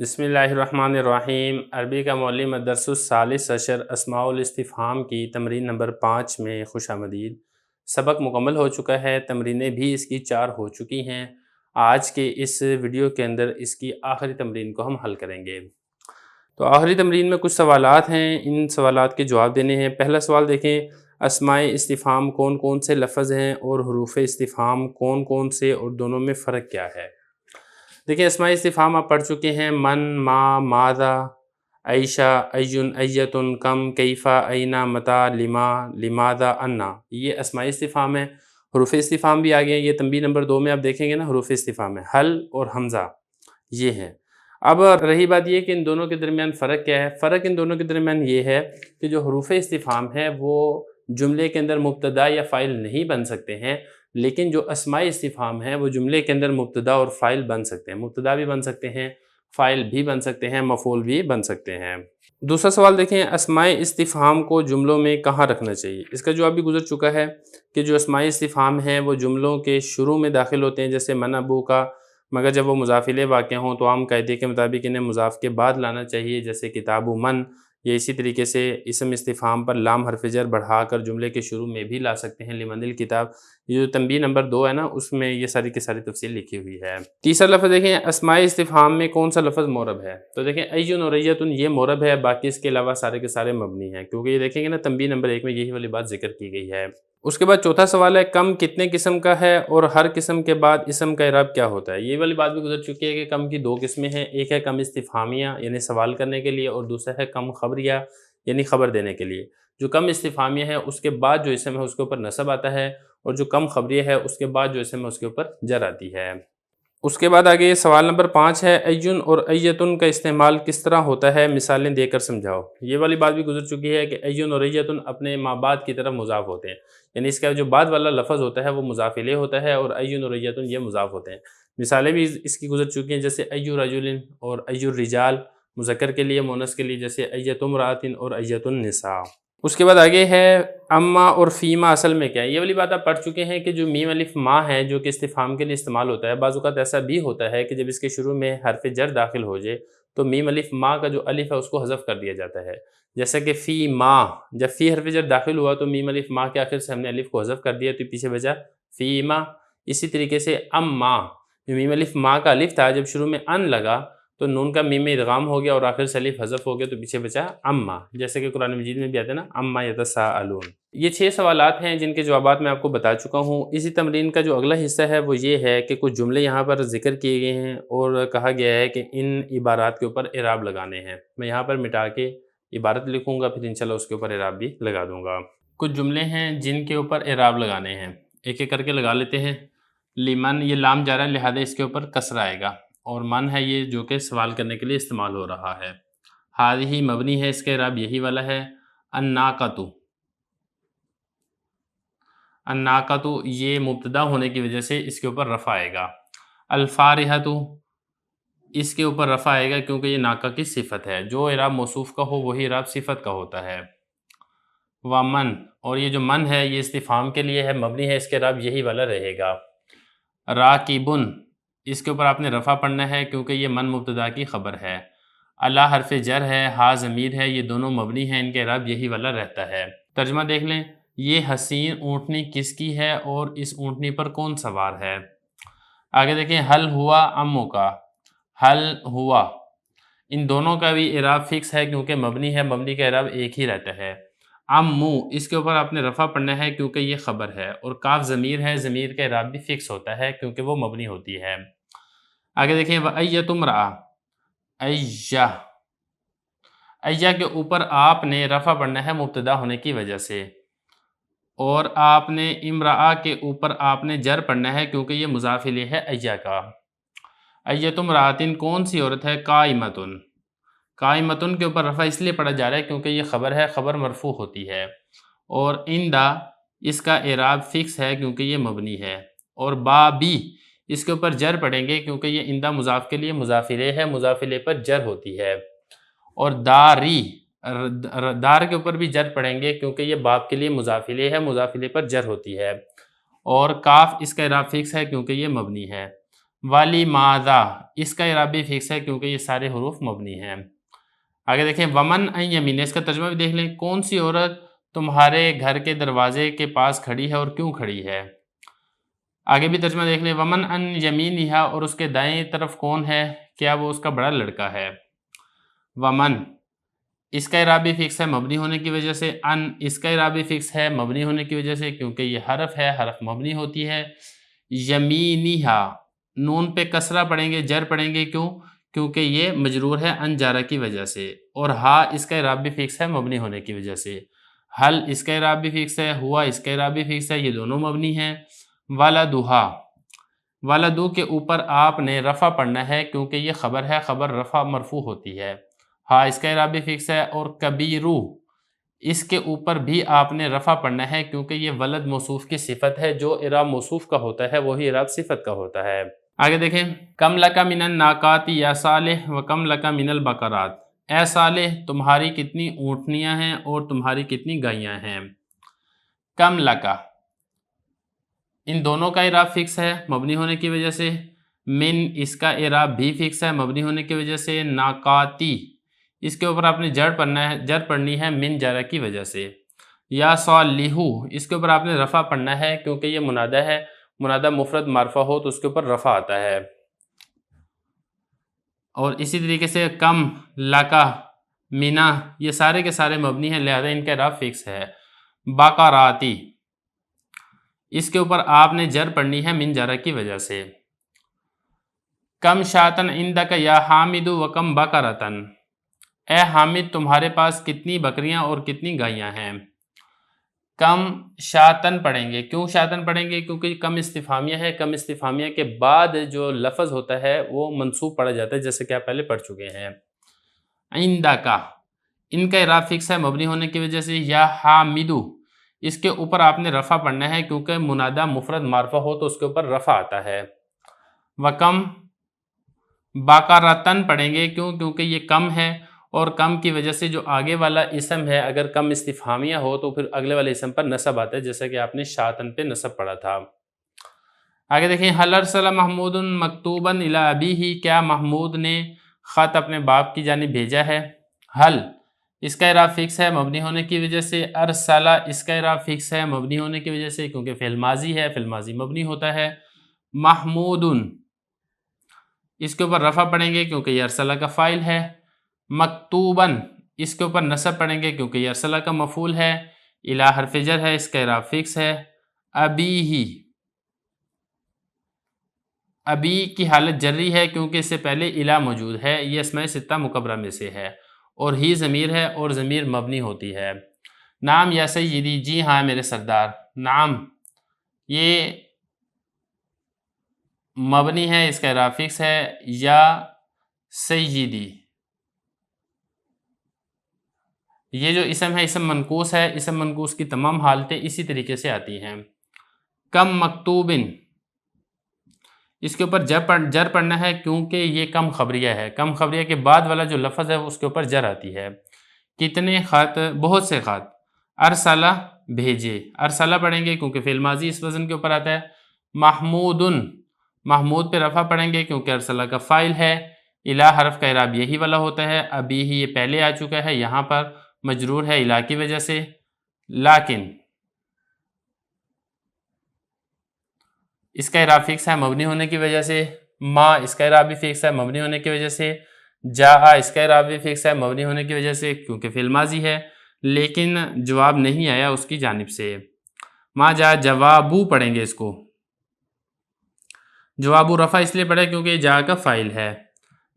بسم اللہ الرحمن الرحیم۔ عربی کا معلم الدرس الثالث عشر اسماء الاستفہام کی تمرین نمبر 5 میں خوش آمدید۔ سبق مکمل ہو چکا ہے، تمرینیں بھی اس کی 4 ہو چکی ہیں۔ آج کے اس ویڈیو کے اندر اس کی آخری تمرین کو ہم حل کریں گے۔ تو آخری تمرین میں کچھ سوالات ہیں، ان سوالات کے جواب دینے ہیں۔ پہلا سوال دیکھیں، اسماء استفہام کون کون سے لفظ ہیں اور حروف استفہام کون کون سے، اور دونوں میں فرق کیا ہے؟ دیکھیں، اسماء استفہام آپ پڑھ چکے ہیں، من، ما، ماذا، عیشہ، این، ایتن، کم، کیفا، اینا، متا، لما، لماذا، انا، یہ اسماء استفہام ہیں۔ حروف استفہام بھی آگئے ہیں، یہ تنبیہ نمبر 2 میں آپ دیکھیں گے نا، حروف استفہام ہے، حل اور حمزہ، یہ ہیں۔ اب رہی بات یہ کہ ان دونوں کے درمیان فرق کیا ہے؟ فرق ان دونوں کے درمیان یہ ہے کہ جو حروف استفہام ہے وہ جملے کے اندر مبتدا یا فاعل نہیں بن سکتے ہیں، لیکن جو اسماء استفہام ہیں وہ جملے کے اندر مبتدا اور فاعل بن سکتے ہیں، مبتدا بھی بن سکتے ہیں، فاعل بھی بن سکتے ہیں، مفعول بھی بن سکتے ہیں۔ دوسرا سوال دیکھیں، اسماء استفہام کو جملوں میں کہاں رکھنا چاہیے؟ اس کا جواب بھی گزر چکا ہے کہ جو اسماء استفہام ہیں وہ جملوں کے شروع میں داخل ہوتے ہیں، جیسے من ابو کا، مگر جب وہ مضاف الیہ واقع ہوں تو عام قاعدے کے مطابق انہیں مضاف کے بعد لانا چاہیے، جیسے کتاب و من، یا اسی طریقے سے اسم استفہام پر لام حرف جر بڑھا کر جملے کے شروع میں بھی لا سکتے ہیں، لمن الکتاب۔ یہ جو تنبیہ نمبر 2 ہے نا، اس میں یہ ساری کی ساری تفصیل لکھی ہوئی ہے۔ تیسرا لفظ دیکھیں، اسماء استفہام میں کون سا لفظ معرب ہے؟ تو دیکھیں ایون اور ایتن یہ معرب ہے، باقی اس کے علاوہ سارے کے سارے مبنی ہیں، کیونکہ یہ دیکھیں گے نا تنبیہ نمبر 1 میں یہی والی بات ذکر کی گئی ہے۔ اس کے بعد چوتھا سوال ہے، کم کتنے قسم کا ہے اور ہر قسم کے بعد اسم کا اعراب کیا ہوتا ہے؟ یہ والی بات بھی گزر چکی ہے کہ کم کی 2 قسمیں ہیں، ایک ہے کم استفہامیہ یعنی سوال کرنے کے لیے، اور دوسرا ہے کم خبریہ یعنی خبر دینے کے لیے۔ جو کم استفہامیہ ہے اس کے بعد جو اسم ہے اس کے اوپر نصب آتا ہے، اور جو کم خبریہ ہے اس کے بعد جو اسم ہے اس کے اوپر جر آتی ہے۔ اس کے بعد آگے سوال نمبر 5 ہے، ایون اور ایتن کا استعمال کس طرح ہوتا ہے؟ مثالیں دے کر سمجھاؤ۔ یہ والی بات بھی گزر چکی ہے کہ ایون اور ایتن اپنے ما بعد کی طرف مضاف ہوتے ہیں، یعنی اس کا جو بعد والا لفظ ہوتا ہے وہ مضاف الیہ ہوتا ہے، اور ایون اور ایتن یہ مضاف ہوتے ہیں۔ مثالیں بھی اس کی گزر چکی ہیں، جیسے ایو رجل اور ایو الرجال مذکر کے لیے، مونث کے لیے جیسے ایت امرأۃ اور ایت النساء۔ اس کے بعد آگے ہے اما اور فیما اصل میں کیا ہے؟ یہ والی بات آپ پڑھ چکے ہیں کہ جو میم الف ما ہے جو کہ استفہام کے لیے استعمال ہوتا ہے، بعض اوقات ایسا بھی ہوتا ہے کہ جب اس کے شروع میں حرف جر داخل ہو جائے تو میم الف ما کا جو الف ہے اس کو حذف کر دیا جاتا ہے، جیسا کہ فی ما، جب فی حرف جر داخل ہوا تو میم الف ما کے آخر سے ہم نے الف کو حذف کر دیا تو پیچھے بچا فی ما۔ اسی طریقے سے اما، جو میم الف ما کا الف تھا جب شروع میں ان لگا تو نون کا میم میں ادغام ہو گیا اور آخر سے الف حذف ہو گیا تو پیچھے بچا اما، جیسے کہ قرآن مجید میں بھی آتے ہیں نا اما یتساءلون۔ یہ 6 سوالات ہیں جن کے جوابات میں آپ کو بتا چکا ہوں۔ اسی تمرین کا جو اگلا حصہ ہے وہ یہ ہے کہ کچھ جملے یہاں پر ذکر کیے گئے ہیں اور کہا گیا ہے کہ ان عبارات کے اوپر اعراب لگانے ہیں۔ میں یہاں پر مٹا کے عبارت لکھوں گا، پھر انشاءاللہ اس کے اوپر اعراب بھی لگا دوں گا۔ کچھ جملے ہیں جن کے اوپر اعراب لگانے ہیں، ایک ایک کر کے لگا لیتے ہیں۔ لمن، یہ لام جا رہا ہے لہذا اس کے اوپر کسر آئے گا، اور من ہے یہ جو کہ سوال کرنے کے لیے استعمال ہو رہا ہے۔ ہذہ مبنی ہے، اس کا اعراب یہی والا ہے۔ الناقۃ، الناقۃ یہ مبتدا ہونے کی وجہ سے اس کے اوپر رفع آئے گا۔ الفارحۃ، اس کے اوپر رفع آئے گا کیونکہ یہ ناقہ کی صفت ہے، جو اعراب موصوف کا ہو وہی اعراب صفت کا ہوتا ہے۔ ومن، اور یہ جو من ہے یہ استفہام کے لیے ہے، مبنی ہے، اس کے اعراب یہی والا رہے گا۔ راکبن، اس کے اوپر آپ نے رفع پڑھنا ہے کیونکہ یہ من مبتدا کی خبر ہے۔ اللہ حرف جر ہے، ہا ضمیر ہے، یہ دونوں مبنی ہیں، ان کے اعراب یہی والا رہتا ہے۔ ترجمہ دیکھ لیں، یہ حسین اونٹنی کس کی ہے اور اس اونٹنی پر کون سوار ہے؟ آگے دیکھیں، حل ہوا امو کا، حل ہوا، ان دونوں کا بھی اعراب فکس ہے کیونکہ مبنی ہے، مبنی کا اعراب ایک ہی رہتا ہے۔ امو، اس کے اوپر آپ نے رفع پڑھنا ہے کیونکہ یہ خبر ہے، اور کاف ضمیر ہے، ضمیر کا اعراب بھی فکس ہوتا ہے کیونکہ وہ مبنی ہوتی ہے۔ آگے دیکھیں، وَأَيَّةُ امرأة، ایہ، ایہ کے اوپر آپ نے رفع پڑھنا ہے مبتدا ہونے کی وجہ سے، اور آپ نے امرأة کے اوپر آپ نے جر پڑھنا ہے کیونکہ یہ مضاف الیہ ہے ایہ کا۔ ایۃ امرأۃ کون سی عورت ہے؟ قائمۃ، قائمۃ کے اوپر رفع اس لیے پڑھا جا رہا ہے کیونکہ یہ خبر ہے، خبر مرفوع ہوتی ہے، اور اندہ اس کا اعراب فکس ہے کیونکہ یہ مبنی ہے، اور بابی اس کے اوپر جر پڑھیں گے کیونکہ یہ اندہ مضاف کے لیے مضاف الیہ ہے، مضاف الیہ پر جر ہوتی ہے، اور داری، دار کے اوپر بھی جر پڑھیں گے کیونکہ یہ باب کے لیے مضاف الیہ ہے، مضاف الیہ پر جر ہوتی ہے، اور کاف اس کا اعراب فکس ہے کیونکہ یہ مبنی ہے۔ والی ماذا، اس کا اعراب بھی فکس ہے کیونکہ یہ سارے حروف مبنی ہیں۔ آگے دیکھیں، ومن ان یمین، اس کا ترجمہ بھی دیکھ لیں، کون سی عورت تمہارے گھر کے دروازے کے پاس کھڑی ہے اور کیوں کھڑی ہے؟ آگے بھی ترجمہ دیکھ لیں، ومن ان یمینہا، اور اس کے دائیں طرف کون ہے؟ کیا وہ اس کا بڑا لڑکا ہے؟ ومن، اس کا اعراب بھی فکس ہے مبنی ہونے کی وجہ سے، ان، اس کا اعراب بھی فکس ہے مبنی ہونے کی وجہ سے کیونکہ یہ حرف ہے، حرف مبنی ہوتی ہے۔ یمینہا، نون پہ کسرہ پڑھیں گے، جر پڑھیں گے، کیوں؟ کیونکہ یہ مجرور ہے ان جارہ کی وجہ سے، اور ہا اس کا اعراب بھی فکس ہے مبنی ہونے کی وجہ سے۔ حل، اس کا اعراب بھی فکس ہے، ہوا اس کا اعراب بھی فکس ہے، یہ دونوں مبنی ہیں۔ ولدہا، ولدو کے اوپر آپ نے رفع پڑھنا ہے کیونکہ یہ خبر ہے، خبر رفع مرفوع ہوتی ہے، ہاں اس کا اعراب بھی فکس ہے، اور کبیرو، اس کے اوپر بھی آپ نے رفع پڑھنا ہے کیونکہ یہ ولد موصوف کی صفت ہے، جو اعراب موصوف کا ہوتا ہے وہی اعراب صفت کا ہوتا ہے۔ آگے دیکھیں، کم لک من الناقات یا صالح و کم لک من البقرات، اے صالح تمہاری کتنی اونٹنیاں ہیں اور تمہاری کتنی گائیاں ہیں۔ کم لکا، ان دونوں کا اعراب فکس ہے مبنی ہونے کی وجہ سے، من اس کا اعراب بھی فکس ہے مبنی ہونے کی وجہ سے، ناقاتی اس کے اوپر آپ نے جر پڑھنی ہے من جارہ کی وجہ سے، یا صالحو اس کے اوپر آپ نے رفع پڑھنا ہے کیونکہ یہ منادہ ہے، منادہ مفرد معرفہ ہو تو اس کے اوپر رفع آتا ہے۔ اور اسی طریقے سے کم، لکا، مینا یہ سارے کے سارے مبنی ہیں لہذا ان کا اعراب فکس ہے۔ بقراتی اس کے اوپر آپ نے جر پڑھنی ہے من جارہ کی وجہ سے۔ کم شاتن عندک یا حامد و کم بقرتن اے حامد تمہارے پاس کتنی بکریاں اور کتنی گائیاں ہیں۔ کم شاتن پڑھیں گے، کیوں شاتن پڑھیں گے؟ کیونکہ کم استفہامیہ ہے، کم استفہامیہ کے بعد جو لفظ ہوتا ہے وہ منصوب پڑھا جاتا ہے جیسے کہ آپ پہلے پڑھ چکے ہیں۔ عندکا ان کا اعراب فکس ہے مبنی ہونے کی وجہ سے، یا حامدو اس کے اوپر آپ نے رفع پڑھنا ہے کیونکہ منادہ مفرد معرفہ ہو تو اس کے اوپر رفع آتا ہے۔ وکم باقارتن پڑھیں گے، کیوں؟ کیونکہ یہ کم ہے اور کم کی وجہ سے جو آگے والا اسم ہے اگر کم استفہامیہ ہو تو پھر اگلے والے اسم پر نصب آتا ہے جیسا کہ آپ نے شاتن پہ نصب پڑھا تھا۔ آگے دیکھیں، حل ارسل محمود مکتوبا الی ابیہ کیا محمود نے خط اپنے باپ کی جانب بھیجا ہے؟ حل اس کا اعراب فکس ہے مبنی ہونے کی وجہ سے، ارسلہ اس کا اعراب فکس ہے مبنی ہونے کی وجہ سے کیونکہ فعل ماضی ہے، فعل ماضی مبنی ہوتا ہے۔ محمود اس کے اوپر رفع پڑھیں گے کیونکہ یہ ارسلہ کا فاعل ہے۔ مکتوباً اس کے اوپر نصب پڑھیں گے کیونکہ یہ ارسلہ کا مفعول ہے۔ الی حرف جر ہے، اس کا اعراب فکس ہے۔ ابیہ ابی کی حالت جری ہے کیونکہ اس سے پہلے الی موجود ہے، یہ اسماء ستہ مکبرہ میں سے ہے، اور ہی ضمیر ہے اور ضمیر مبنی ہوتی ہے۔ نعم یا سیدی جی ہاں میرے سردار، نعم یہ مبنی ہے، اس کا اعراب فکس ہے۔ یا سیدی یہ جو اسم ہے اسم منقوص ہے، اسم منقوص کی تمام حالتیں اسی طریقے سے آتی ہیں۔ کم مکتوبن اس کے اوپر جر پڑھنا ہے کیونکہ یہ کم خبریہ ہے، کم خبریہ کے بعد والا جو لفظ ہے اس کے اوپر جر آتی ہے۔ کتنے خط؟ بہت سے خط۔ ارسلہ بھیجے، ارسلہ پڑھیں گے کیونکہ فعل ماضی اس وزن کے اوپر آتا ہے۔ محمودن محمود پہ رفع پڑھیں گے کیونکہ ارسلہ کا فاعل ہے۔ الی حرف کا اعراب یہی والا ہوتا ہے، ابھی ہی یہ پہلے آ چکا ہے، یہاں پر مجرور ہے الی کی وجہ سے۔ لیکن اس کا اعراب فکس ہے مبنی ہونے کی وجہ سے۔ ما اس کا اعراب بھی فکس ہے مبنی ہونے کی وجہ سے۔ جا اس کا اعراب بھی فکس ہے مبنی ہونے کی وجہ سے کیونکہ فعل ماضی ہے، لیکن جواب نہیں آیا اس کی جانب سے۔ ما جا جوابو پڑھیں گے اس کو، جوابو رفع اس لیے پڑھے کیونکہ جا کا فاعل ہے۔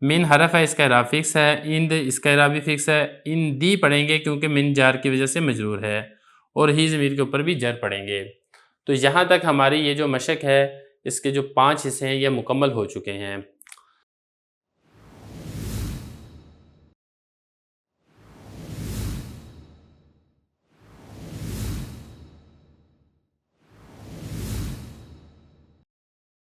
من حرف ہے، اس کا اعراب فکس ہے۔ اند اس کا اعراب بھی فکس ہے۔ ان دی پڑھیں گے کیونکہ من جار کی وجہ سے مجرور ہے، اور ہی ضمیر کے اوپر بھی جر پڑھیں گے۔ تو یہاں تک ہماری یہ جو مشق ہے اس کے جو 5 حصے ہیں یہ مکمل ہو چکے ہیں۔